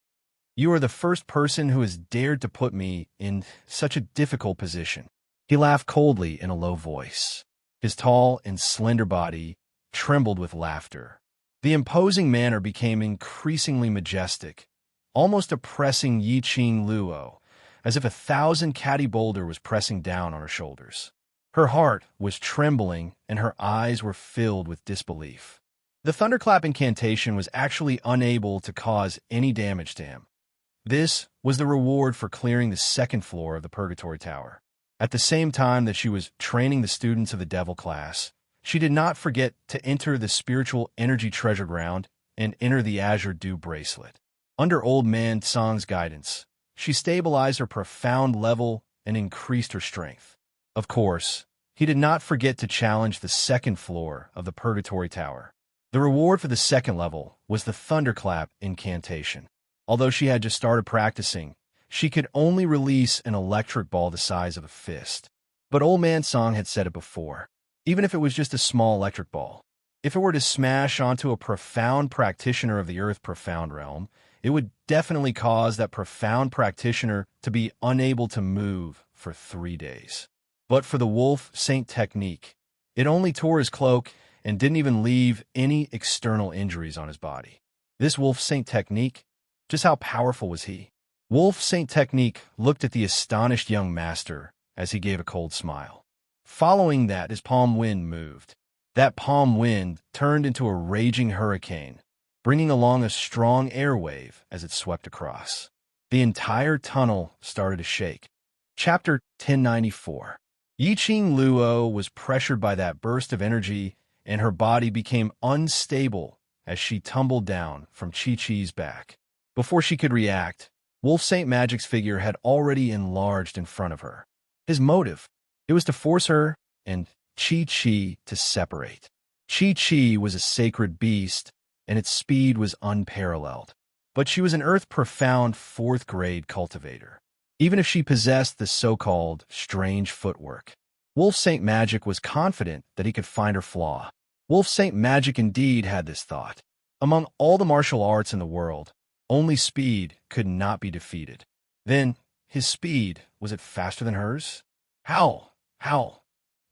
"You are the first person who has dared to put me in such a difficult position." He laughed coldly in a low voice. His tall and slender body trembled with laughter. The imposing manner became increasingly majestic, almost oppressing Yiqing Luo, as if 1,000 catty boulder was pressing down on her shoulders. Her heart was trembling, and her eyes were filled with disbelief. The thunderclap incantation was actually unable to cause any damage to him. This was the reward for clearing the second floor of the Purgatory Tower. At the same time that she was training the students of the Devil class, she did not forget to enter the spiritual energy treasure ground and enter the Azure Dew bracelet. Under Old Man Tsang's guidance, she stabilized her profound level and increased her strength. Of course, he did not forget to challenge the second floor of the Purgatory Tower. The reward for the second level was the Thunderclap incantation. Although she had just started practicing, she could only release an electric ball the size of a fist. But Old Man Tsang had said it before. Even if it was just a small electric ball, if it were to smash onto a profound practitioner of the Earth Profound realm, it would definitely cause that profound practitioner to be unable to move for 3 days. But for the Wolf Saint technique, it only tore his cloak and didn't even leave any external injuries on his body. This Wolf Saint technique, just how powerful was he? Wolf Saint technique looked at the astonished young master as he gave a cold smile. Following that, his palm wind moved. That palm wind turned into a raging hurricane, bringing along a strong air wave as it swept across. The entire tunnel started to shake. Chapter 1094. Yiqing Luo was pressured by that burst of energy, and her body became unstable as she tumbled down from Chi-Chi's back. Before she could react, Wolf Saint Magic's figure had already enlarged in front of her. His motive, it was to force her and Chi-Chi to separate. Chi-Chi was a sacred beast, and its speed was unparalleled. But she was an earth-profound 4th-grade cultivator. Even if she possessed the so-called strange footwork, Wolf Saint Magic was confident that he could find her flaw. Wolf Saint Magic indeed had this thought. Among all the martial arts in the world, only speed could not be defeated. Then, his speed, was it faster than hers? How?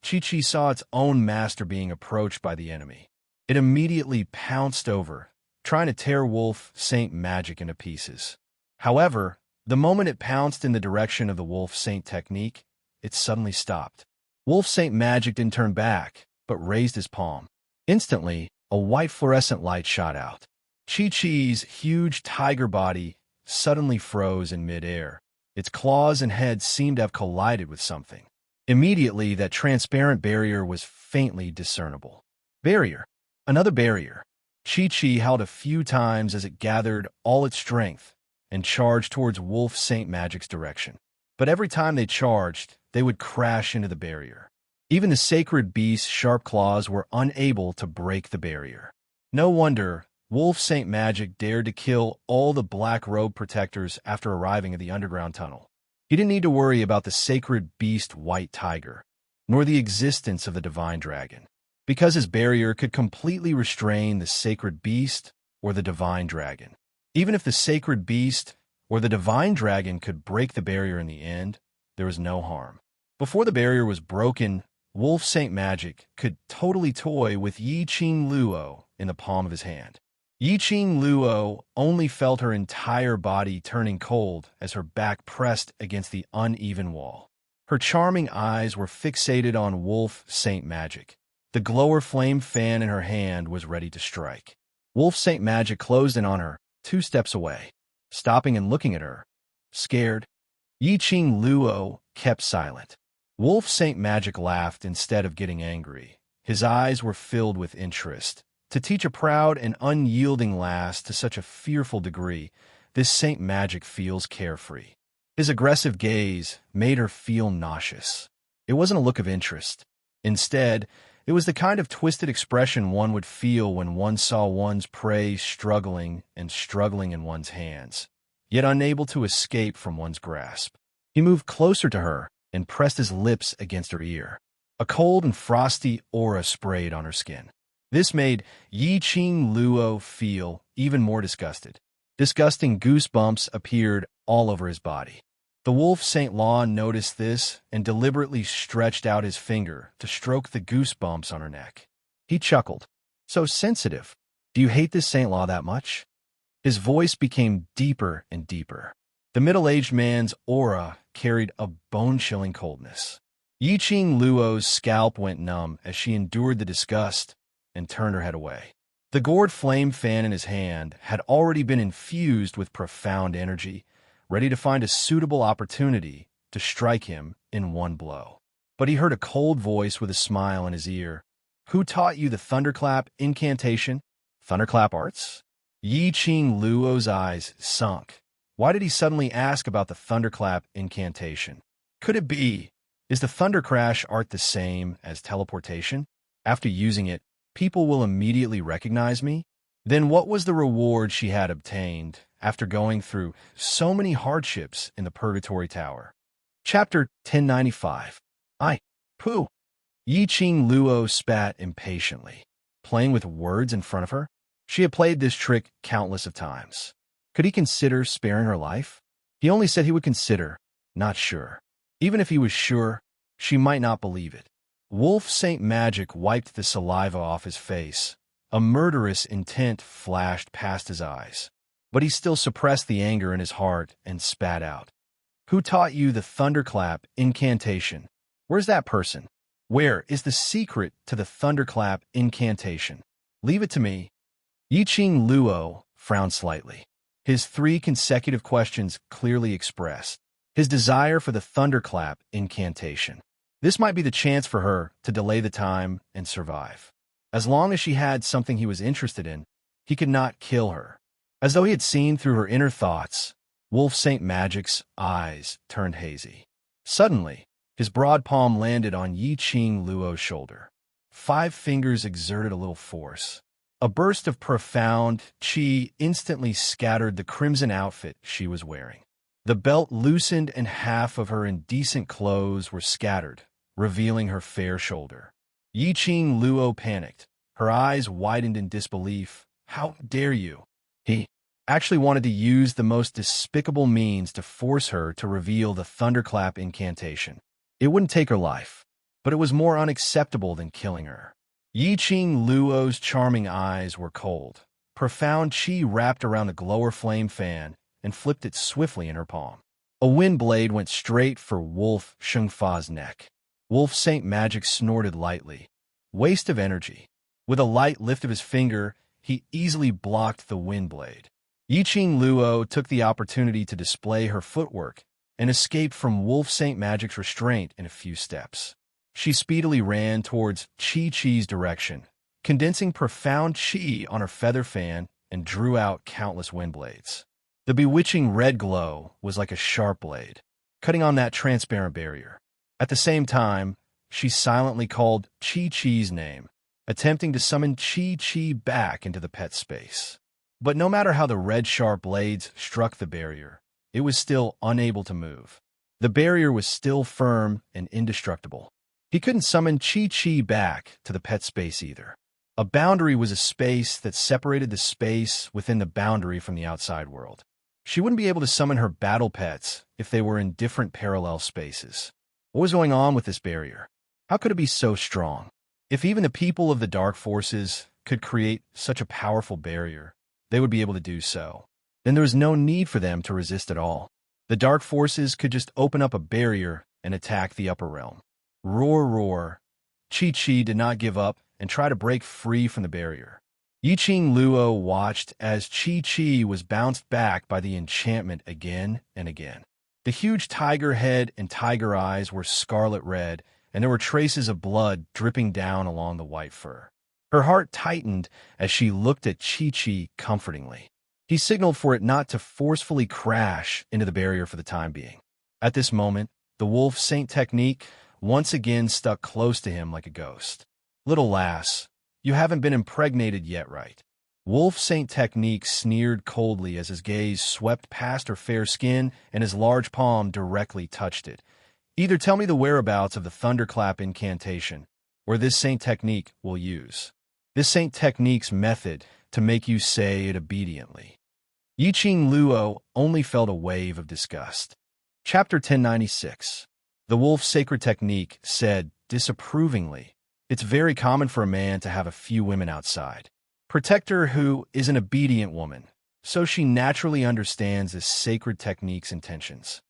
Chi-Chi saw its own master being approached by the enemy. It immediately pounced over, trying to tear Wolf Saint Magic into pieces. However, the moment it pounced in the direction of the Wolf Saint technique, it suddenly stopped. Wolf Saint Magic didn't turn back, but raised his palm. Instantly, a white fluorescent light shot out. Chi-Chi's huge tiger body suddenly froze in midair. Its claws and head seemed to have collided with something. Immediately, that transparent barrier was faintly discernible. Barrier. Another barrier. Chi-Chi howled a few times as it gathered all its strength and charged towards Wolf Saint Magic's direction. But every time they charged, they would crash into the barrier. Even the sacred beast's sharp claws were unable to break the barrier. No wonder Wolf Saint Magic dared to kill all the black robe protectors after arriving at the underground tunnel. He didn't need to worry about the sacred beast White Tiger, nor the existence of the divine dragon, because his barrier could completely restrain the sacred beast or the divine dragon. Even if the sacred beast or the divine dragon could break the barrier in the end, there was no harm. Before the barrier was broken, Wolf Saint Magic could totally toy with Yiqing Luo in the palm of his hand. Yiqing Luo only felt her entire body turning cold as her back pressed against the uneven wall. Her charming eyes were fixated on Wolf Saint Magic, The glower flame fan in her hand was ready to strike. Wolf Saint Magic closed in on her, 2 steps away. Stopping and looking at her, scared, Yi Qing Luo kept silent. Wolf Saint Magic laughed instead of getting angry. His eyes were filled with interest. To teach a proud and unyielding lass to such a fearful degree, this Saint Magic feels carefree. His aggressive gaze made her feel nauseous. It wasn't a look of interest. Instead, it was the kind of twisted expression one would feel when one saw one's prey struggling and struggling in one's hands, yet unable to escape from one's grasp. He moved closer to her and pressed his lips against her ear. A cold and frosty aura sprayed on her skin. This made Yi Qing Luo feel even more disgusted. Disgusting goosebumps appeared all over his body. The wolf Saint Law noticed this and deliberately stretched out his finger to stroke the goosebumps on her neck. He chuckled. So sensitive. Do you hate this Saint Law that much? His voice became deeper and deeper. The middle-aged man's aura carried a bone-chilling coldness. Yi Qing Luo's scalp went numb as she endured the disgust and turned her head away. The gourd flame fan in his hand had already been infused with profound energy, ready to find a suitable opportunity to strike him in one blow. But he heard a cold voice with a smile in his ear. Who taught you the thunderclap incantation? Thunderclap arts? Yi Qing Luo's eyes sunk. Why did he suddenly ask about the thunderclap incantation? Could it be? Is the thunder crash art the same as teleportation? After using it, people will immediately recognize me? Then what was the reward she had obtained after going through so many hardships in the Purgatory Tower? Chapter 1095. Pooh. Yi Qing Luo spat impatiently. Playing with words in front of her? She had played this trick countless of times. Could he consider sparing her life? He only said he would consider, not sure. Even if he was sure, she might not believe it. Wolf Saint Magic wiped the saliva off his face. A murderous intent flashed past his eyes. But he still suppressed the anger in his heart and spat out. Who taught you the thunderclap incantation? Where's that person? Where is the secret to the thunderclap incantation? Leave it to me. Yi Qing Luo frowned slightly. His 3 consecutive questions clearly expressed his desire for the thunderclap incantation. This might be the chance for her to delay the time and survive. As long as she had something he was interested in, he could not kill her. As though he had seen through her inner thoughts, Wolf Saint Magic's eyes turned hazy. Suddenly, his broad palm landed on Yi Qing Luo's shoulder. 5 fingers exerted a little force. A burst of profound qi instantly scattered the crimson outfit she was wearing. The belt loosened and half of her indecent clothes were scattered, revealing her fair shoulder. Yi Qing Luo panicked. Her eyes widened in disbelief. How dare you? He actually wanted to use the most despicable means to force her to reveal the thunderclap incantation. It wouldn't take her life, but it was more unacceptable than killing her. Yi Qing Luo's charming eyes were cold. Profound qi wrapped around the glower flame fan and flipped it swiftly in her palm. A wind blade went straight for Wolf Shengfa's neck. Wolf Saint Magic snorted lightly. Waste of energy. With a light lift of his finger, he easily blocked the wind blade. Yi Qing Luo took the opportunity to display her footwork and escaped from Wolf Saint Magic's restraint in a few steps. She speedily ran towards Chi-Chi's direction, condensing profound qi on her feather fan and drew out countless wind blades. The bewitching red glow was like a sharp blade, cutting on that transparent barrier. At the same time, she silently called Chi-Chi's name, attempting to summon Chi-Chi back into the pet space. But no matter how the red sharp blades struck the barrier, it was still unable to move. The barrier was still firm and indestructible. He couldn't summon Chi-Chi back to the pet space either. A boundary was a space that separated the space within the boundary from the outside world. She wouldn't be able to summon her battle pets if they were in different parallel spaces. What was going on with this barrier? How could it be so strong? If even the people of the dark forces could create such a powerful barrier, they would be able to do so. Then there was no need for them to resist at all. The dark forces could just open up a barrier and attack the upper realm. Roar, roar. Chi-Chi did not give up and try to break free from the barrier. Yiqing Luo watched as Chi-Chi was bounced back by the enchantment again and again. The huge tiger head and tiger eyes were scarlet red, and there were traces of blood dripping down along the white fur. Her heart tightened as she looked at Chi-Chi comfortingly. He signaled for it not to forcefully crash into the barrier for the time being. At this moment, the wolf saint technique once again stuck close to him like a ghost. "Little lass, you haven't been impregnated yet, right?" Wolf saint technique sneered coldly as his gaze swept past her fair skin and his large palm directly touched it. "Either tell me the whereabouts of the thunderclap incantation, or this saint technique will use. This saint technique's method to make you say it obediently." Yiqing Luo only felt a wave of disgust. Chapter 1096. The wolf's sacred technique said disapprovingly, "It's very common for a man to have a few women outside. Protect her who is an obedient woman, so she naturally understands this sacred technique's intentions."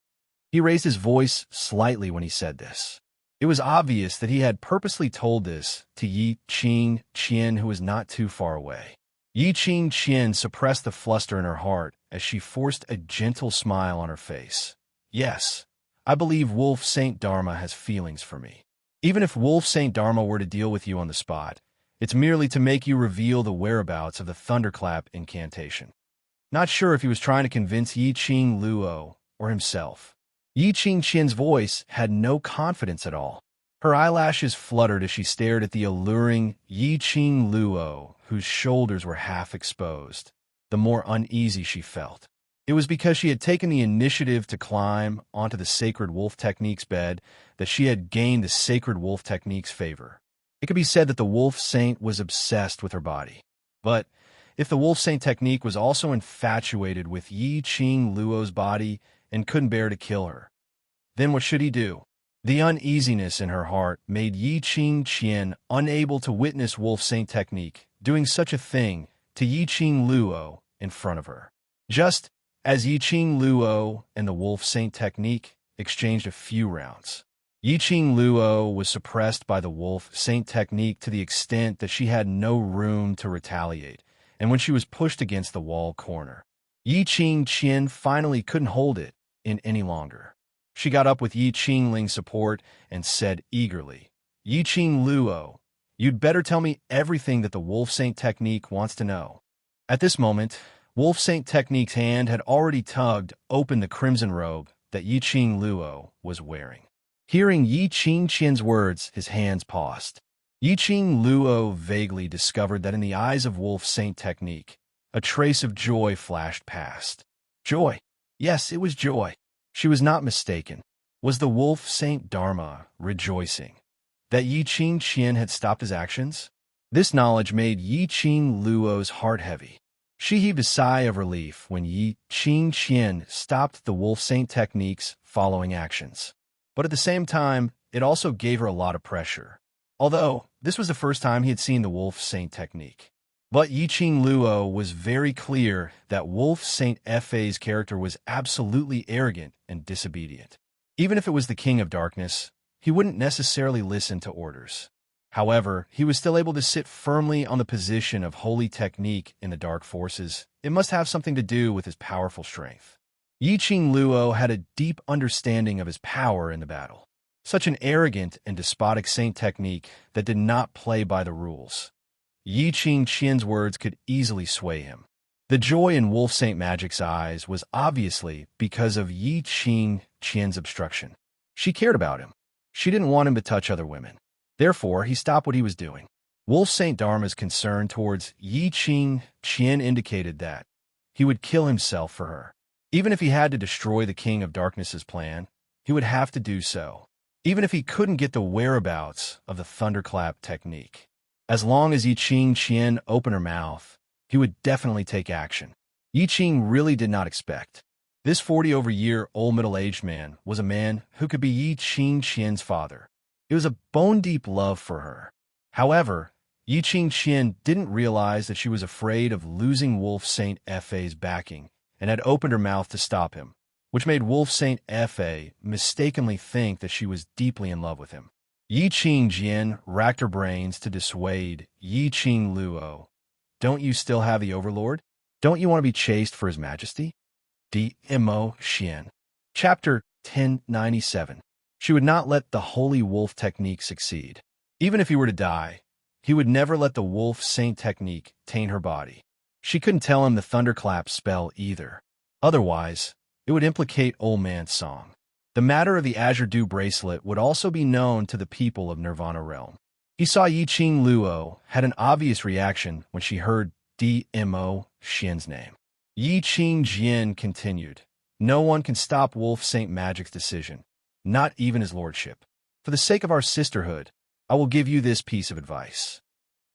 He raised his voice slightly when he said this. It was obvious that he had purposely told this to Yiqing Qian, who was not too far away. Yiqing Qian suppressed the fluster in her heart as she forced a gentle smile on her face. "Yes, I believe Wolf Saint Dharma has feelings for me. Even if Wolf Saint Dharma were to deal with you on the spot, it's merely to make you reveal the whereabouts of the thunderclap incantation." Not sure if he was trying to convince Yiqing Luo or himself. Yiqing Qian's voice had no confidence at all. Her eyelashes fluttered as she stared at the alluring Yiqing Luo, whose shoulders were half exposed. The more uneasy she felt. It was because she had taken the initiative to climb onto the sacred wolf technique's bed that she had gained the sacred wolf technique's favor. It could be said that the wolf saint was obsessed with her body. But if the wolf saint technique was also infatuated with Yiqing Luo's body and couldn't bear to kill her, then what should he do? The uneasiness in her heart made Yiqing Qian unable to witness wolf saint technique doing such a thing to Yiqing Luo in front of her. Just as Yiqing Luo and the wolf saint technique exchanged a few rounds, Yiqing Luo was suppressed by the wolf saint technique to the extent that she had no room to retaliate, and when she was pushed against the wall corner, Yiqing Qian finally couldn't hold it in any longer. She got up with Yiqing Ling's support and said eagerly, "Yiqing Luo, you'd better tell me everything that the wolf saint technique wants to know." At this moment, wolf saint technique's hand had already tugged open the crimson robe that Yiqing Luo was wearing. Hearing Yiqing Qian's words, his hands paused. Yiqing Luo vaguely discovered that in the eyes of wolf saint technique, a trace of joy flashed past. Joy. Yes, it was joy. She was not mistaken. Was the wolf saint Dharma rejoicing that Yiqing Qian had stopped his actions? This knowledge made Yiqing Luo's heart heavy. She heaved a sigh of relief when Yiqing Qian stopped the wolf saint technique's following actions. But at the same time, it also gave her a lot of pressure. Although, this was the first time he had seen the wolf saint technique. But Yiqing Luo was very clear that Wolf Saint Fa's character was absolutely arrogant and disobedient. Even if it was the King of Darkness, he wouldn't necessarily listen to orders. However, he was still able to sit firmly on the position of holy technique in the dark forces. It must have something to do with his powerful strength. Yiqing Luo had a deep understanding of his power in the battle. Such an arrogant and despotic saint technique that did not play by the rules. Yiqing Qian's words could easily sway him. The joy in Wolf Saint Magic's eyes was obviously because of Yiqing Qian's obstruction. She cared about him. She didn't want him to touch other women. Therefore, he stopped what he was doing. Wolf Saint Dharma's concern towards Yiqing Qian indicated that he would kill himself for her. Even if he had to destroy the King of Darkness's plan, he would have to do so. Even if he couldn't get the whereabouts of the thunderclap technique. As long as Yiqing Qian opened her mouth, he would definitely take action. Yiqing really did not expect. This 40-over-year-old middle-aged man was a man who could be Yiqing Qian's father. It was a bone-deep love for her. However, Yiqing Qian didn't realize that she was afraid of losing Wolf Saint Fa's backing and had opened her mouth to stop him, which made Wolf Saint Fa mistakenly think that she was deeply in love with him. Yi Qing Jian racked her brains to dissuade Yi Qing Luo. Don't you still have the Overlord? Don't you want to be chased for his majesty? D.M.O. Xian. Chapter 1097. She would not let the holy wolf technique succeed. Even if he were to die, he would never let the wolf saint technique taint her body. She couldn't tell him the thunderclap spell either. Otherwise, it would implicate Old Man's song. The matter of the Azure Dew bracelet would also be known to the people of Nirvana Realm. He saw Yi Qing Luo had an obvious reaction when she heard D.M.O. Xian's name. Yi Qing Jian continued, "No one can stop Wolf Saint Magic's decision, not even his lordship. For the sake of our sisterhood, I will give you this piece of advice."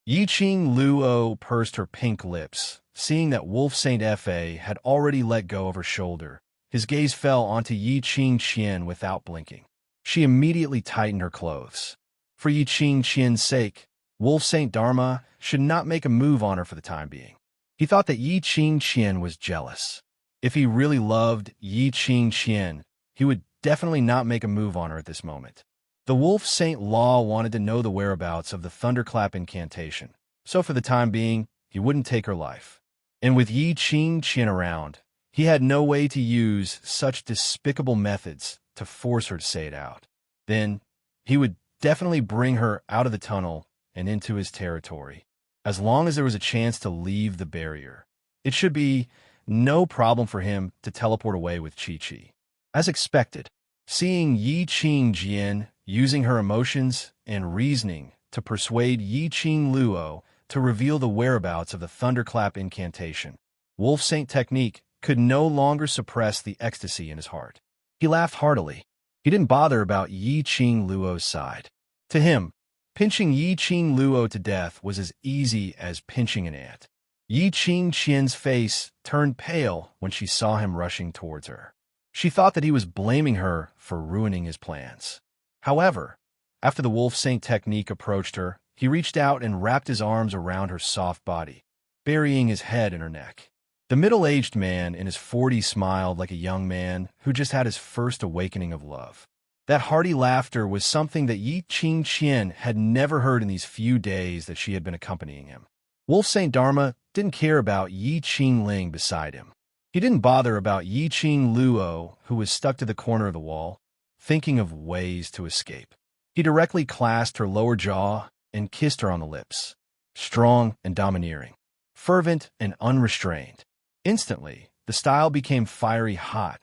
Yi Qing Luo pursed her pink lips, seeing that Wolf Saint Fa had already let go of her shoulder. His gaze fell onto Yi Qing Qian without blinking. She immediately tightened her clothes. For Yi Qing Qian's sake, Wolf Saint Dharma should not make a move on her for the time being. He thought that Yi Qing Qian was jealous. If he really loved Yi Qing Qian, he would definitely not make a move on her at this moment. The Wolf Saint Law wanted to know the whereabouts of the thunderclap incantation, so for the time being, he wouldn't take her life. And with Yi Qing Qian around, he had no way to use such despicable methods to force her to say it out. Then, he would definitely bring her out of the tunnel and into his territory. As long as there was a chance to leave the barrier, it should be no problem for him to teleport away with Chi-Chi. As expected, seeing Yi Qing Jian using her emotions and reasoning to persuade Yi Qing Luo to reveal the whereabouts of the thunderclap incantation, Wolf Saint technique could no longer suppress the ecstasy in his heart. He laughed heartily. He didn't bother about Yi Qing Luo's side. To him, pinching Yi Qing Luo to death was as easy as pinching an ant. Yi Qing Qian's face turned pale when she saw him rushing towards her. She thought that he was blaming her for ruining his plans. However, after the Wolf Saint technique approached her, he reached out and wrapped his arms around her soft body, burying his head in her neck. The middle-aged man in his 40s smiled like a young man who just had his first awakening of love. That hearty laughter was something that Yi Qing Qian had never heard in these few days that she had been accompanying him. Wolf Saint Dharma didn't care about Yi Qing Ling beside him. He didn't bother about Yi Qing Luo, who was stuck to the corner of the wall, thinking of ways to escape. He directly clasped her lower jaw and kissed her on the lips. Strong and domineering, fervent and unrestrained. Instantly, the style became fiery hot.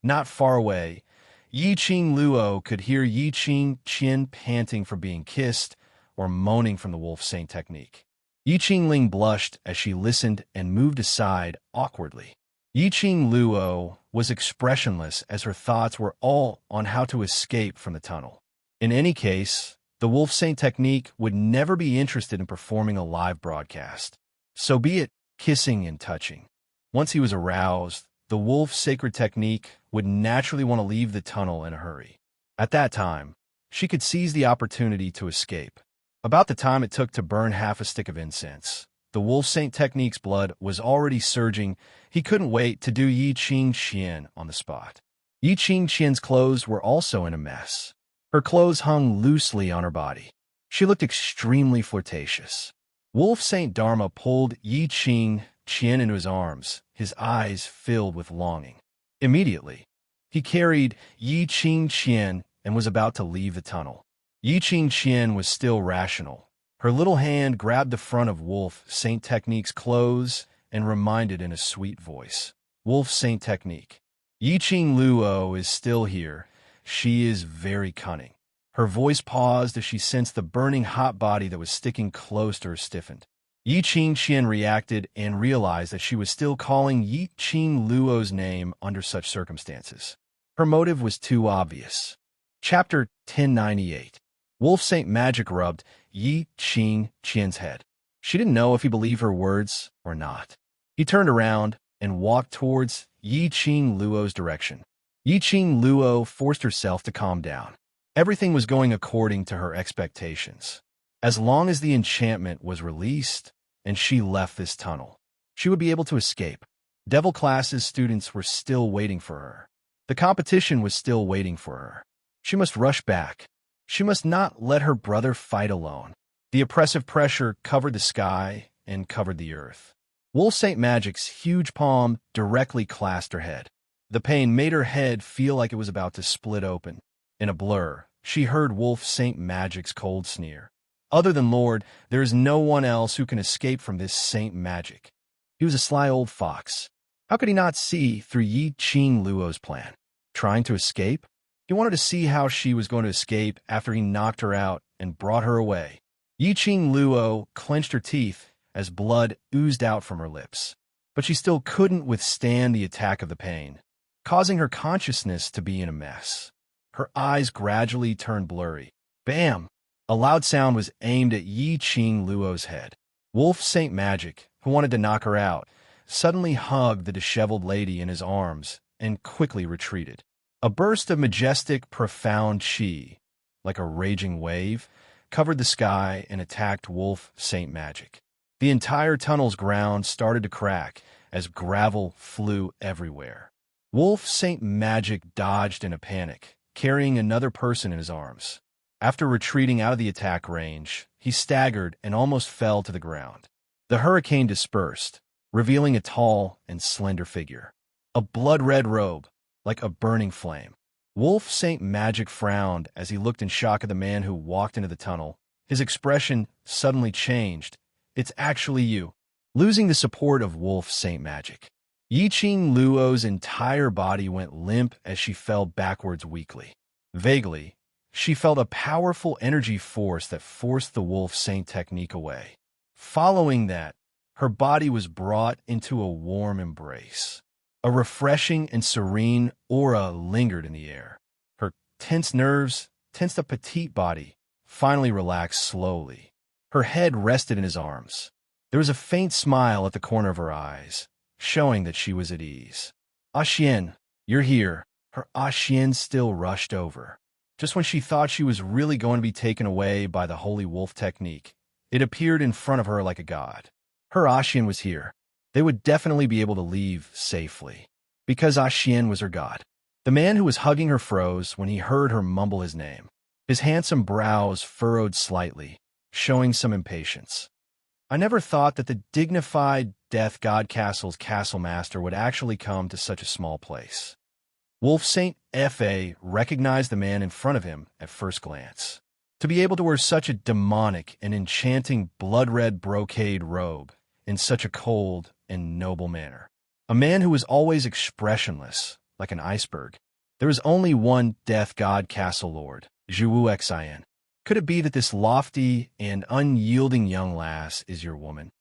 Not far away, Yi Qing Luo could hear Yi Qing Qian panting for being kissed or moaning from the Wolf Saint technique. Yi Qing Ling blushed as she listened and moved aside awkwardly. Yi Qing Luo was expressionless as her thoughts were all on how to escape from the tunnel. In any case, the Wolf Saint technique would never be interested in performing a live broadcast. So be it kissing and touching. Once he was aroused, the Wolf Sacred technique would naturally want to leave the tunnel in a hurry. At that time, she could seize the opportunity to escape. About the time it took to burn half a stick of incense, the Wolf Saint technique's blood was already surging. He couldn't wait to do Yi Qing Qian on the spot. Yi Qing Qian's clothes were also in a mess. Her clothes hung loosely on her body. She looked extremely flirtatious. Wolf Saint Dharma pulled Yi Qing Qian into his arms, his eyes filled with longing. Immediately, he carried Yi Qing Qian and was about to leave the tunnel. Yi Qing Qian was still rational. Her little hand grabbed the front of Wolf Saint Technique's clothes and reminded in a sweet voice, "Wolf Saint Technique, Yi Qing Luo is still here. She is very cunning." Her voice paused as she sensed the burning hot body that was sticking close to her stiffened. Yi Qing Qian reacted and realized that she was still calling Yi Qing Luo's name under such circumstances. Her motive was too obvious. Chapter 1098. Wolf Saint Magic rubbed Yi Qing Qian's head. She didn't know if he believed her words or not. He turned around and walked towards Yi Qing Luo's direction. Yi Qing Luo forced herself to calm down. Everything was going according to her expectations. As long as the enchantment was released and she left this tunnel, she would be able to escape. Devil Class's students were still waiting for her. The competition was still waiting for her. She must rush back. She must not let her brother fight alone. The oppressive pressure covered the sky and covered the earth. Wolf Saint Magic's huge palm directly clasped her head. The pain made her head feel like it was about to split open. In a blur, she heard Wolf Saint Magic's cold sneer. Other than Lord, there is no one else who can escape from this Saint Magic. He was a sly old fox. How could he not see through Yi Qing Luo's plan? Trying to escape? He wanted to see how she was going to escape after he knocked her out and brought her away. Yi Qing Luo clenched her teeth as blood oozed out from her lips. But she still couldn't withstand the attack of the pain, causing her consciousness to be in a mess. Her eyes gradually turned blurry. Bam! A loud sound was aimed at Yi Qing Luo's head. Wolf Saint Magic, who wanted to knock her out, suddenly hugged the disheveled lady in his arms and quickly retreated. A burst of majestic, profound chi, like a raging wave, covered the sky and attacked Wolf Saint Magic. The entire tunnel's ground started to crack as gravel flew everywhere. Wolf Saint Magic dodged in a panic, carrying another person in his arms. After retreating out of the attack range, he staggered and almost fell to the ground. The hurricane dispersed, revealing a tall and slender figure. A blood-red robe, like a burning flame. Wolf Saint Magic frowned as he looked in shock at the man who walked into the tunnel. His expression suddenly changed. It's actually you. Losing the support of Wolf Saint Magic, Yi Qing Luo's entire body went limp as she fell backwards weakly. Vaguely, she felt a powerful energy force that forced the Wolf Saint technique away. Following that, her body was brought into a warm embrace. A refreshing and serene aura lingered in the air. Her tense nerves, tensed up petite body, finally relaxed slowly. Her head rested in his arms. There was a faint smile at the corner of her eyes, showing that she was at ease. Ah Xian, you're here. Her Ah Xian still rushed over. Just when she thought she was really going to be taken away by the holy wolf technique, it appeared in front of her like a god. Her Ah Xian was here. They would definitely be able to leave safely, because Ah Xian was her god. The man who was hugging her froze when he heard her mumble his name. His handsome brows furrowed slightly, showing some impatience. I never thought that the dignified Death God Castle's castle master would actually come to such a small place. Wolf Saint Fa recognized the man in front of him at first glance. To be able to wear such a demonic and enchanting blood-red brocade robe in such a cold and noble manner. A man who was always expressionless, like an iceberg. There was only one Death God Castle Lord, Zhuwu Xian. Could it be that this lofty and unyielding young lass is your woman?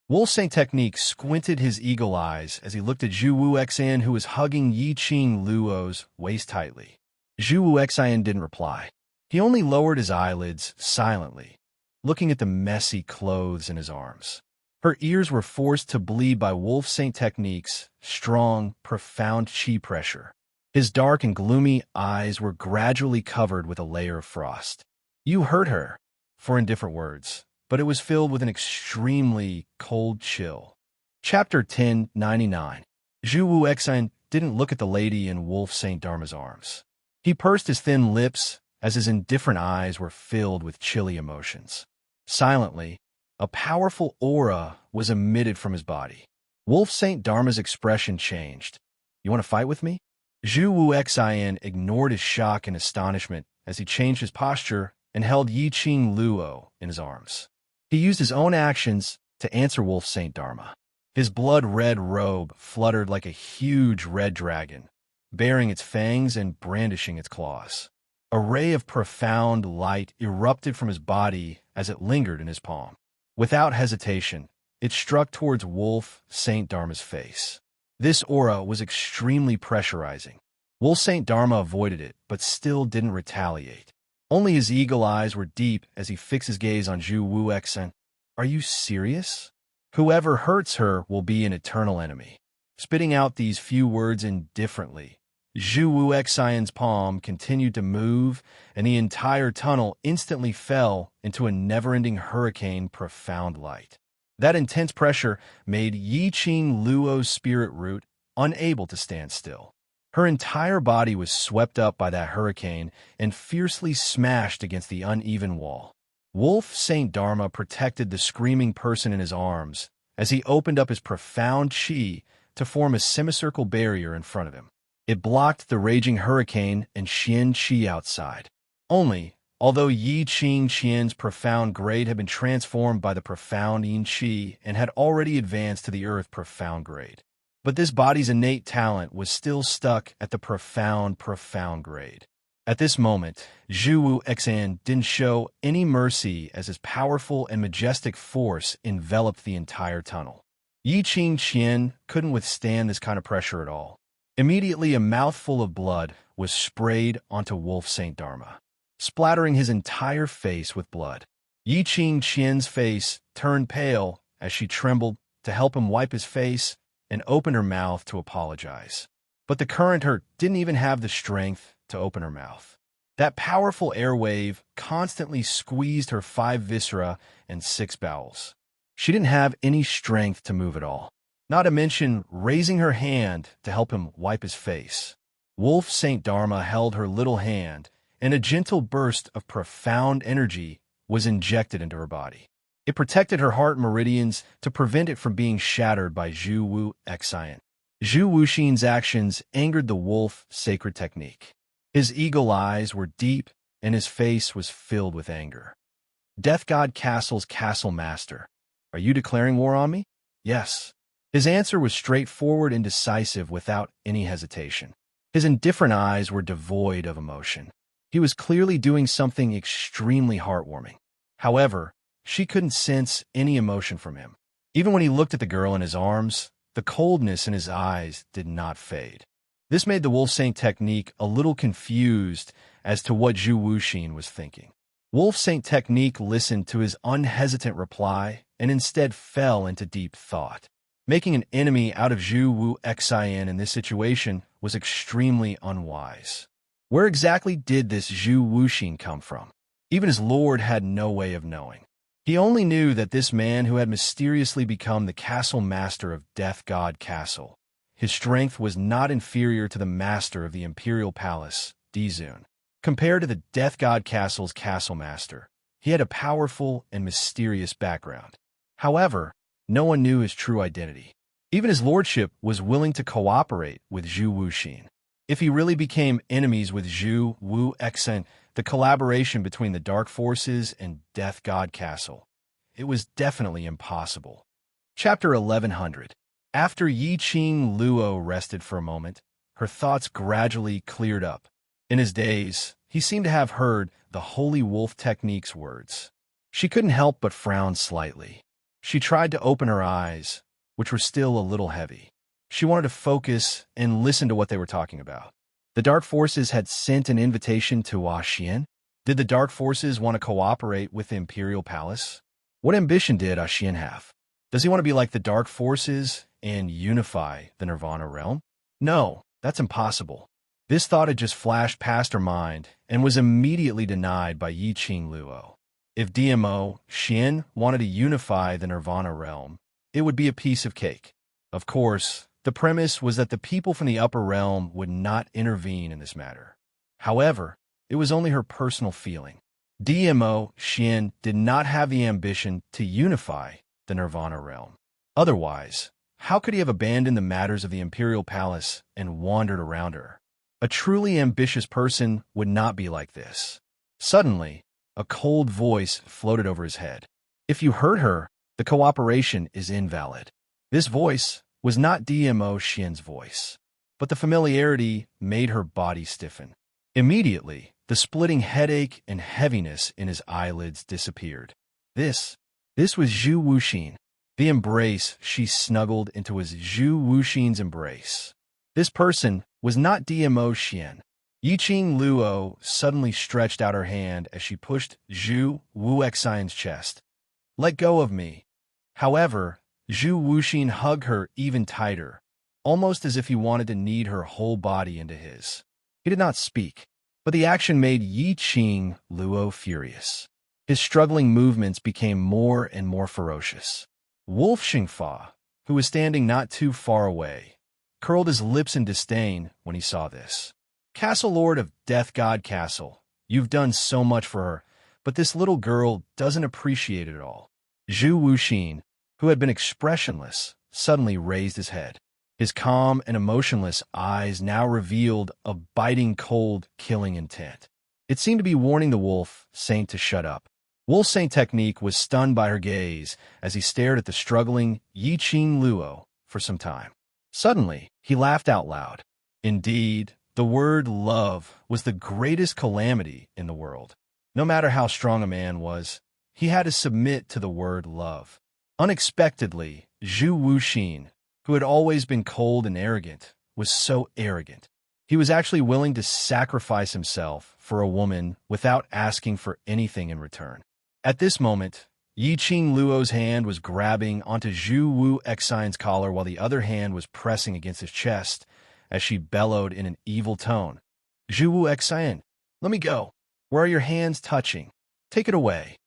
Wolf Saint Technique squinted his eagle eyes as he looked at Zhuwu Xian, who was hugging Yi Qing Luo's waist tightly. Zhuwu Xian didn't reply. He only lowered his eyelids silently, looking at the messy clothes in his arms. Her ears were forced to bleed by Wolf Saint Technique's strong, profound chi pressure. His dark and gloomy eyes were gradually covered with a layer of frost. You heard her, for in different words, but it was filled with an extremely cold chill. Chapter 1099. Zhuwu Xian didn't look at the lady in Wolf Saint Dharma's arms. He pursed his thin lips as his indifferent eyes were filled with chilly emotions. Silently, a powerful aura was emitted from his body. Wolf Saint Dharma's expression changed. You want to fight with me? Zhuwu Xian ignored his shock and astonishment as he changed his posture and held Yi Qing Luo in his arms. He used his own actions to answer Wolf Saint Dharma. His blood-red robe fluttered like a huge red dragon, baring its fangs and brandishing its claws. A ray of profound light erupted from his body as it lingered in his palm. Without hesitation, it struck towards Wolf Saint Dharma's face. This aura was extremely pressurizing. Wolf Saint Dharma avoided it, but still didn't retaliate. Only his eagle eyes were deep as he fixed his gaze on Zhuwu Xian. Are you serious? Whoever hurts her will be an eternal enemy. Spitting out these few words indifferently, Zhuwu Xian's palm continued to move, and the entire tunnel instantly fell into a never-ending hurricane profound light. That intense pressure made Yi Qing Luo's spirit root unable to stand still. Her entire body was swept up by that hurricane and fiercely smashed against the uneven wall. Wolf Saint Dharma protected the screaming person in his arms as he opened up his profound chi to form a semicircle barrier in front of him. It blocked the raging hurricane and Qian Qi outside. Only, although Yi Qing Qian's profound grade had been transformed by the profound Yin Qi and had already advanced to the earth profound grade. But this body's innate talent was still stuck at the profound grade. At this moment, Zhu Wu Xan didn't show any mercy as his powerful and majestic force enveloped the entire tunnel. Yi Qing Qian couldn't withstand this kind of pressure at all. Immediately, a mouthful of blood was sprayed onto Wolf Saint Dharma, splattering his entire face with blood. Yi Qing Qian's face turned pale as she trembled to help him wipe his face and opened her mouth to apologize. But the current hurt didn't even have the strength to open her mouth. That powerful airwave constantly squeezed her 5 viscera and 6 bowels. She didn't have any strength to move at all, not to mention raising her hand to help him wipe his face. Wolf Saint Dharma held her little hand, and a gentle burst of profound energy was injected into her body. It protected her heart meridians to prevent it from being shattered by Zhu Wu Xian. Zhu Wuxin's actions angered the wolf sacred technique. His eagle eyes were deep, and his face was filled with anger. Death God Castle's castle master, are you declaring war on me? Yes. His answer was straightforward and decisive without any hesitation. His indifferent eyes were devoid of emotion. He was clearly doing something extremely heartwarming. However, she couldn't sense any emotion from him. Even when he looked at the girl in his arms, the coldness in his eyes did not fade. This made the Wolf Saint technique a little confused as to what Zhu Wuxin was thinking. Wolf Saint technique listened to his unhesitant reply and instead fell into deep thought. Making an enemy out of Zhu Wu Xian in this situation was extremely unwise. Where exactly did this Zhu Wuxin come from? Even his lord had no way of knowing. He only knew that this man who had mysteriously become the castle master of Death God Castle, his strength was not inferior to the master of the Imperial Palace, Dizun. Compared to the Death God Castle's castle master, he had a powerful and mysterious background. However, no one knew his true identity. Even his lordship was willing to cooperate with Zhu Wuxin. If he really became enemies with Zhu Wu Xen, the collaboration between the Dark Forces and Death God Castle, it was definitely impossible. Chapter 1100. After Yi Qing Luo rested for a moment, her thoughts gradually cleared up. In his daze, he seemed to have heard the Holy Wolf Technique's words. She couldn't help but frown slightly. She tried to open her eyes, which were still a little heavy. She wanted to focus and listen to what they were talking about. The Dark Forces had sent an invitation to Xian. Did the Dark Forces want to cooperate with the Imperial Palace? What ambition did Xian have? Does he want to be like the Dark Forces and unify the Nirvana realm? No, that's impossible. This thought had just flashed past her mind and was immediately denied by Yi Qing Luo. If DMO Xian wanted to unify the Nirvana realm, it would be a piece of cake. Of course, the premise was that the people from the upper realm would not intervene in this matter. However, it was only her personal feeling. DMO Xian did not have the ambition to unify the Nirvana realm. Otherwise, how could he have abandoned the matters of the Imperial Palace and wandered around her? A truly ambitious person would not be like this. Suddenly, a cold voice floated over his head. If you hurt her, the cooperation is invalid. This voice was not DMO Xian's voice, but the familiarity made her body stiffen. Immediately, the splitting headache and heaviness in his eyelids disappeared. This was Zhu Wuxin. The embrace she snuggled into was Zhu Wuxin's embrace. This person was not DMO Xian. Yi Qing Luo suddenly stretched out her hand as she pushed Zhu Wu Xian's chest. Let go of me. However, Zhu Wuxin hugged her even tighter, almost as if he wanted to knead her whole body into his. He did not speak, but the action made Yi Qing Luo furious. His struggling movements became more and more ferocious. Wolf Xingfa, who was standing not too far away, curled his lips in disdain when he saw this. Castle Lord of Death God Castle, you've done so much for her, but this little girl doesn't appreciate it at all. Zhu Wuxin, who had been expressionless, suddenly raised his head. His calm and emotionless eyes now revealed a biting, cold, killing intent. It seemed to be warning the wolf saint to shut up. Wolf Saint Technique was stunned by her gaze as he stared at the struggling Yiqing Luo for some time. Suddenly, he laughed out loud. Indeed, the word love was the greatest calamity in the world. No matter how strong a man was, he had to submit to the word love. Unexpectedly, Zhu Wuxin, who had always been cold and arrogant, was so arrogant. He was actually willing to sacrifice himself for a woman without asking for anything in return. At this moment, Yiqing Luo's hand was grabbing onto Zhu Wu Xian's collar while the other hand was pressing against his chest as she bellowed in an evil tone. Zhu Wu Xian, let me go. Where are your hands touching? Take it away.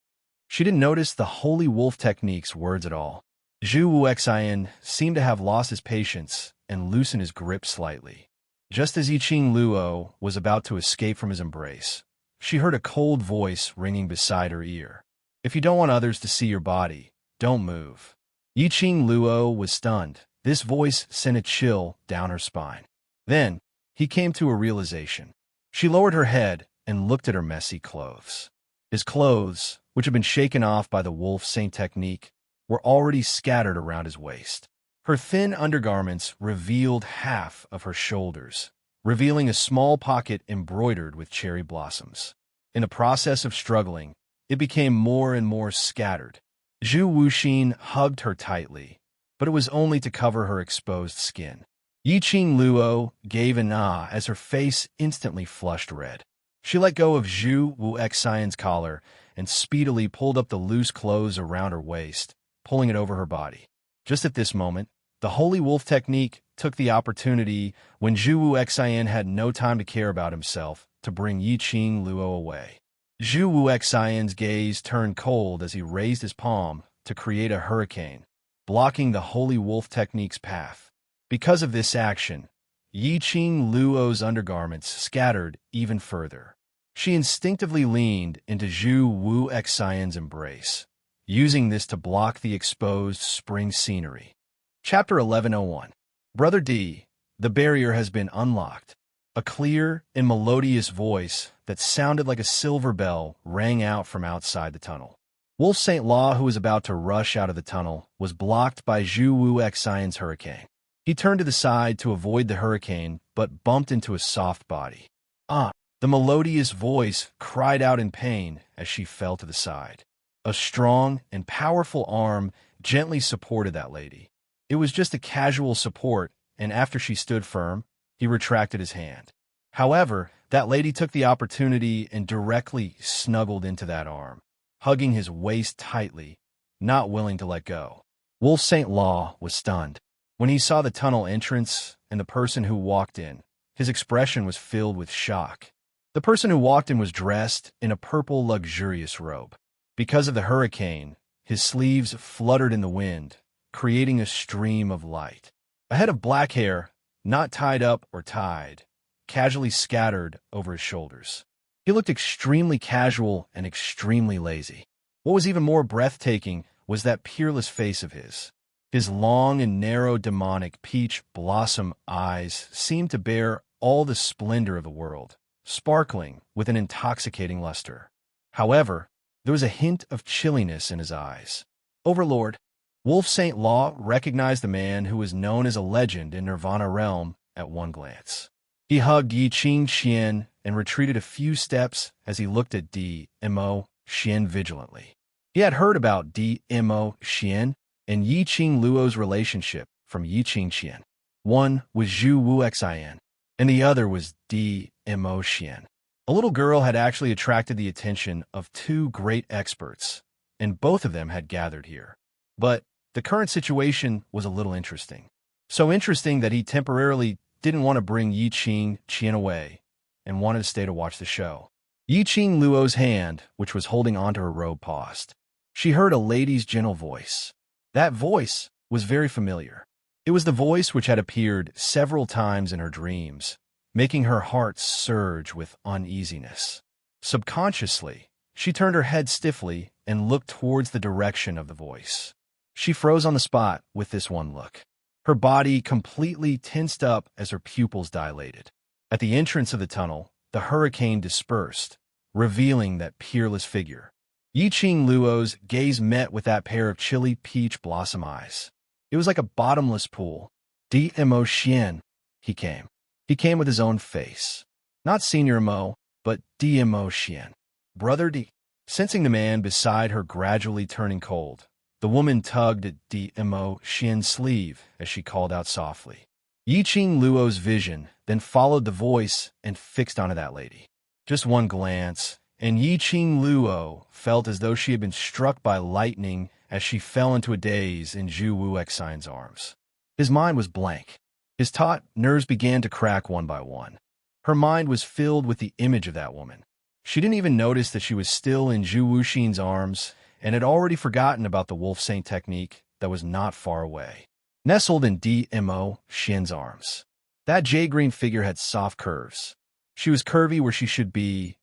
She didn't notice the Holy Wolf Technique's words at all. Zhu Wu Xian seemed to have lost his patience and loosened his grip slightly. Just as Yiqing Luo was about to escape from his embrace, she heard a cold voice ringing beside her ear. If you don't want others to see your body, don't move. Yiqing Luo was stunned. This voice sent a chill down her spine. Then, he came to a realization. She lowered her head and looked at her messy clothes. His clothes, which had been shaken off by the Wolf Saint Technique, were already scattered around his waist. Her thin undergarments revealed half of her shoulders, revealing a small pocket embroidered with cherry blossoms. In the process of struggling, it became more and more scattered. Zhu Wuxin hugged her tightly, but it was only to cover her exposed skin. Yiqing Luo gave an ah as her face instantly flushed red. She let go of Zhu Wu Xian's collar and speedily pulled up the loose clothes around her waist, pulling it over her body. Just at this moment, the Holy Wolf Technique took the opportunity when Zhu Wu Xian had no time to care about himself to bring Yiqing Luo away. Zhu Wu Xian's gaze turned cold as he raised his palm to create a hurricane, blocking the Holy Wolf Technique's path. Because of this action, Yiqing Luo's undergarments scattered even further. She instinctively leaned into Zhu Wu Xian's embrace, using this to block the exposed spring scenery. Chapter 1101. Brother D, the barrier has been unlocked. A clear and melodious voice that sounded like a silver bell rang out from outside the tunnel. Wolf Saint Law, who was about to rush out of the tunnel, was blocked by Zhu Wu Xian's hurricane. He turned to the side to avoid the hurricane, but bumped into a soft body. Ah! The melodious voice cried out in pain as she fell to the side. A strong and powerful arm gently supported that lady. It was just a casual support, and after she stood firm, he retracted his hand. However, that lady took the opportunity and directly snuggled into that arm, hugging his waist tightly, not willing to let go. Wolf Saint Law was stunned. When he saw the tunnel entrance and the person who walked in, his expression was filled with shock. The person who walked in was dressed in a purple, luxurious robe. Because of the hurricane, his sleeves fluttered in the wind, creating a stream of light. A head of black hair, not tied up or tied, casually scattered over his shoulders. He looked extremely casual and extremely lazy. What was even more breathtaking was that peerless face of his. His long and narrow demonic peach blossom eyes seemed to bear all the splendor of the world, sparkling with an intoxicating luster. However, there was a hint of chilliness in his eyes. Overlord, Wolf Saint Law recognized the man who was known as a legend in Nirvana Realm at one glance. He hugged Yiqing Xian and retreated a few steps as he looked at D.Mo. Xian vigilantly. He had heard about D.Mo. Xian and Yiqing Luo's relationship from Yiqing Xian. One was Zhu Wu Xian, and the other was D.Mo. Xian. A little girl had actually attracted the attention of two great experts, and both of them had gathered here. But the current situation was a little interesting. So interesting that he temporarily didn't want to bring Yiqing Xian away and wanted to stay to watch the show. Yiqing Luo's hand, which was holding onto her robe, paused. She heard a lady's gentle voice. That voice was very familiar. It was the voice which had appeared several times in her dreams, making her heart surge with uneasiness. Subconsciously, she turned her head stiffly and looked towards the direction of the voice. She froze on the spot with this one look. Her body completely tensed up as her pupils dilated. At the entrance of the tunnel, the hurricane dispersed, revealing that peerless figure. Yiqing Luo's gaze met with that pair of chilly peach blossom eyes. It was like a bottomless pool. Mo Xian, he came. He came with his own face. Not Senior Mo, but Mo Xian. Brother D. Sensing the man beside her gradually turning cold, the woman tugged at Mo Xian's sleeve as she called out softly. Yiqing Luo's vision then followed the voice and fixed onto that lady. Just one glance, and Yiqing Luo felt as though she had been struck by lightning as she fell into a daze in Zhu Wuxian's arms. His mind was blank. His taut nerves began to crack one by one. Her mind was filled with the image of that woman. She didn't even notice that she was still in Zhu Wuxian's arms and had already forgotten about the Wolf Saint technique that was not far away. Nestled in Mo Xian's arms, that jade-green figure had soft curves. She was curvy where she should be,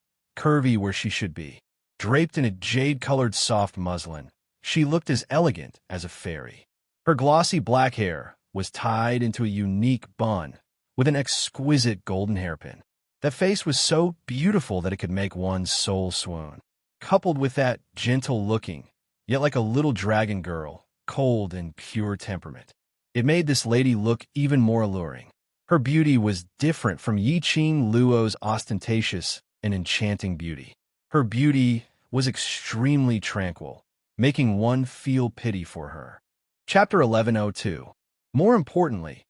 draped in a jade-colored soft muslin. She looked as elegant as a fairy. Her glossy black hair was tied into a unique bun with an exquisite golden hairpin. That face was so beautiful that it could make one's soul swoon. Coupled with that gentle-looking, yet like a little dragon girl, cold and pure temperament, it made this lady look even more alluring. Her beauty was different from Yiqing Luo's ostentatious and enchanting beauty. Her beauty was extremely tranquil, making one feel pity for her. Chapter 1102. More importantly,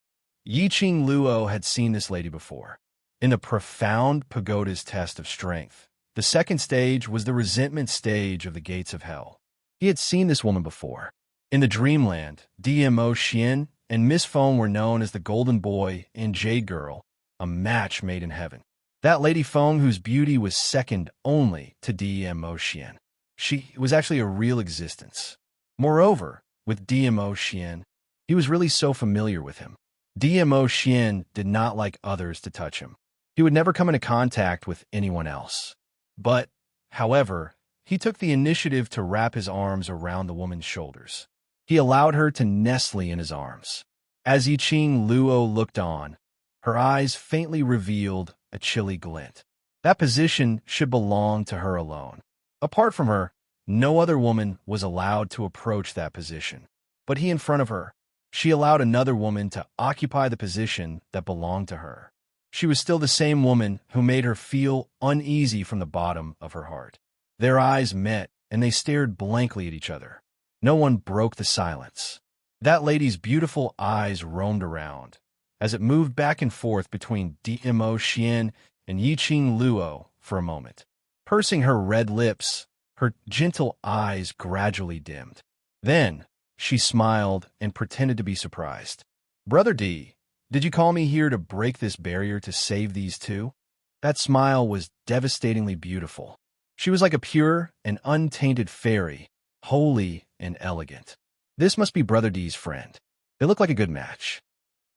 Yiqing Luo had seen this lady before. In the profound pagoda's test of strength, the second stage was the resentment stage of the gates of hell. He had seen this woman before. In the dreamland, Mo Xian and Miss Feng were known as the Golden Boy and Jade Girl, a match made in heaven. That Lady Feng, whose beauty was second only to Mo Xian. She was actually a real existence. Moreover, with Mo Xian, he was really so familiar with him. Mo Xian did not like others to touch him. He would never come into contact with anyone else. But, however, he took the initiative to wrap his arms around the woman's shoulders. He allowed her to nestle in his arms. As Yiqing Luo looked on, her eyes faintly revealed a chilly glint. That position should belong to her alone. Apart from her, no other woman was allowed to approach that position. But he in front of her, she allowed another woman to occupy the position that belonged to her. She was still the same woman who made her feel uneasy from the bottom of her heart. Their eyes met, and they stared blankly at each other. No one broke the silence. That lady's beautiful eyes roamed around, as it moved back and forth between Mo Xian and Yiqing Luo for a moment. Pursing her red lips, her gentle eyes gradually dimmed. Then, she smiled and pretended to be surprised. "Brother D, did you call me here to break this barrier to save these two?" That smile was devastatingly beautiful. She was like a pure and untainted fairy, holy and elegant. This must be Brother D's friend. They look like a good match.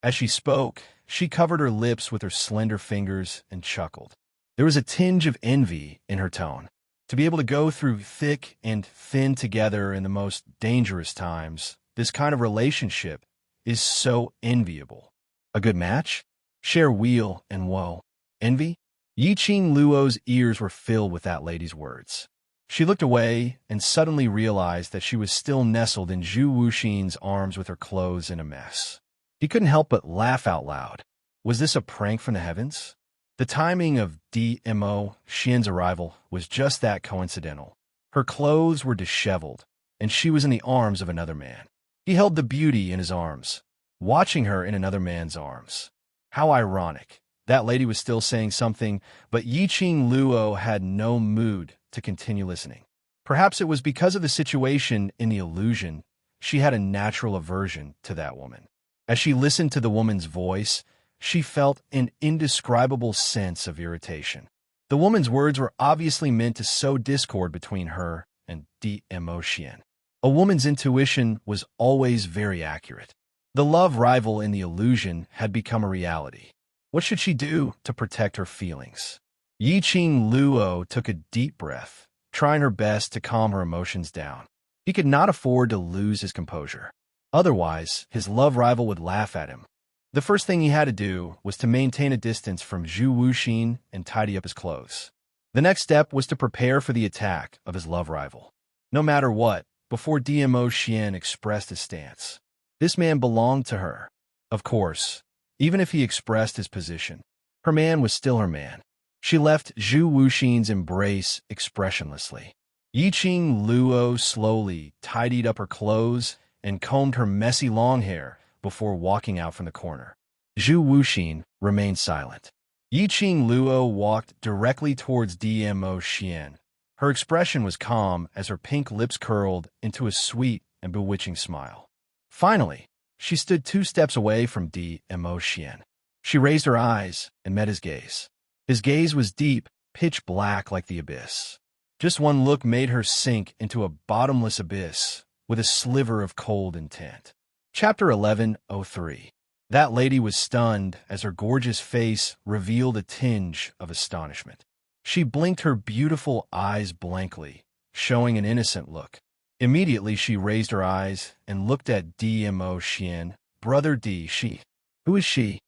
As she spoke, she covered her lips with her slender fingers and chuckled. There was a tinge of envy in her tone. To be able to go through thick and thin together in the most dangerous times, this kind of relationship is so enviable. A good match? Share weal and woe. Envy? Yiqing Luo's ears were filled with that lady's words. She looked away and suddenly realized that she was still nestled in Zhu Wuxian's arms with her clothes in a mess. He couldn't help but laugh out loud. Was this a prank from the heavens? The timing of Mo Xian's arrival was just that coincidental. Her clothes were disheveled, and she was in the arms of another man. He held the beauty in his arms, watching her in another man's arms. How ironic. That lady was still saying something, but Yiqing Luo had no mood to continue listening. Perhaps it was because of the situation in the illusion, she had a natural aversion to that woman. As she listened to the woman's voice, she felt an indescribable sense of irritation. The woman's words were obviously meant to sow discord between her and Mo Xian. A woman's intuition was always very accurate. The love rival in the illusion had become a reality. What should she do to protect her feelings? Yiqing Luo took a deep breath, trying her best to calm her emotions down. He could not afford to lose his composure. Otherwise, his love rival would laugh at him. The first thing he had to do was to maintain a distance from Zhu Wuxin and tidy up his clothes. The next step was to prepare for the attack of his love rival. No matter what, before DMO Xian expressed his stance, this man belonged to her. Of course, even if he expressed his position, her man was still her man. She left Zhu Wuxin's embrace expressionlessly. Yiqing Luo slowly tidied up her clothes and combed her messy long hair before walking out from the corner. Zhu Wuxin remained silent. Yiqing Luo walked directly towards DMO Xian. Her expression was calm as her pink lips curled into a sweet and bewitching smile. Finally, she stood 2 steps away from DMO Xian. She raised her eyes and met his gaze. His gaze was deep, pitch black like the abyss. Just one look made her sink into a bottomless abyss with a sliver of cold intent. Chapter 11:03. That lady was stunned as her gorgeous face revealed a tinge of astonishment. She blinked her beautiful eyes blankly, showing an innocent look. Immediately she raised her eyes and looked at DMO Xian. Brother D, she. Who is she?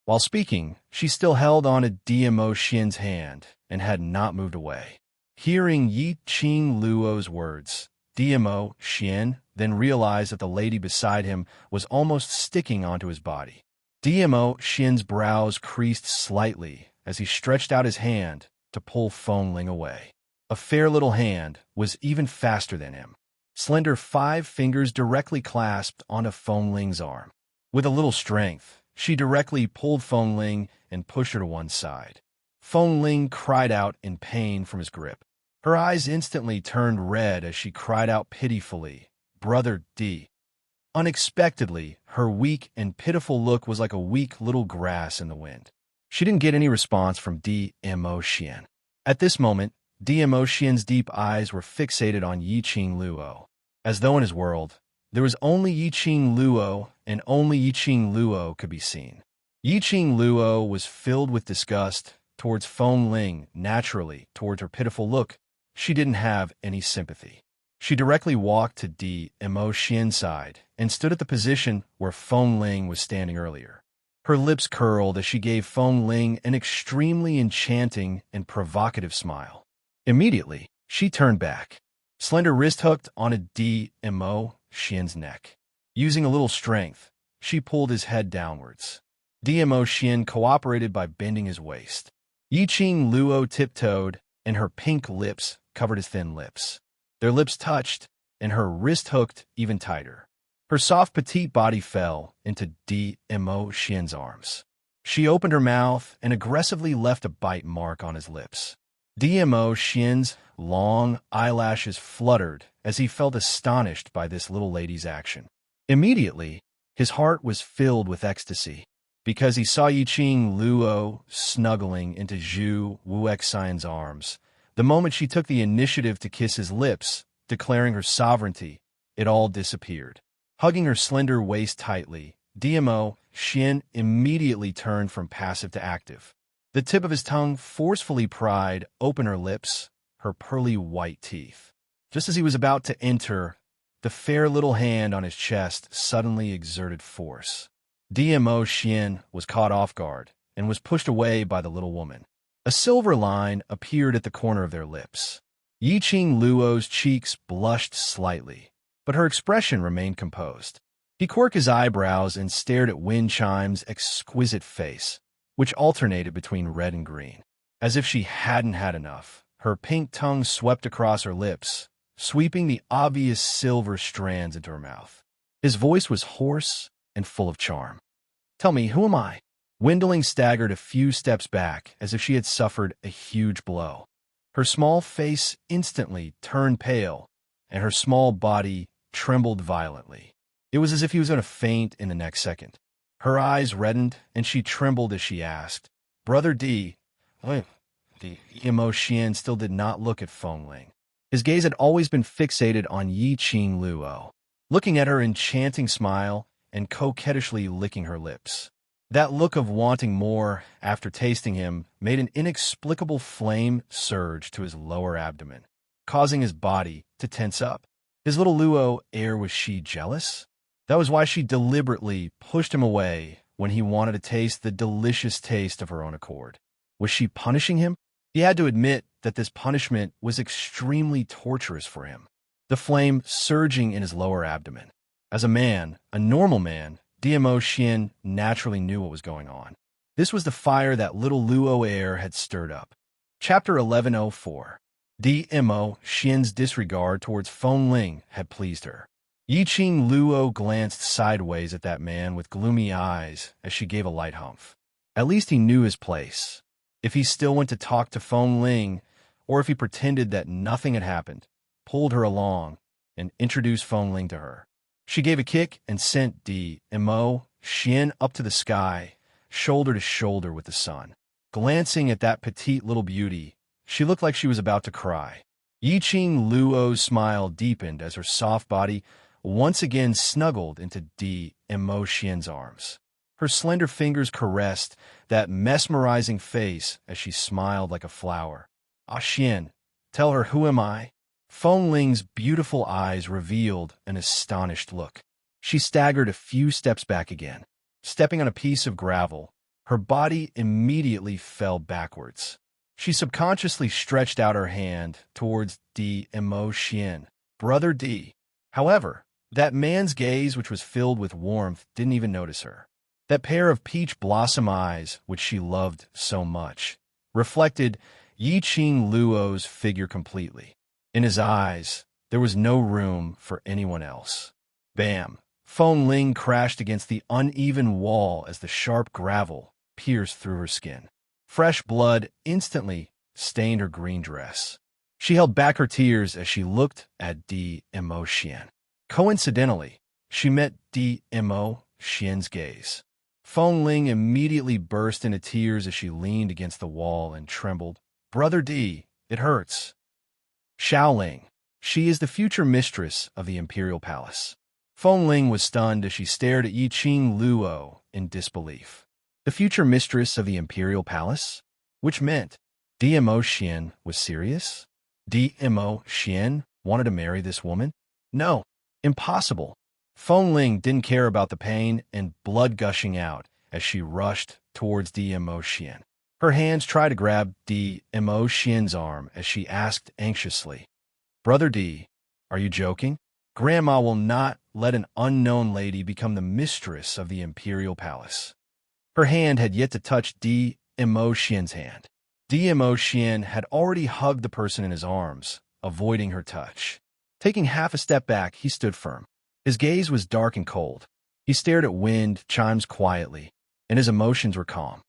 While speaking, she still held on to DMO Xian's hand and had not moved away. Hearing Yiqing Luo's words, DMO Xian then realized that the lady beside him was almost sticking onto his body. DMO Xian's brows creased slightly as he stretched out his hand to pull Fengling away. A fair little hand was even faster than him. Slender 5 fingers directly clasped onto Fengling's arm. With a little strength, she directly pulled Fengling and pushed her to one side. Fengling cried out in pain from his grip. Her eyes instantly turned red as she cried out pitifully, "Brother D." Unexpectedly, her weak and pitiful look was like a weak little grass in the wind. She didn't get any response from DMO Xian. At this moment, DMO Xian's deep eyes were fixated on Yiqing Luo. As though in his world, there was only Yiqing Luo, and only Yiqing Luo could be seen. Yiqing Luo was filled with disgust towards Fengling. Naturally, towards her pitiful look, she didn't have any sympathy. She directly walked to DMO Xian's side and stood at the position where Fengling was standing earlier. Her lips curled as she gave Fengling an extremely enchanting and provocative smile. Immediately, she turned back. Slender wrist hooked onto DMO Xian's neck. Using a little strength, she pulled his head downwards. DMO Xian cooperated by bending his waist. Yiqing Luo tiptoed, and her pink lips covered his thin lips. Their lips touched, and her wrist hooked even tighter. Her soft petite body fell into DMO Xian's arms. She opened her mouth and aggressively left a bite mark on his lips. DMO Xian's long eyelashes fluttered as he felt astonished by this little lady's action. Immediately, his heart was filled with ecstasy, because he saw Yiqing Luo snuggling into Zhu Wuxian's arms. The moment she took the initiative to kiss his lips, declaring her sovereignty, it all disappeared. Hugging her slender waist tightly, DMO Xian immediately turned from passive to active. The tip of his tongue forcefully pried open her lips, her pearly white teeth. Just as he was about to enter, the fair little hand on his chest suddenly exerted force. DMO Xian was caught off guard and was pushed away by the little woman. A silver line appeared at the corner of their lips. Yiqing Luo's cheeks blushed slightly, but her expression remained composed. He quirked his eyebrows and stared at Wind Chime's exquisite face, which alternated between red and green. As if she hadn't had enough, her pink tongue swept across her lips, sweeping the obvious silver strands into her mouth. His voice was hoarse and full of charm. "Tell me, who am I?" Windling staggered a few steps back as if she had suffered a huge blow. Her small face instantly turned pale, and her small body trembled violently. It was as if he was going to faint in the next second. Her eyes reddened, and she trembled as she asked, "Brother D." The DMO Xian still did not look at Fengling. His gaze had always been fixated on Yiqing Luo. Looking at her enchanting smile and coquettishly licking her lips. That look of wanting more after tasting him made an inexplicable flame surge to his lower abdomen, causing his body to tense up. His little Luo air, was she jealous? That was why she deliberately pushed him away when he wanted to taste the delicious taste of her own accord. Was she punishing him? He had to admit that this punishment was extremely torturous for him, the flame surging in his lower abdomen. As a man, a normal man, DMO Xian naturally knew what was going on. This was the fire that little Luo air had stirred up. Chapter 1104. DMO Xian's disregard towards Feng Ling had pleased her. Yiqing Luo glanced sideways at that man with gloomy eyes as she gave a light humph. At least he knew his place. If he still went to talk to Feng Ling, or if he pretended that nothing had happened, pulled her along, and introduced Feng Ling to her. She gave a kick and sent DMO Xian up to the sky, shoulder to shoulder with the sun. Glancing at that petite little beauty, she looked like she was about to cry. Yiqing Luo's smile deepened as her soft body once again snuggled into DMO Xian's arms. Her slender fingers caressed that mesmerizing face as she smiled like a flower. Ah, Xian, tell her, who am I? Feng Ling's beautiful eyes revealed an astonished look. She staggered a few steps back again. Stepping on a piece of gravel, her body immediately fell backwards. She subconsciously stretched out her hand towards DMO Xian, Brother D. However, that man's gaze, which was filled with warmth, didn't even notice her. That pair of peach blossom eyes, which she loved so much, reflected Yiqing Luo's figure completely. In his eyes, there was no room for anyone else. Bam! Feng Ling crashed against the uneven wall as the sharp gravel pierced through her skin. Fresh blood instantly stained her green dress. She held back her tears as she looked at DMO Xian. Coincidentally, she met DMO Xian's gaze. Feng Ling immediately burst into tears as she leaned against the wall and trembled. Brother D, it hurts. Xiaoling, she is the future mistress of the Imperial Palace. Feng Ling was stunned as she stared at Yiqing Luo in disbelief. The future mistress of the Imperial Palace? Which meant DMO Xian was serious? DMO Xian wanted to marry this woman? No, impossible. Feng Ling didn't care about the pain and blood gushing out as she rushed towards DMO Xian. Her hands tried to grab DMO Xian's arm as she asked anxiously, Brother D, are you joking? Grandma will not let an unknown lady become the mistress of the Imperial Palace. Her hand had yet to touch DMO Xian's hand. DMO Xian had already hugged the person in his arms, avoiding her touch. Taking half a step back, he stood firm. His gaze was dark and cold. He stared at wind chimes quietly, and his emotions were calm.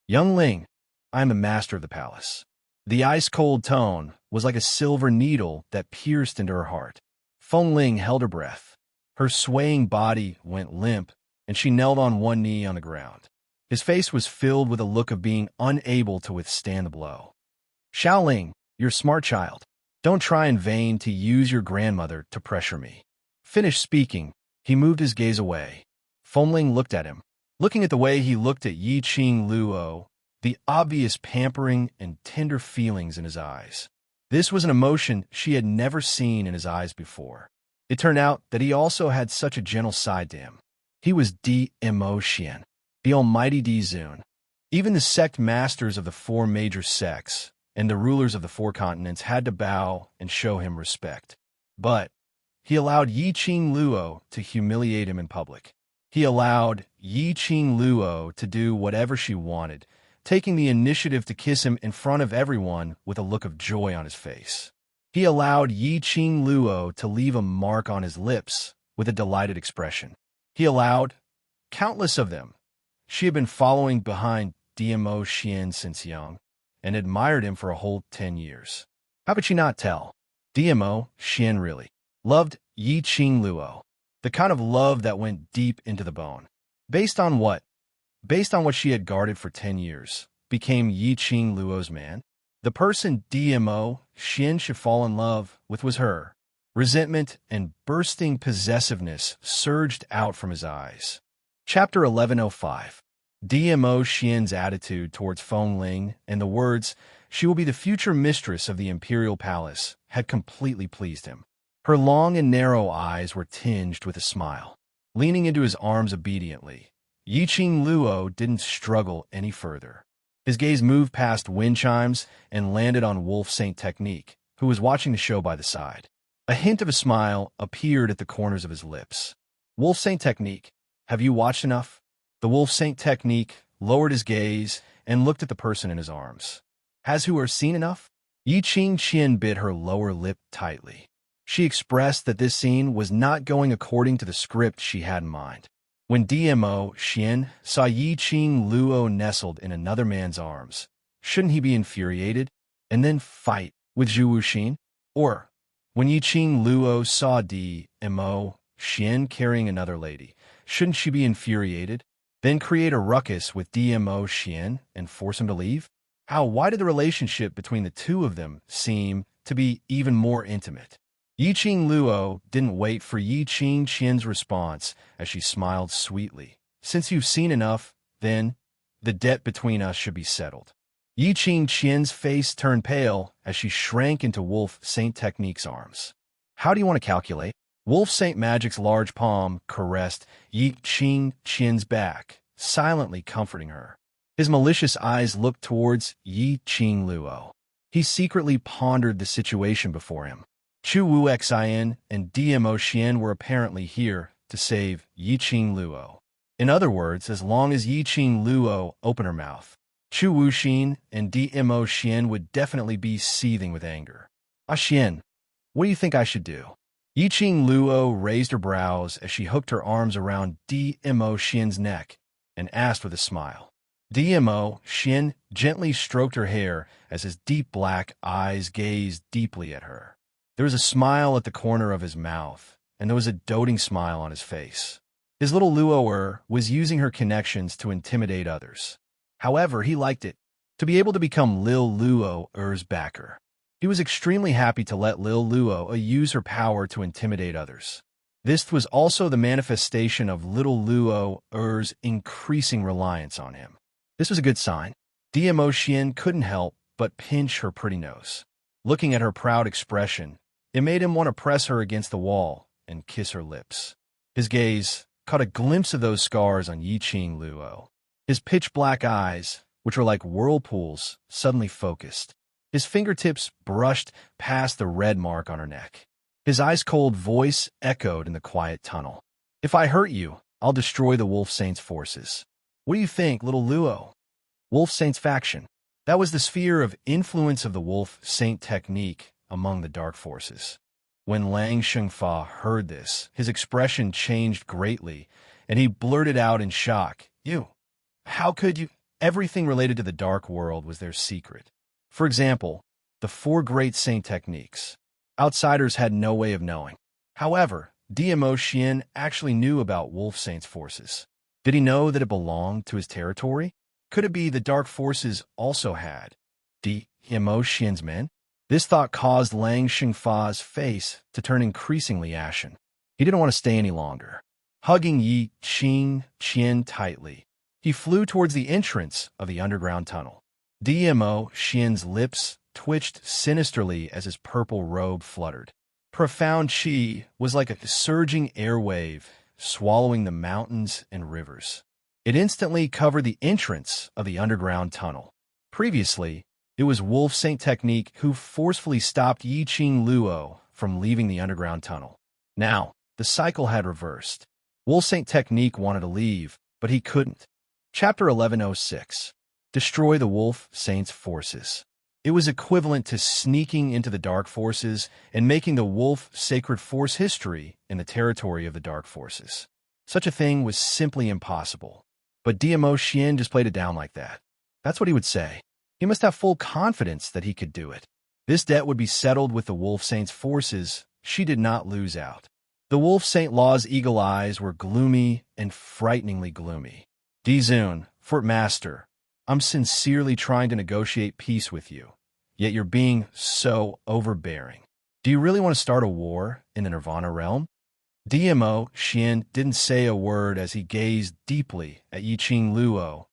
Young Ling, I am the master of the palace. The ice-cold tone was like a silver needle that pierced into her heart. Feng Ling held her breath. Her swaying body went limp, and she knelt on one knee on the ground. His face was filled with a look of being unable to withstand the blow. Xiaoling, you're a smart child. Don't try in vain to use your grandmother to pressure me. Finished speaking, he moved his gaze away. Feng Ling looked at him. Looking at the way he looked at Yiqing Luo, the obvious pampering and tender feelings in his eyes. This was an emotion she had never seen in his eyes before. It turned out that he also had such a gentle side to him. He was DMO Xian, the almighty Dizun. Even the sect masters of the four major sects and the rulers of the four continents had to bow and show him respect. But he allowed Yiqing Luo to humiliate him in public. He allowed Yiqing Luo to do whatever she wanted, taking the initiative to kiss him in front of everyone with a look of joy on his face. He allowed Yiqing Luo to leave a mark on his lips with a delighted expression. He allowed countless of them. She had been following behind DMO Xian since young and admired him for a whole 10 years. How could she not tell? DMO Xian really loved Yiqing Luo, the kind of love that went deep into the bone. Based on what? Based on what she had guarded for 10 years, became Yiqing Luo's man. The person DMO Xian should fall in love with was her. Resentment and bursting possessiveness surged out from his eyes. Chapter 1105. DMO Xian's attitude towards Feng Ling and the words, "She will be the future mistress of the imperial palace," had completely pleased him. Her long and narrow eyes were tinged with a smile. Leaning into his arms obediently, Yiqing Luo didn't struggle any further. His gaze moved past wind chimes and landed on Wolf Saint Technique, who was watching the show by the side. A hint of a smile appeared at the corners of his lips. "Wolf Saint Technique, have you watched enough?" The Wolf Saint Technique lowered his gaze and looked at the person in his arms. "Has who are seen enough?" Yiqing Qian bit her lower lip tightly. She expressed that this scene was not going according to the script she had in mind. When DMO Xian saw Yiqing Luo nestled in another man's arms, shouldn't he be infuriated and then fight with Zhu Wuxin? Or, when Yiqing Luo saw DMO Xian carrying another lady, shouldn't she be infuriated, then create a ruckus with DMO Xian and force him to leave? Why did the relationship between the two of them seem to be even more intimate? Yiqing Luo didn't wait for Yiqing Qian's response as she smiled sweetly. "Since you've seen enough, then the debt between us should be settled." Yiqing Qian's face turned pale as she shrank into Wolf Saint Technique's arms. "How do you want to calculate?" Wolf Saint Magic's large palm caressed Yiqing Qian's back, silently comforting her. His malicious eyes looked towards Yiqing Luo. He secretly pondered the situation before him. Chu Wuxian and DMO Xian were apparently here to save Yiqing Luo. In other words, as long as Yiqing Luo opened her mouth, Chu Wuxin and DMO Xian would definitely be seething with anger. "Xian, what do you think I should do?" Yiqing Luo raised her brows as she hooked her arms around DMO Xian's neck and asked with a smile. DMO Xian gently stroked her hair as his deep black eyes gazed deeply at her. There was a smile at the corner of his mouth, and there was a doting smile on his face. His little Luo was using her connections to intimidate others. However, he liked it, to be able to become Lil Luo's backer. He was extremely happy to let Lil Luo use her power to intimidate others. This was also the manifestation of little Luo's increasing reliance on him. This was a good sign. DMO Xian couldn't help but pinch her pretty nose. Looking at her proud expression, it made him want to press her against the wall and kiss her lips. His gaze caught a glimpse of those scars on Yiqing Luo. His pitch-black eyes, which were like whirlpools, suddenly focused. His fingertips brushed past the red mark on her neck. His ice-cold voice echoed in the quiet tunnel. "If I hurt you, I'll destroy the Wolf Saint's forces. What do you think, little Luo?" Wolf Saint's faction. That was the sphere of influence of the Wolf Saint Technique among the dark forces. When Lang Shengfa heard this, his expression changed greatly, and he blurted out in shock, "You, how could you?" Everything related to the dark world was their secret. For example, the 4 great saint techniques. Outsiders had no way of knowing. However, DMO Xian actually knew about Wolf Saint's forces. Did he know that it belonged to his territory? Could it be the dark forces also had DMO Xian's men? This thought caused Lang Shengfa's face to turn increasingly ashen. He didn't want to stay any longer. Hugging Yiqing Qian tightly, he flew towards the entrance of the underground tunnel. DMO Xian's lips twitched sinisterly as his purple robe fluttered. Profound qi was like a surging airwave, swallowing the mountains and rivers. It instantly covered the entrance of the underground tunnel. Previously, it was Wolf Saint Technique who forcefully stopped Yiqing Luo from leaving the underground tunnel. Now, the cycle had reversed. Wolf Saint Technique wanted to leave, but he couldn't. Chapter 1106. Destroy the Wolf Saint's forces. It was equivalent to sneaking into the Dark Forces and making the Wolf Sacred Force history in the territory of the Dark Forces. Such a thing was simply impossible. But DMO Xian just played it down like that. That's what he would say. He must have full confidence that he could do it. This debt would be settled with the Wolf Saint's forces. She did not lose out. The Wolf Saint Law's eagle eyes were gloomy and frighteningly gloomy. Dizun, Fort Master, I'm sincerely trying to negotiate peace with you, yet you're being so overbearing. Do you really want to start a war in the Nirvana realm? DMO Xian didn't say a word as he gazed deeply at Yiqing Luo,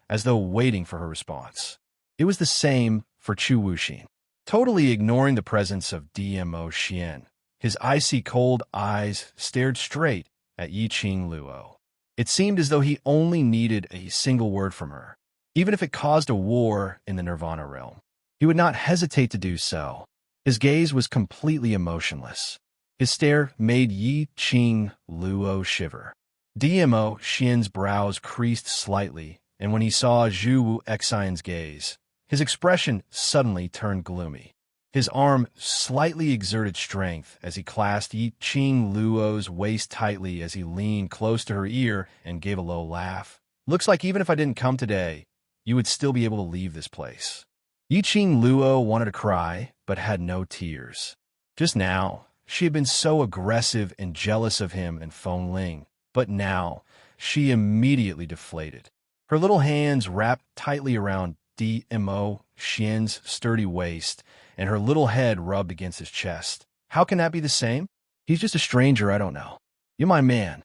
as though waiting for her response. It was the same for Chu Wuxin. Totally ignoring the presence of DMO Xian, his icy cold eyes stared straight at Yiqing Luo. It seemed as though he only needed a single word from her. Even if it caused a war in the Nirvana realm, he would not hesitate to do so. His gaze was completely emotionless. His stare made Yiqing Luo shiver. DMO Xian's brows creased slightly, and when he saw Zhu Wu Xian's gaze, his expression suddenly turned gloomy. His arm slightly exerted strength as he clasped Yiqing Luo's waist tightly as he leaned close to her ear and gave a low laugh. Looks like even if I didn't come today, you would still be able to leave this place. Yiqing Luo wanted to cry, but had no tears. Just now, she had been so aggressive and jealous of him and Feng Ling, but now she immediately deflated. Her little hands wrapped tightly around DMO Xian's sturdy waist, and her little head rubbed against his chest. How can that be the same? He's just a stranger I don't know. You're my man.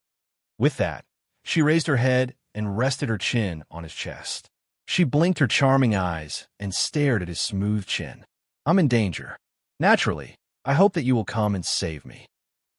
With that, she raised her head and rested her chin on his chest. She blinked her charming eyes and stared at his smooth chin. I'm in danger. Naturally, I hope that you will come and save me.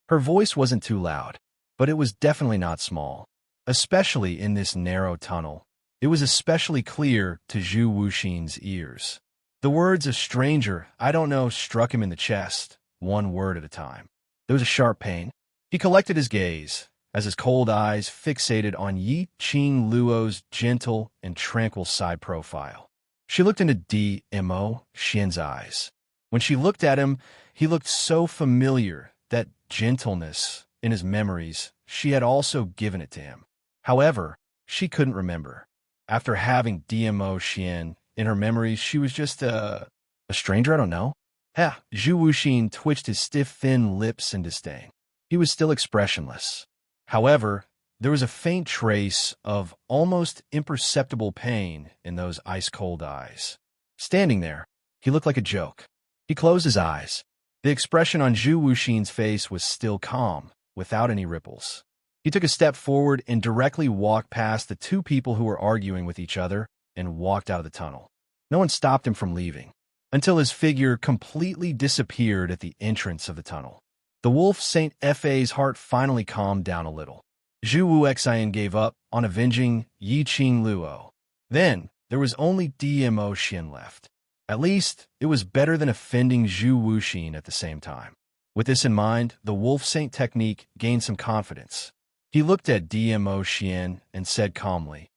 Her voice wasn't too loud, but it was definitely not small. Especially in this narrow tunnel, it was especially clear to Zhu Wuxin's ears. The words "a stranger I don't know" struck him in the chest, one word at a time. There was a sharp pain. He collected his gaze as his cold eyes fixated on Yiqing Luo's gentle and tranquil side profile. She looked into DMO Xian's eyes. When she looked at him, he looked so familiar that gentleness in his memories, she had also given it to him. However, she couldn't remember. After having DMO Xian in her memories, she was just a stranger I don't know. Zhu Wuxin twitched his stiff, thin lips in disdain. He was still expressionless. However, there was a faint trace of almost imperceptible pain in those ice-cold eyes. Standing there, he looked like a joke. He closed his eyes. The expression on Zhu Wuxin's face was still calm, without any ripples. He took a step forward and directly walked past the two people who were arguing with each other and walked out of the tunnel. No one stopped him from leaving, until his figure completely disappeared at the entrance of the tunnel. The wolf Saint Fa's heart finally calmed down a little. Zhu Wu Xian gave up on avenging Yiqing Luo. Then, there was only DMO Xian left. At least, it was better than offending Zhu Wuxin at the same time. With this in mind, the wolf saint technique gained some confidence. He looked at DMO Xian and said calmly,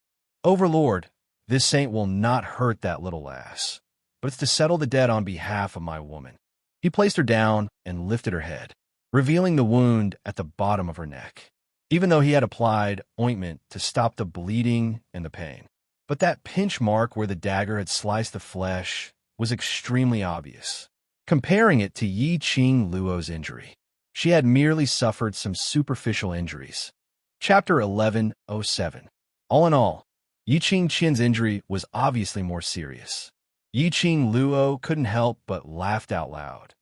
"Overlord, this saint will not hurt that little lass, but it's to settle the debt on behalf of my woman." He placed her down and lifted her head, revealing the wound at the bottom of her neck, even though he had applied ointment to stop the bleeding and the pain. But that pinch mark where the dagger had sliced the flesh was extremely obvious. Comparing it to Yiqing Luo's injury, she had merely suffered some superficial injuries. Chapter 1107. All in all, Yiqing Qian's injury was obviously more serious. Yiqing Luo couldn't help but laughed out loud.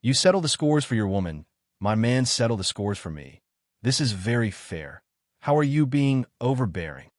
"You settle the scores for your woman. My man settled the scores for me. This is very fair. How are you being overbearing?"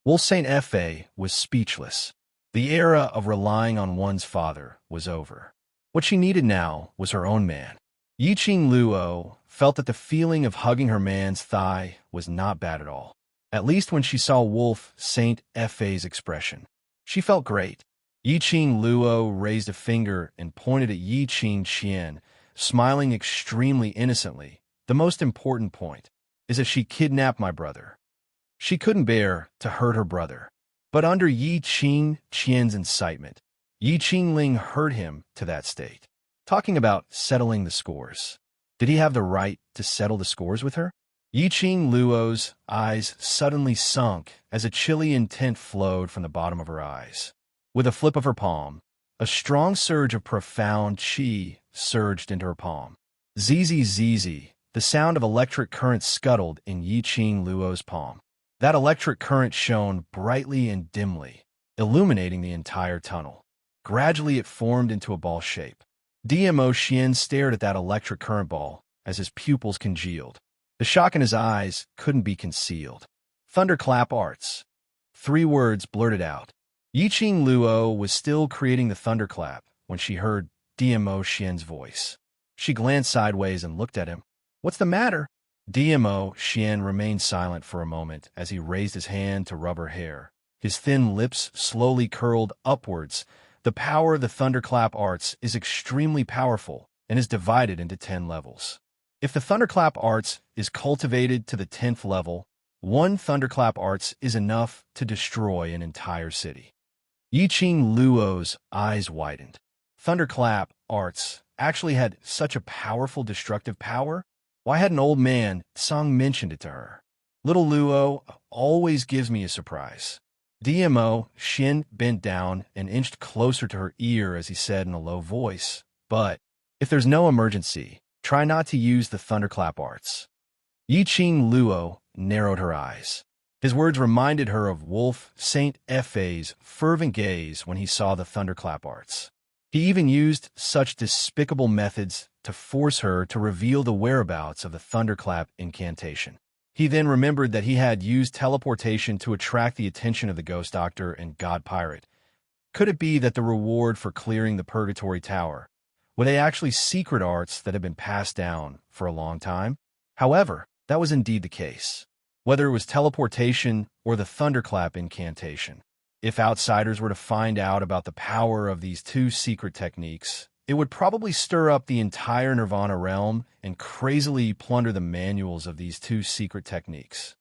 Wolf Saint Fa was speechless. The era of relying on one's father was over. What she needed now was her own man. Yiqing Luo felt that the feeling of hugging her man's thigh was not bad at all. At least when she saw Wolf Saint Fa's expression. She felt great. Yiqing Luo raised a finger and pointed at Yiqing Qian, smiling extremely innocently. The most important point is that she kidnapped my brother. She couldn't bear to hurt her brother. But under Yiqing Qian's incitement, Yiqing Ling hurt him to that state. Talking about settling the scores. Did he have the right to settle the scores with her? Yiqing Luo's eyes suddenly sunk as a chilly intent flowed from the bottom of her eyes. With a flip of her palm, a strong surge of profound qi surged into her palm. Zzz, the sound of electric current scuttled in Yiqing Luo's palm. That electric current shone brightly and dimly, illuminating the entire tunnel. Gradually it formed into a ball shape. DMO Xian stared at that electric current ball as his pupils congealed. The shock in his eyes couldn't be concealed. Thunderclap arts. 3 words blurted out. Yiqing Luo was still creating the thunderclap when she heard DMO Xian's voice. She glanced sideways and looked at him. "What's the matter?" DMO Xian remained silent for a moment as he raised his hand to rub her hair. His thin lips slowly curled upwards. The power of the thunderclap arts is extremely powerful and is divided into 10 levels. If the thunderclap arts is cultivated to the 10th level, 1 thunderclap arts is enough to destroy an entire city. Yiqing Luo's eyes widened. Thunderclap arts actually had such a powerful destructive power? Why hadn't old man Song mentioned it to her? Little Luo always gives me a surprise. DMO Xian bent down and inched closer to her ear as he said in a low voice, "But if there's no emergency, try not to use the thunderclap arts." Yiqing Luo narrowed her eyes. His words reminded her of Wolf Saint Fei's fervent gaze when he saw the thunderclap arts. He even used such despicable methods to force her to reveal the whereabouts of the thunderclap incantation. He then remembered that he had used teleportation to attract the attention of the Ghost Doctor and God Pirate. Could it be that the reward for clearing the Purgatory Tower were they actually secret arts that had been passed down for a long time? However, that was indeed the case. Whether it was teleportation or the thunderclap incantation, if outsiders were to find out about the power of these 2 secret techniques, it would probably stir up the entire Nirvana realm and crazily plunder the manuals of these 2 secret techniques.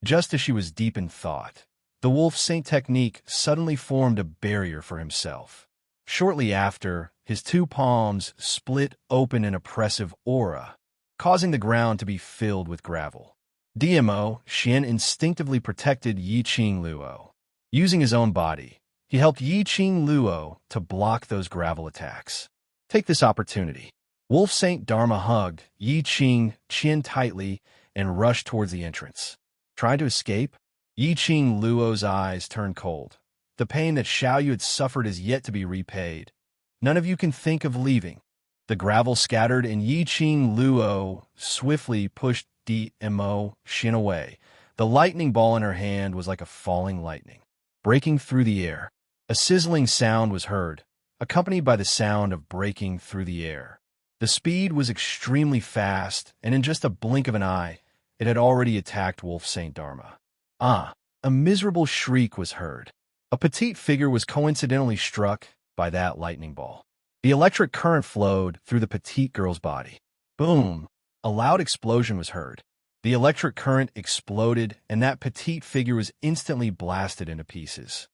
Just as she was deep in thought, the Wolf Saint technique suddenly formed a barrier for himself. Shortly after, his 2 palms split open in oppressive aura, causing the ground to be filled with gravel. DMO Xian instinctively protected Yiqing Luo. Using his own body, he helped Yiqing Luo to block those gravel attacks. Take this opportunity. Wolf Saint Dharma hugged Yiqing Qian tightly and rushed towards the entrance. Trying to escape? Yiqing Luo's eyes turned cold. The pain that Xiaoyu had suffered is yet to be repaid. None of you can think of leaving. The gravel scattered and Yiqing Luo swiftly pushed DMO Xian away. The lightning ball in her hand was like a falling lightning, breaking through the air. A sizzling sound was heard, accompanied by the sound of breaking through the air. The speed was extremely fast, and in just a blink of an eye, it had already attacked Wolf Saint Dharma. A miserable shriek was heard. A petite figure was coincidentally struck by that lightning ball. The electric current flowed through the petite girl's body. Boom! A loud explosion was heard. The electric current exploded, and that petite figure was instantly blasted into pieces.